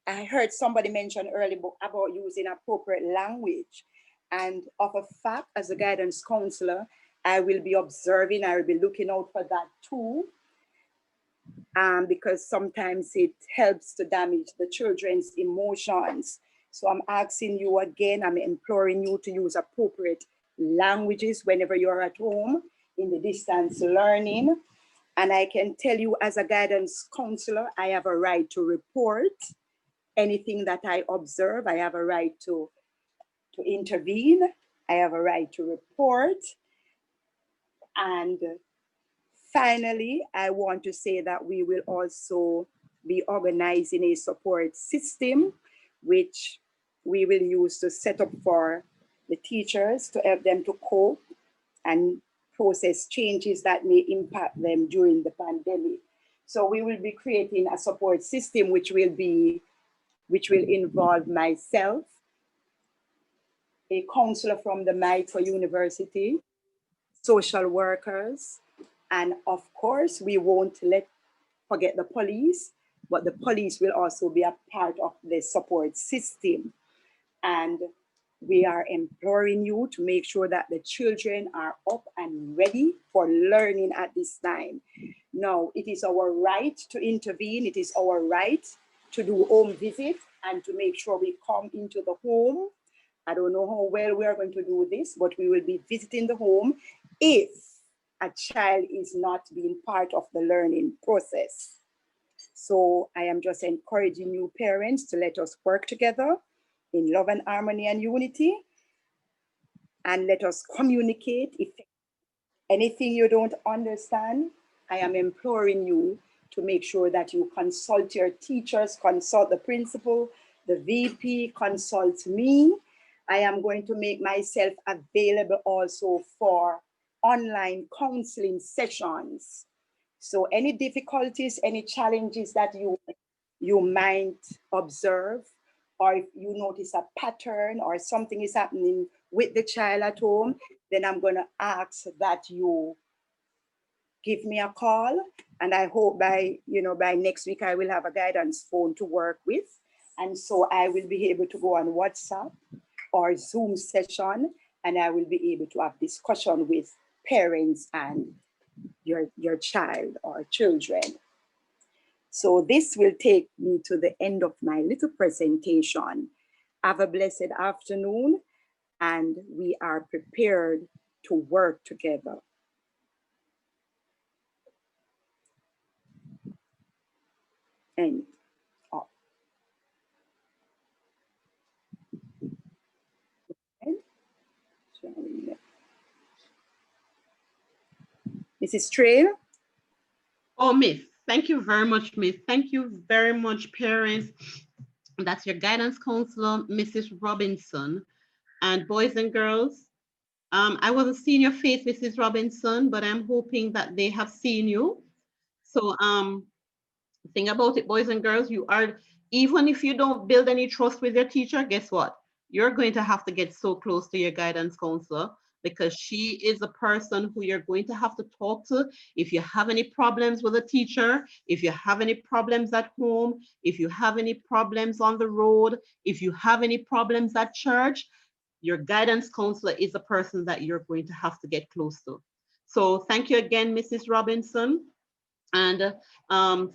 I heard somebody mention earlier about using appropriate language. And of a fact, as a guidance counselor, I will be observing, I will be looking out for that too, because sometimes it helps to damage the children's emotions. So I'm asking you again, I'm imploring you to use appropriate languages whenever you're at home in the distance learning. And I can tell you, as a guidance counselor, I have a right to report anything that I observe. I have a right to intervene. I have a right to report. And finally, I want to say that we will also be organizing a support system, which we will use to set up for the teachers to help them to cope and process changes that may impact them during the pandemic. So we will be creating a support system which will involve myself, a counselor from the Micro University, social workers, and of course, we won't forget the police, but the police will also be a part of the support system. And we are imploring you to make sure that the children are up and ready for learning at this time. Now, it is our right to intervene. It is our right to do home visits and to make sure we come into the home. I don't know how well we are going to do this, but we will be visiting the home if a child is not being part of the learning process. So I am just encouraging you parents to let us work together in love and harmony and unity, and let us communicate. If anything you don't understand, I am imploring you to make sure that you consult your teachers, consult the principal, the VP, consult me. I am going to make myself available also for online counseling sessions. So any difficulties, any challenges that you might observe, or if you notice a pattern or something is happening with the child at home, then I'm going to ask that you give me a call. And I hope by next week, I will have a guidance phone to work with. And so I will be able to go on WhatsApp or Zoom session, and I will be able to have discussion with parents and your child or children. So this will take me to the end of my little presentation. Have a blessed afternoon, and we are prepared to work together. And Mrs. Trail? Oh, Miss, thank you very much, Miss. Thank you very much, parents. That's your guidance counselor, Mrs. Robinson. And boys and girls, I wasn't seeing your face, Mrs. Robinson, but I'm hoping that they have seen you. So The thing about it, boys and girls, you are, even if you don't build any trust with your teacher, guess what? You're going to have to get so close to your guidance counselor because she is a person who you're going to have to talk to if you have any problems with a teacher, if you have any problems at home, if you have any problems on the road, if you have any problems at church. Your guidance counselor is a person that you're going to have to get close to. So thank you again, Mrs. Robinson. And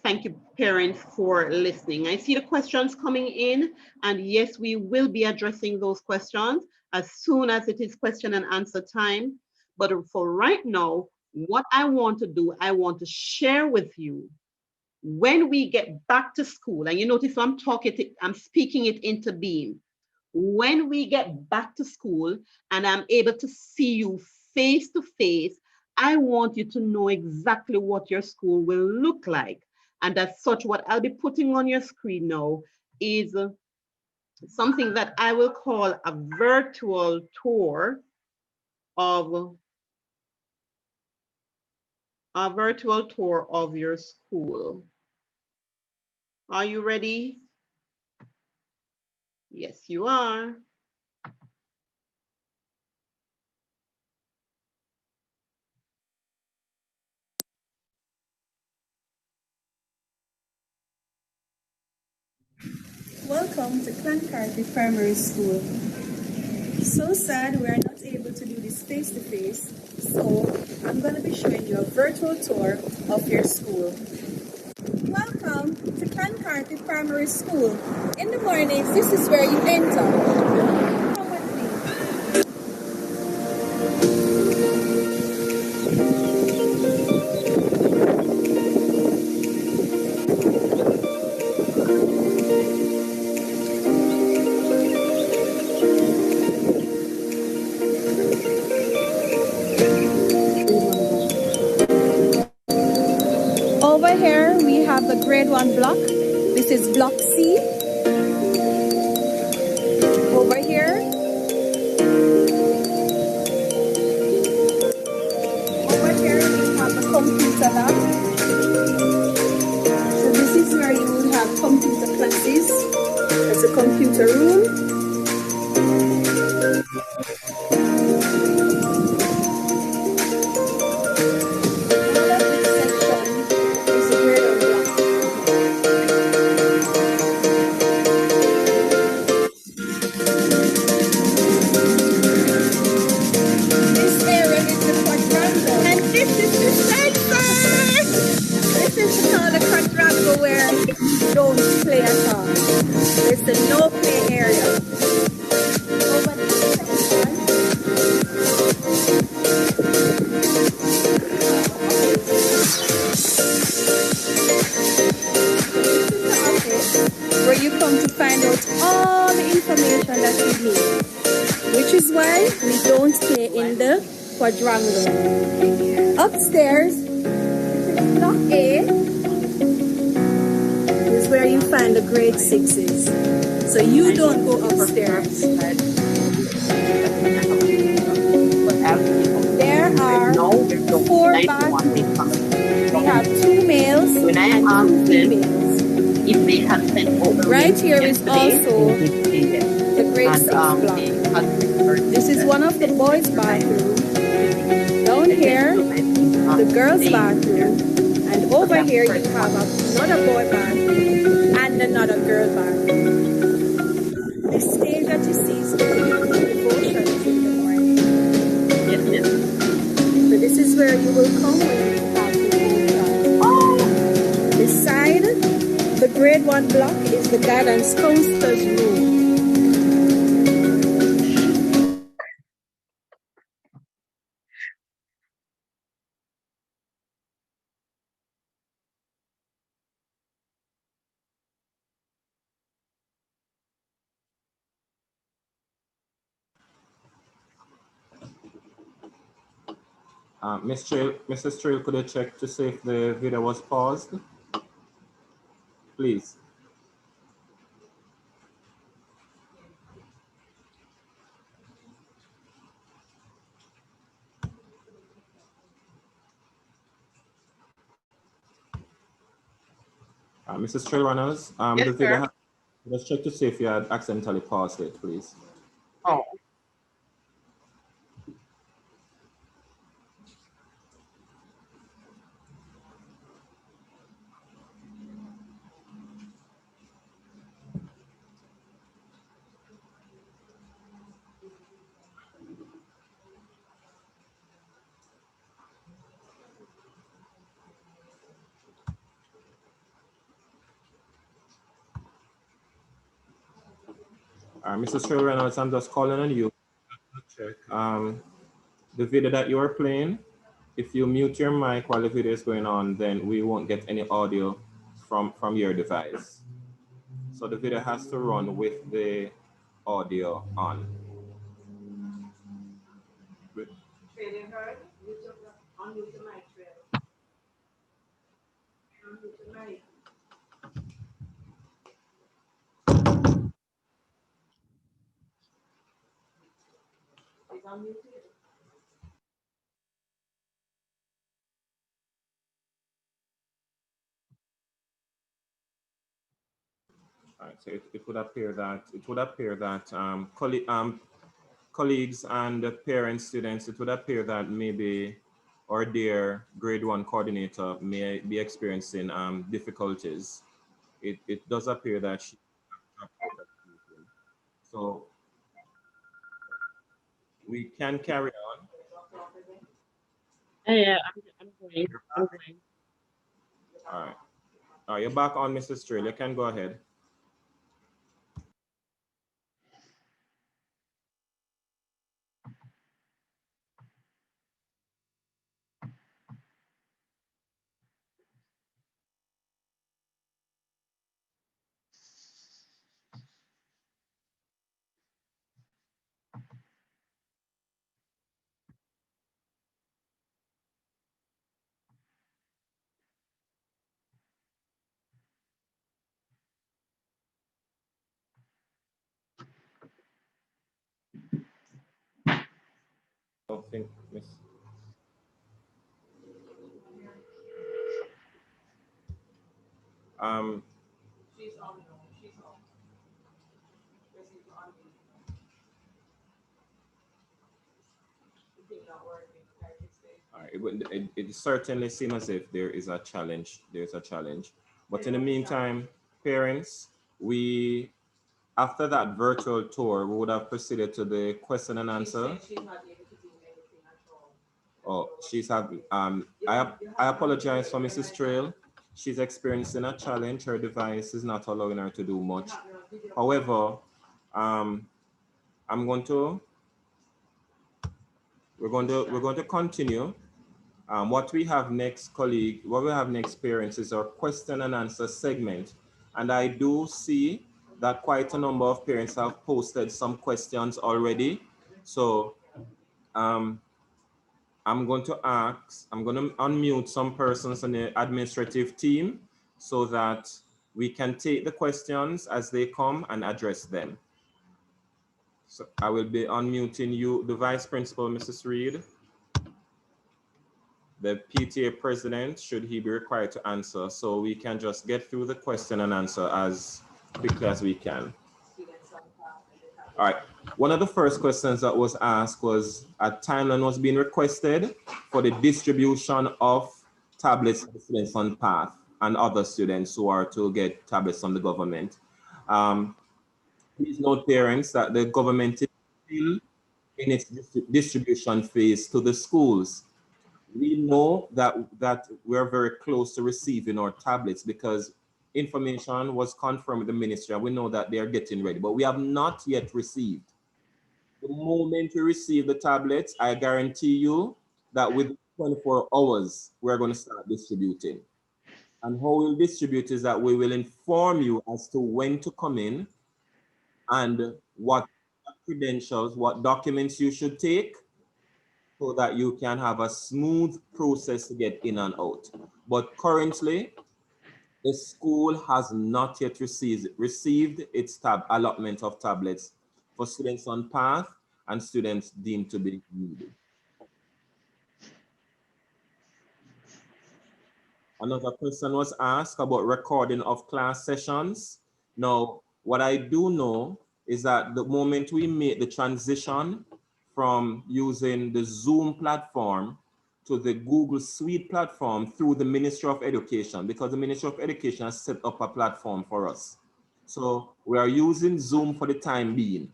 thank you, parents, for listening. I see the questions coming in, and yes, we will be addressing those questions as soon as it is question and answer time. But for right now, what I want to do, I want to share with you when we get back to school, and you notice I'm speaking it into being. When we get back to school and I'm able to see you face to face, I want you to know exactly what your school will look like. And as such, what I'll be putting on your screen now is something that I will call a virtual tour of your school. Are you ready? Yes, you are. Welcome to Carthy Primary School. So sad we are not able to do this face to face, so I'm going to be showing you a virtual tour of your school. Welcome to Carthy Primary School. In the mornings, this is where you enter. Come with me. Over here, we have the grade 1 block. This is block C. Over here. Over here, we have the computer lab. So this is where you will have computer classes. There's a computer room. Where you don't play at all. It's the no play area. Over this section, this is the office where you come to find out all the information that you need, which is why we don't stay in the quadrangle. Upstairs, this is block A. Where you find the grade 6s. So you don't go upstairs. There are 4 bathrooms. We have 2 males and 2 females. If they have sent over right here is also the grade 6 block. This is one of the boys' bathrooms. Down here, the girls' bathroom. And over here you have another boy bathroom and another girl bathroom. The stage that you see is devotions in the morning. So this is where you will come when you have devotion. Beside the grade 1 block is the guidance counselor's room. Mrs. Trail, could you check to see if the video was paused? Please. Mrs. Trey Reynolds, Yes, the video, sir. let's check to see if you had accidentally paused it, please. Oh. Mrs. Trey Reynolds, I'm just calling on you. Check the video that you are playing. If you mute your mic while the video is going on, then we won't get any audio from your device. So the video has to run with the audio on. All right, so it would appear that colleagues and parents, students, it would appear that maybe our dear grade 1 coordinator may be experiencing difficulties. It does appear that she dropped out of the meeting. So we can carry on. Yeah, I'm going. I'm going. All right. All right, you're back on, Mrs. Trail. You can go ahead. I don't think Miss. She's on. She's on. All right, it certainly seems as if there is a challenge. There's a challenge. But in the meantime, parents, after that virtual tour, we would have proceeded to the question and answer. She's not able to do anything at all. Oh, she's having, I apologize for Mrs. Trail. She's experiencing a challenge. Her device is not allowing her to do much. However, we're going to continue. What we have next, colleague, what we have next, parents, is our question and answer segment. And I do see that quite a number of parents have posted some questions already. So I'm going to unmute some persons on the administrative team so that we can take the questions as they come and address them. So I will be unmuting you, the Vice Principal, Mrs. Reed, the PTA President, should he be required to answer, so we can just get through the question and answer as quickly as we can. All right. One of the first questions that was asked was a timeline was being requested for the distribution of tablets to students on PATH and other students who are to get tablets from the government. Please note, parents, that the government is still in its distribution phase to the schools. We know that we're very close to receiving our tablets because information was confirmed with the ministry. We know that they are getting ready, but we have not yet received. The moment we receive the tablets, I guarantee you that within 24 hours, we're going to start distributing. And how we'll distribute is that we will inform you as to when to come in and what credentials, what documents you should take so that you can have a smooth process to get in and out. But currently, the school has not yet received its allotment of tablets for students on PATH and students deemed to be needed. Another question was asked about recording of class sessions. Now, what I do know is that the moment we make the transition from using the Zoom platform to the Google Suite platform through the Ministry of Education, because the Ministry of Education has set up a platform for us. So we are using Zoom for the time being.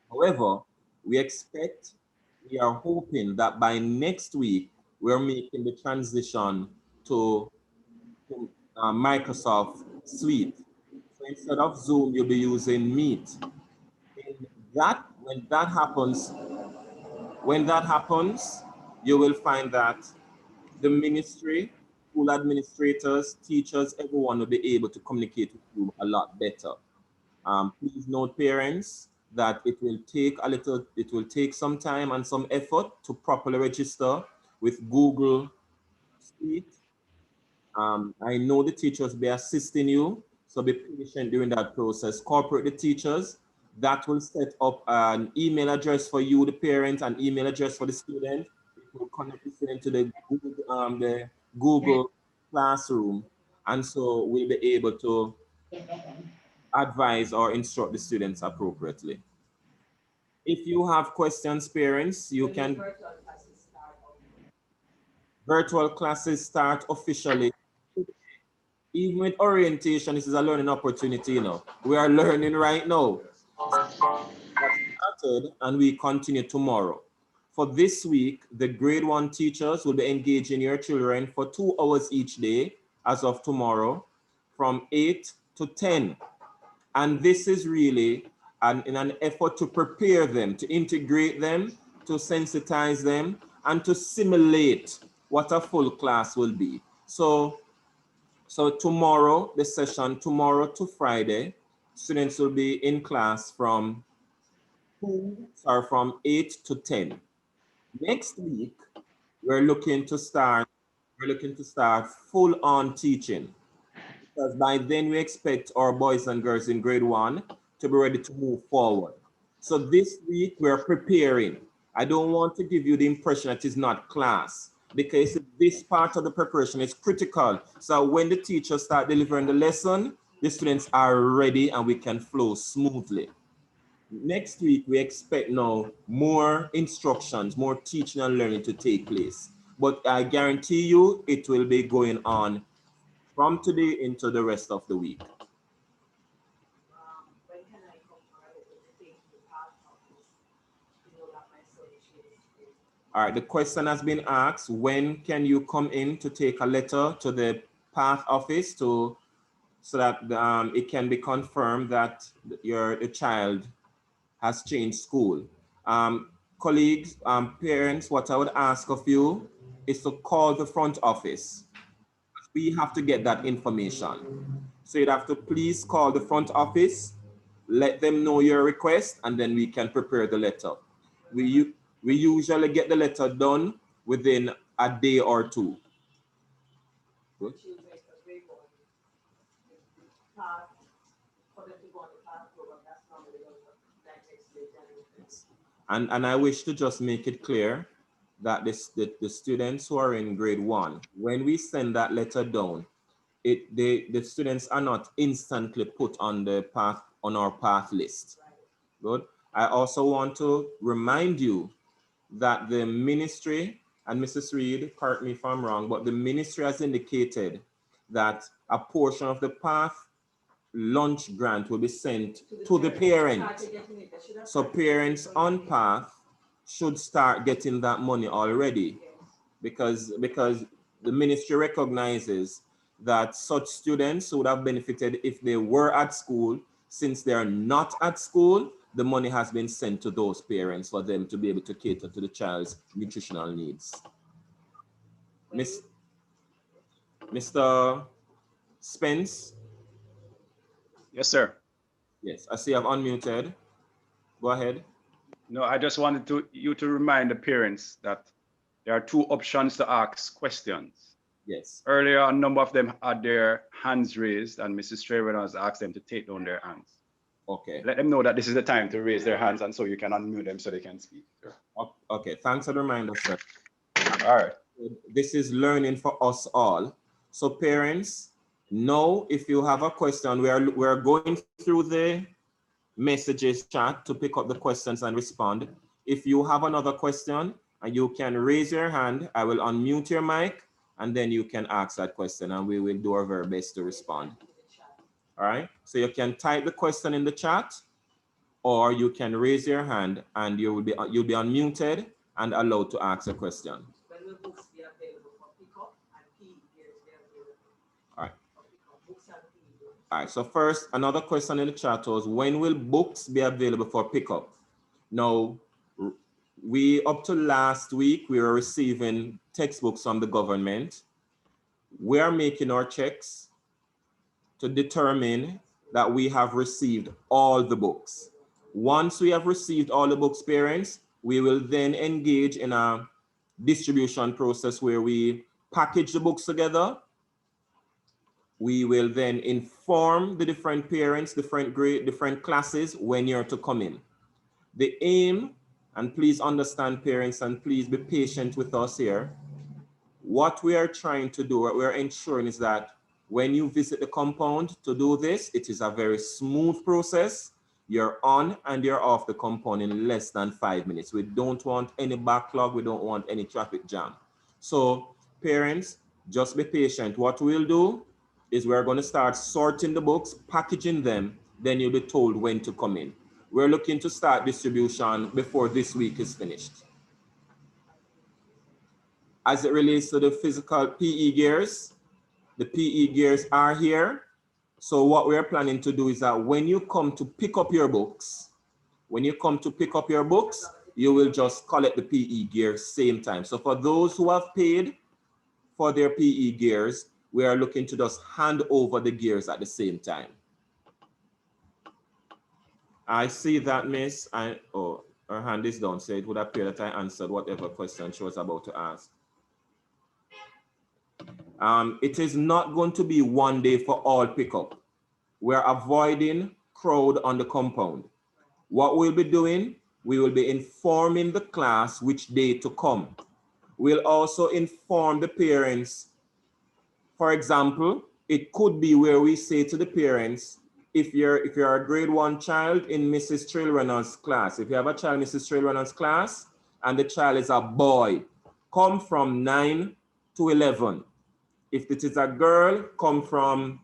However, we are hoping that by next week, we're making the transition to Microsoft Suite. So instead of Zoom, you'll be using Meet. When that happens, you will find that the ministry, school administrators, teachers, everyone will be able to communicate with you a lot better. Please note, parents, that it will take some time and some effort to properly register with Google Suite. I know the teachers will be assisting you, so be patient during that process. Cooperate the teachers. That will set up an email address for you, the parent, an email address for the student. It will connect the student to the Google Classroom, and so we'll be able to advise or instruct the students appropriately. If you have questions, parents, you can. Virtual classes start officially. Even with orientation, this is a learning opportunity, you know. We are learning right now. Started and we continue tomorrow. For this week, the grade 1 teachers will be engaging your children for 2 hours each day as of tomorrow from 8 to 10. And this is really in an effort to prepare them, to integrate them, to sensitize them, and to simulate what a full class will be. So tomorrow, the session, tomorrow to Friday, students will be in class from 8 to 10. Next week, we're looking to start full on teaching, because by then we expect our boys and girls in grade 1 to be ready to move forward. So this week we're preparing. I don't want to give you the impression that it's not class, because this part of the preparation is critical. So when the teachers start delivering the lesson, the students are ready and we can flow smoothly. Next week, we expect now more instructions, more teaching and learning to take place. But I guarantee you it will be going on from today into the rest of the week. All right, the question has been asked, when can you come in to take a letter to the PATH office so that it can be confirmed that the child has changed school? Colleagues, parents, what I would ask of you is to call the front office. We have to get that information. So you'd have to please call the front office, let them know your request, and then we can prepare the letter. We usually get the letter done within a day or two. Good. And I wish to just make it clear that the students who are in grade 1, when we send that letter down, the students are not instantly put on our path list. Good. I also want to remind you that the ministry, and Mrs. Reed, correct me if I'm wrong, but the ministry has indicated that a portion of the path lunch grant will be sent to the parent. So parents on path should start getting that money already, because the ministry recognizes that such students would have benefited if they were at school. Since they are not at school, the money has been sent to those parents for them to be able to cater to the child's nutritional needs. Mr. Spence? Yes, sir. Yes, I see I've unmuted. Go ahead. No, I just wanted you to remind the parents that there are 2 options to ask questions. Yes. Earlier, a number of them had their hands raised, and Mrs. Trayvon has asked them to take down their hands. Okay. Let them know that this is the time to raise their hands, and so you can unmute them so they can speak. Sure. Okay, thanks for the reminder, sir. All right. This is learning for us all. So parents, know if you have a question, we're going through the messages chat to pick up the questions and respond. If you have another question, and you can raise your hand, I will unmute your mic, and then you can ask that question, and we will do our very best to respond. All right, so you can type the question in the chat, or you can raise your hand, and you'll be unmuted and allowed to ask a question. When will books be available for pickup and PE gears be available? All right. Books and PE gears. All right, so first, another question in the chat was, when will books be available for pickup? Now, up to last week, we were receiving textbooks from the government. We are making our checks to determine that we have received all the books. Once we have received all the books, parents, we will then engage in a distribution process where we package the books together. We will then inform the different parents, different grade, different classes when you're to come in. The aim, and please understand parents, and please be patient with us here. What we are trying to do, what we're ensuring is that when you visit the compound to do this, it is a very smooth process. You're on and you're off the compound in less than 5 minutes. We don't want any backlog. We don't want any traffic jam. So parents, just be patient. What we'll do is we're going to start sorting the books, packaging them, then you'll be told when to come in. We're looking to start distribution before this week is finished. As it relates to the physical PE gears, the PE gears are here. So what we're planning to do is that when you come to pick up your books, you will just collect the PE gears same time. So for those who have paid for their PE gears, we are looking to just hand over the gears at the same time. I see that, Miss. Her hand is down, so it would appear that I answered whatever question she was about to ask. It is not going to be one day for all pickup. We're avoiding crowd on the compound. What we'll be doing, we will be informing the class which day to come. We'll also inform the parents. For example, it could be where we say to the parents, if you're a grade 1 child in Mrs. Trail Reynolds' class, if you have a child in Mrs. Trail Reynolds' class and the child is a boy, come from 9 to 11. If it is a girl, come from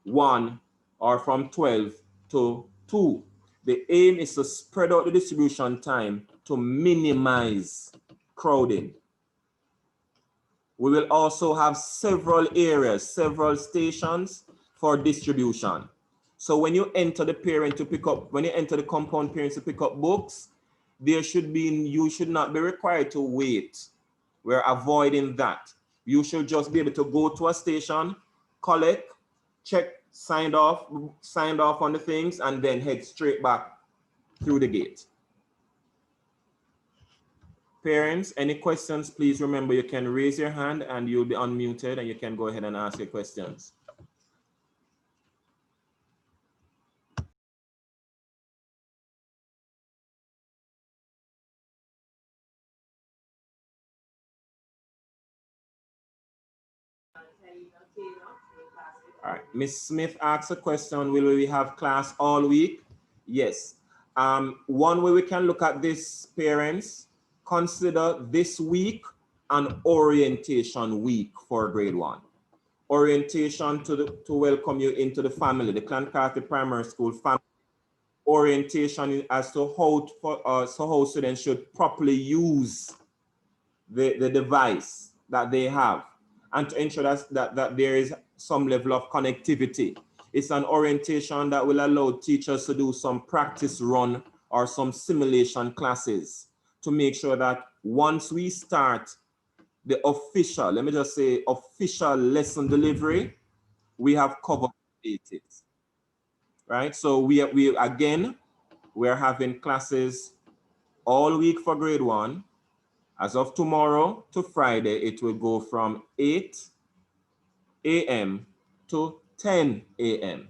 1 or from 12 to 2. The aim is to spread out the distribution time to minimize crowding. We will also have several areas, several stations for distribution. So when you enter the compound parents to pick up books, you should not be required to wait. We're avoiding that. You should just be able to go to a station, collect, check, signed off on the things, and then head straight back through the gate. Parents, any questions, please remember you can raise your hand and you'll be unmuted and you can go ahead and ask your questions. All right, Ms. Smith asks a question, will we have class all week? Yes. One way we can look at this, parents, consider this week an orientation week for grade 1. Orientation to welcome you into the family, the Carthy Primary School family. Orientation as to how students should properly use the device that they have, and to ensure that there is some level of connectivity. It's an orientation that will allow teachers to do some practice run or some simulation classes to make sure that once we start the official, let me just say official lesson delivery, we have covered the basics, right? So we're having classes all week for grade 1. As of tomorrow to Friday, it will go from 8 a.m. to 10 a.m.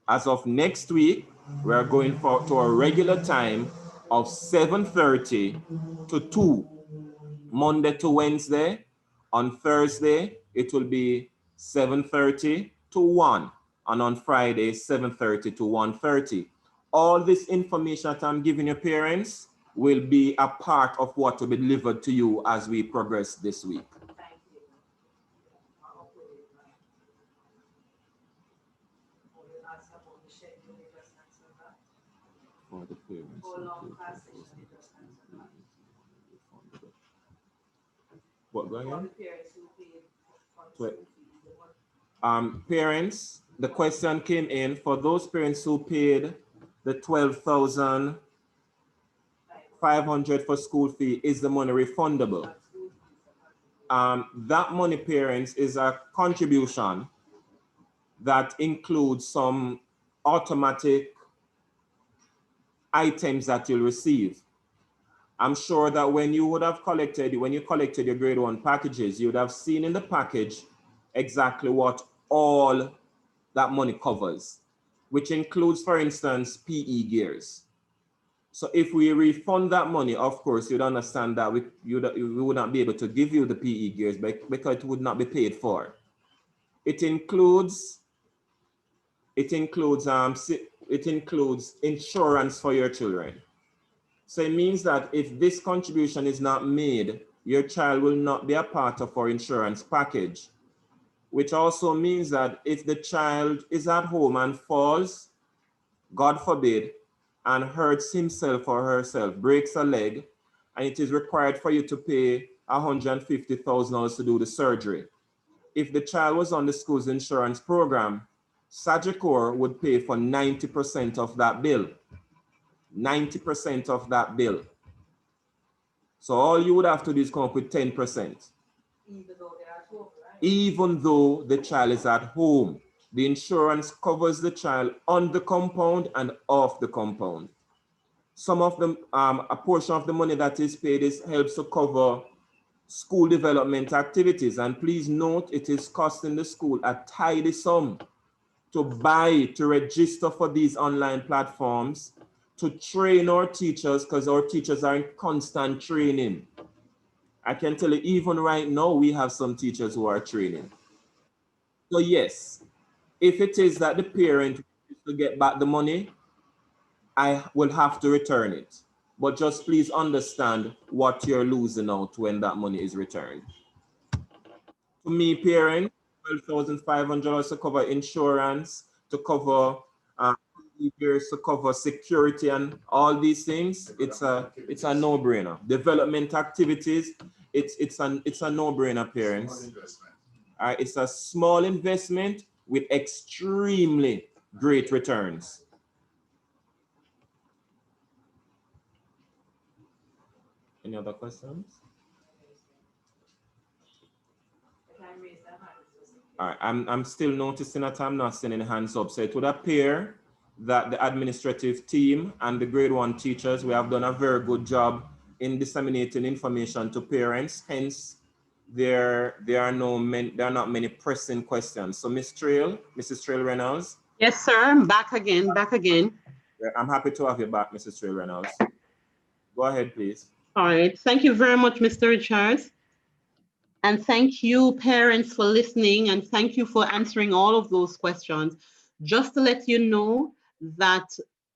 As of next week, we are going to a regular time of 7:30 to 2, Monday to Wednesday. On Thursday, it will be 7:30 to 1, and on Friday, 7:30 to 1:30. All this information that I'm giving your parents will be a part of what will be delivered to you as we progress this week. For the parents. What going on? Parents, the question came in for those parents who paid the 12,500 for school fee. Is the money refundable? That money, parents, is a contribution that includes some automatic items that you'll receive. I'm sure that when you collected your grade 1 packages, you would have seen in the package exactly what all that money covers, which includes, for instance, PE gears. So if we refund that money, of course, you'd understand that we would not be able to give you the PE gears because it would not be paid for. It includes insurance for your children. So it means that if this contribution is not made, your child will not be a part of our insurance package, which also means that if the child is at home and falls, God forbid, and hurts himself or herself, breaks a leg, and it is required for you to pay $150,000 to do the surgery. If the child was on the school's insurance program, Sagicor would pay for 90% of that bill. 90% of that bill. So all you would have to do is come up with 10%. Even though the child is at home, the insurance covers the child on the compound and off the compound. Some of them, a portion of the money that is paid helps to cover school development activities. And please note, it is costing the school a tidy sum to register for these online platforms, to train our teachers, because our teachers are in constant training. I can tell you, even right now, we have some teachers who are training. So yes, if it is that the parent wishes to get back the money, I will have to return it. But just please understand what you're losing out when that money is returned. To me, parents, $12,500 to cover insurance, to cover years, to cover security and all these things. It's a no-brainer. Development activities, it's a no-brainer, parents. It's a small investment with extremely great returns. Any other questions? All right, I'm still noticing that I'm not seeing any hands up. So it would appear that the administrative team and the grade 1 teachers, we have done a very good job in disseminating information to parents. Hence, there are not many pressing questions. So Mrs. Trail Reynolds. Yes, sir. I'm back again. I'm happy to have you back, Mrs. Trail Reynolds. Go ahead, please. All right. Thank you very much, Mr. Richards. And thank you, parents, for listening, and thank you for answering all of those questions. Just to let you know that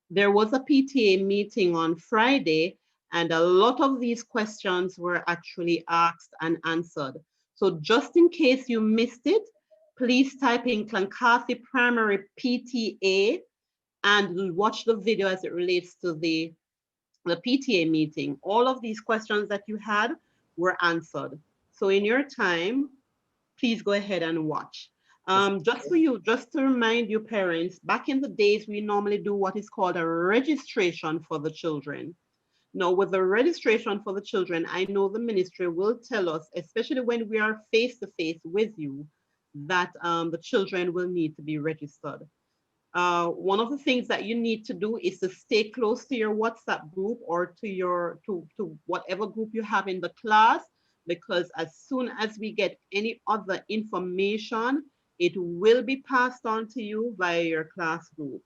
there was a PTA meeting on Friday, and a lot of these questions were actually asked and answered. So just in case you missed it, please type in Carthy Primary PTA and watch the video as it relates to the PTA meeting. All of these questions that you had were answered. So in your time, please go ahead and watch. Just to remind you parents, back in the days, we normally do what is called a registration for the children. Now, with the registration for the children, I know the ministry will tell us, especially when we are face-to-face with you, that the children will need to be registered. One of the things that you need to do is to stay close to your WhatsApp group or to whatever group you have in the class, because as soon as we get any other information, it will be passed on to you via your class group.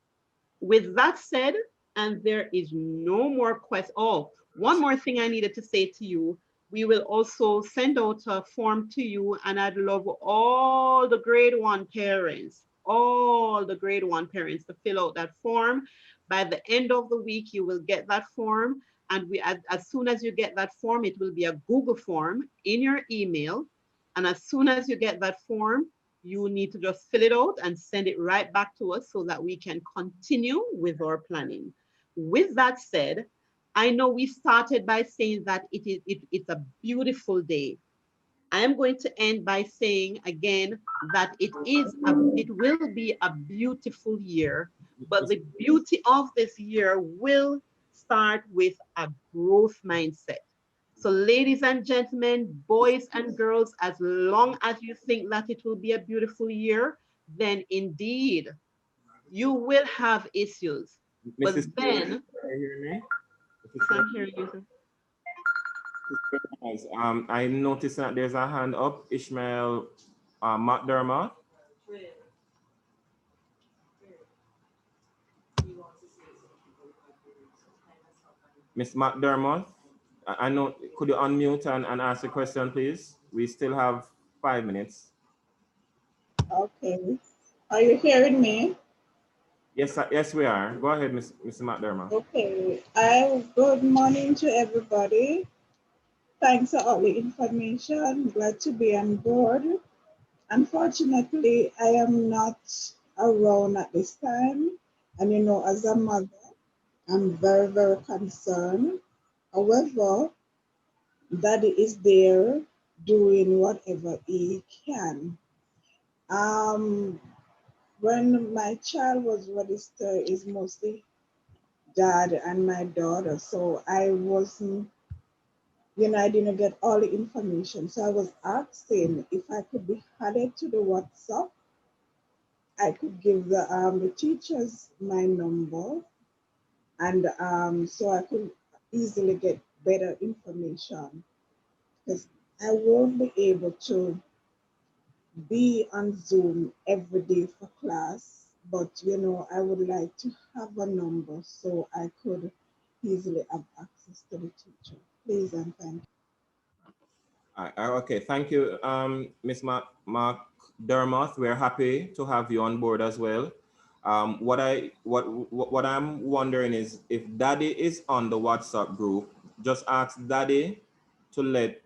With that said, and there is no more question. Oh, one more thing I needed to say to you. we will also send out a form to you, and I'd love all the grade 1 parents, to fill out that form. By the end of the week, you will get that form, and as soon as you get that form, it will be a Google form in your email, and as soon as you get that form, you need to just fill it out and send it right back to us so that we can continue with our planning. With that said, I know we started by saying that it's a beautiful day. I am going to end by saying again that it will be a beautiful year, but the beauty of this year will start with a growth mindset. So ladies and gentlemen, boys and girls, as long as you think that it will be a beautiful year, then indeed you will have issues. But Mrs. then, Can you hear me? I'm hearing you, sir. I noticed that there's a hand up, Ishmael McDermott. Miss McDermott, I know, could you unmute and ask a question, please? We still have 5 minutes. Okay. Are you hearing me? Yes, yes, we are. Go ahead, Mr. McDermott. Okay. Good morning to everybody. Thanks for all the information. Glad to be on board. Unfortunately, I am not around at this time. And you know, as a mother, I'm very, very concerned. However, Daddy is there doing whatever he can. When my child was registered, is mostly dad and my daughter. So I wasn't, I didn't get all the information. So I was asking if I could be added to the WhatsApp. I could give the teachers my number, and so I could easily get better information, because I won't be able to be on Zoom every day for class, but I would like to have a number so I could easily have access to the teacher. Please and thank you. Okay, thank you, Ms. McDermott. We're happy to have you on board as well. What I'm wondering is, if Daddy is on the WhatsApp group, just ask Daddy to let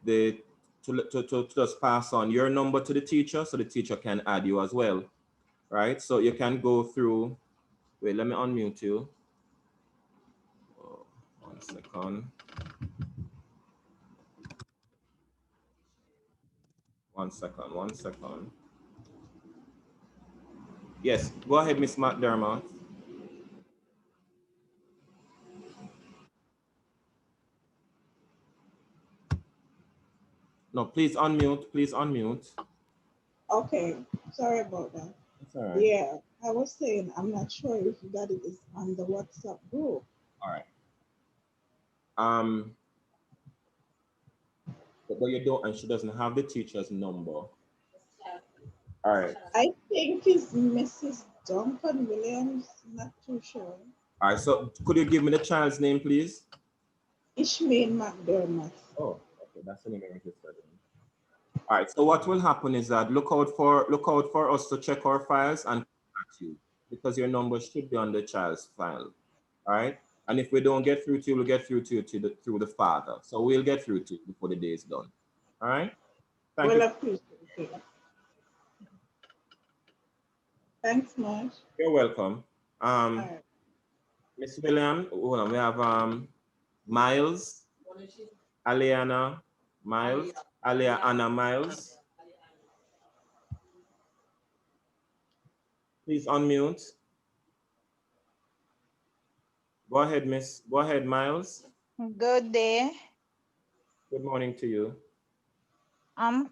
to just pass on your number to the teacher so the teacher can add you as well, right? So you can go through. Wait, let me unmute you. 1 second. 1 second. 1 second. Yes, go ahead, Miss McDermott. No, please unmute. Please unmute. Okay, sorry about that. That's all right. Yeah, I was saying I'm not sure if Daddy is on the WhatsApp group. All right. But you don't, and she doesn't have the teacher's number. All right. I think it's Mrs. Duncan Williams, not too sure. All right. So could you give me the child's name, please? Ishmael McDermott. Oh, okay. That's the name I'm interested in. All right. So what will happen is that look out for us to check our files and contact you, because your number should be on the child's file. All right. And if we don't get through to you, we'll get through to you through the father. So we'll get through to you before the day is done. All right. Thank you. Appreciate it. Thanks much. You're welcome. Miss William, hold on, we have Miles, Aliana Miles, Aliana Miles. Please unmute. Go ahead, Miss. Go ahead, Miles. Good day. Good morning to you. I'm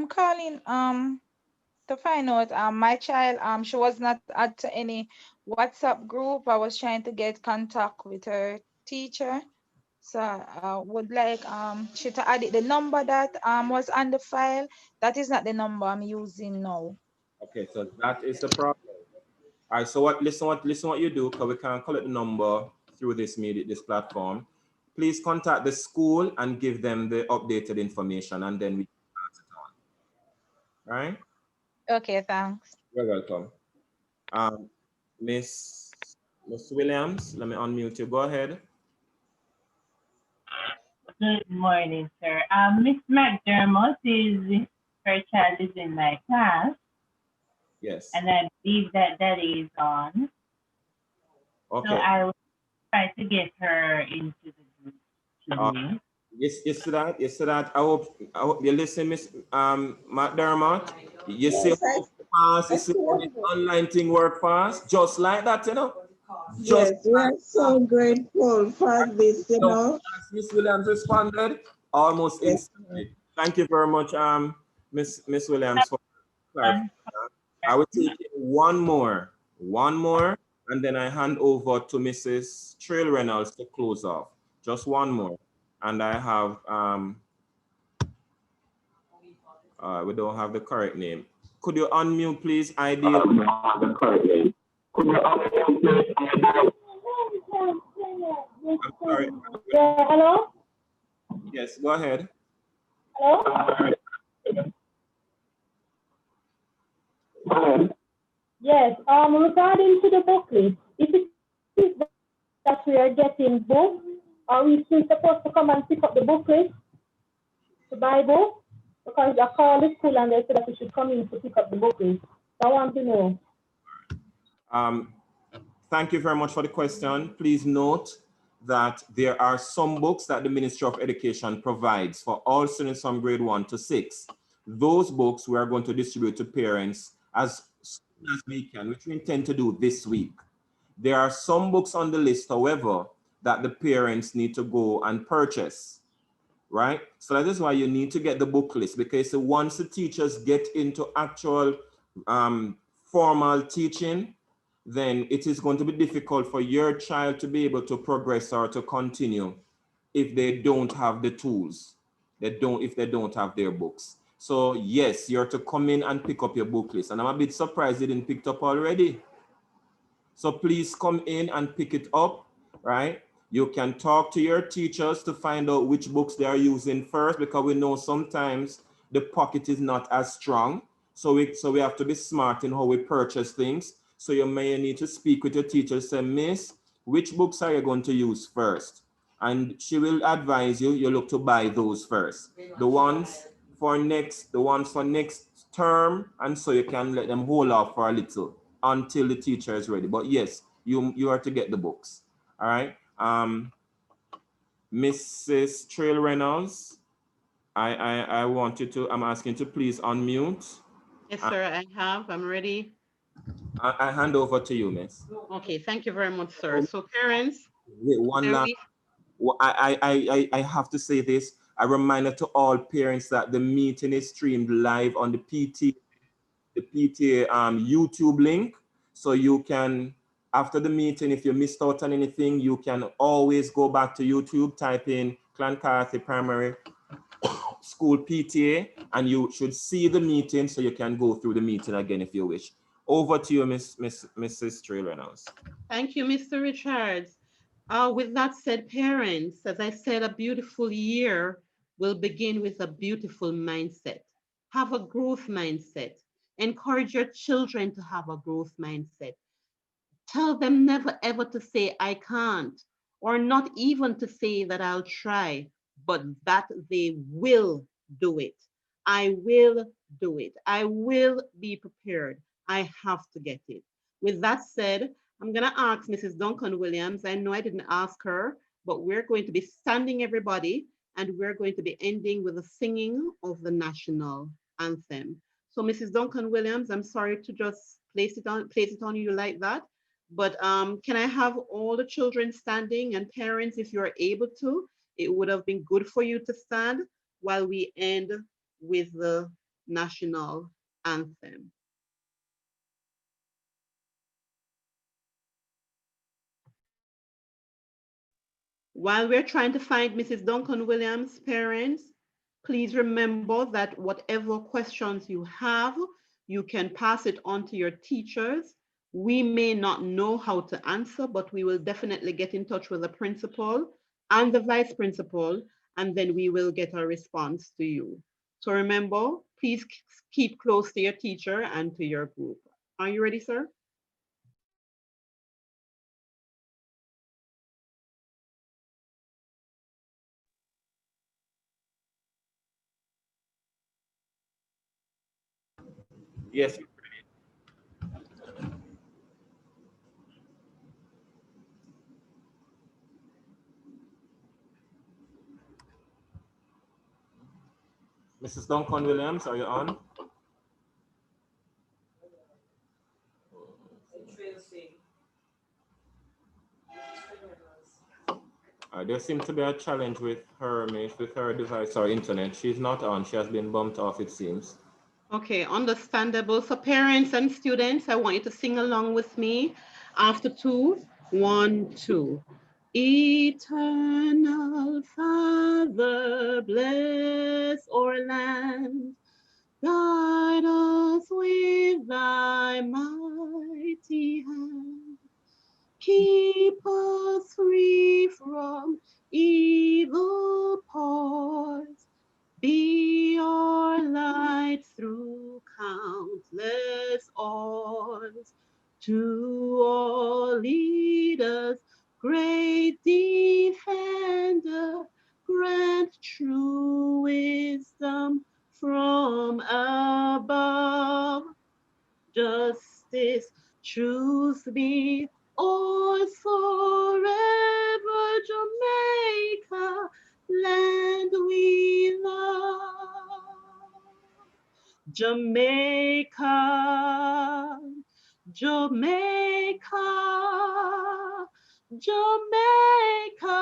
calling to find out my child she was not added to any WhatsApp group. I was trying to get contact with her teacher, so I would like she to add it. The number that was on the file, that is not the number I'm using now. Okay, so that is the problem. All right, so listen what you do, because we can't collect the number through this platform. please contact the school and give them the updated information, and then we can pass it on. Right? Okay, thanks. You're welcome. Miss Williams, let me unmute you. Go ahead. Good morning, sir. Miss McDermott her child is in my class. Yes. And I believe that daddy is on. Okay. So I will try to get her into the group today. Yes, to that. I hope you listen, Miss McDermott. You see Yes, how fast, you see how this online thing work fast, just like that, you know. Just yes, we are so grateful for this, you know. as Miss Williams responded, almost instantly. Thank you very much, Miss Williams, for clarifying that. I will take one more, and then I hand over to Mrs. Trail Reynolds to close off. Just one more. And I have, we don't have the correct name. Could you unmute, please, Ideal? We don't have the correct name. Could you unmute, please, Ideal? I'm sorry. Yeah, hello? Yes, go ahead. Hello? Yes, regarding to the booklet, if it is that we are getting books, are we still supposed to come and pick up the booklet to buy books? Because I called the school and they said that we should come in to pick up the booklet. I want to know. Thank you very much for the question. Please note that there are some books that the Ministry of Education provides for all students from grade 1 to 6. Those books we are going to distribute to parents as soon as we can, which we intend to do this week. There are some books on the list, however, that the parents need to go and purchase, right? So that is why you need to get the book list, because once the teachers get into actual formal teaching, then it is going to be difficult for your child to be able to progress or to continue if they don't have the tools. If they don't have their books. So yes, you're to come in and pick up your book list. And I'm a bit surprised they didn't pick it up already. So please come in and pick it up, right? You can talk to your teachers to find out which books they are using first, because we know sometimes the pocket is not as strong. So we have to be smart in how we purchase things. So you may need to speak with your teacher, say, Miss, which books are you going to use first? And she will advise you, you look to buy those first. The ones for next term, and so you can let them hold off for a little until the teacher is ready. But yes, you are to get the books. All right. Mrs. Trail Reynolds, I want you to, I'm asking you to please unmute. Yes, sir, I'm ready. I hand over to you, miss. Okay, thank you very much, sir. So parents, wait, one last, I have to say this. A reminder to all parents that the meeting is streamed live on the PTA YouTube link. So you can, after the meeting, if you missed out on anything, you can always go back to YouTube, type in Clan Carthy Primary School PTA, and you should see the meeting, so you can go through the meeting again if you wish. Over to you, Mrs. Trail Reynolds. Thank you, Mr. Richards. With that said, parents, as I said, a beautiful year will begin with a beautiful mindset. Have a growth mindset. Encourage your children to have a growth mindset. Tell them never ever to say, I can't, or not even to say that I'll try, but that they will do it. I will do it. I will be prepared. I have to get it. With that said, I'm going to ask Mrs. Duncan Williams. I know I didn't ask her, but we're going to be standing, everybody, and we're going to be ending with the singing of the national anthem. So Mrs. Duncan Williams, I'm sorry to just place it on you like that. But can I have all the children standing, and parents, if you're able to, it would have been good for you to stand while we end with the national anthem. While we're trying to find Mrs. Duncan Williams, parents, please remember that whatever questions you have, you can pass it on to your teachers. We may not know how to answer, but we will definitely get in touch with the principal and the vice principal, and then we will get a response to you. So remember, please keep close to your teacher and to your group. Are you ready, sir? Yes. Mrs. Duncan Williams, are you on? There seems to be a challenge with her device or internet. She's not on. She has been bumped off, it seems. Okay, understandable. So parents and students, I want you to sing along with me. After 2, 1, 2. Eternal Father, bless our land. Guide us with thy mighty hand. Keep us free from evil paths. Be our light through countless hours. To all leaders, great defender, grant true wisdom from above. Justice, truth be ours forever, Jamaica, land we love. Jamaica, Jamaica, Jamaica,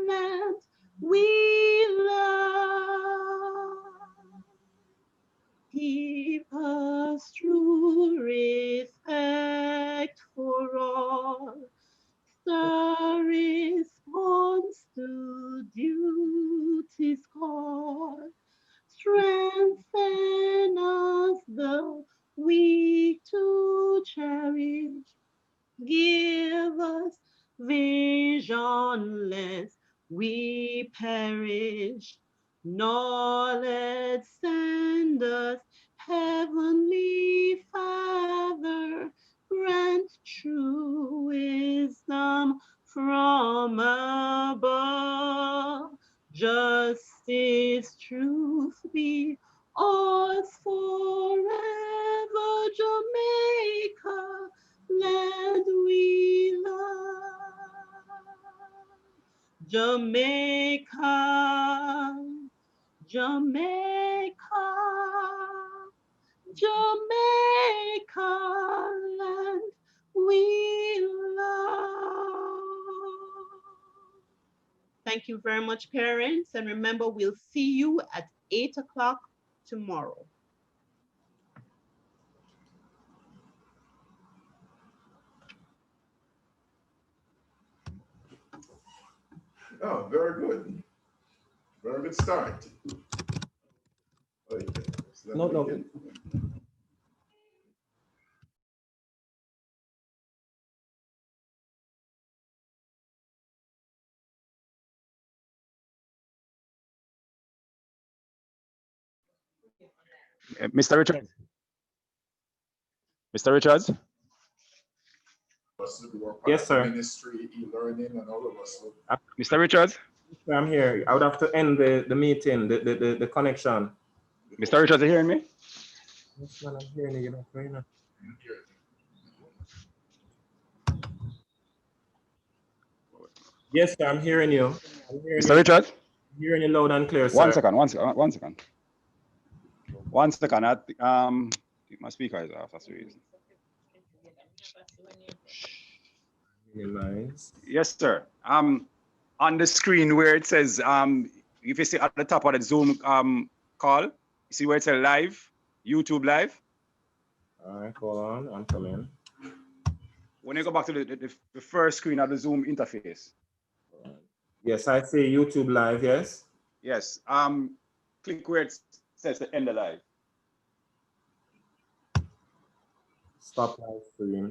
land we love. Give us true respect for all, the response to duty's call. Strengthen us, the weak to cherish. Give us vision lest we perish. Knowledge send us, Heavenly Father, grant true wisdom from above. Justice, truth be ours forever, Jamaica, land we love. Jamaica, Jamaica, Jamaica, land we love. Thank you very much, parents. And remember, we'll see you at 8 o'clock tomorrow. Oh, very good. Very good start. No. Mr. Richards. Mr. Richards. Yes, sir. Ministry, e-learning, and all of us. Mr. Richards. I'm here. I would have to end the meeting, the connection. Mr. Richards, are you hearing me? Yes, man, I'm hearing you. You're not. Yes, sir, I'm hearing you. Mr. Richards? I'm hearing you loud and clear, sir. One second. My speaker is off, that's the reason. Yes, sir. On the screen where it says, if you see at the top of the Zoom call, you see where it says live, YouTube live? All right, hold on, I'm coming. When you go back to the first screen of the Zoom interface. Yes, I see YouTube live, yes? Yes, click where it says the end of live. Stop live stream.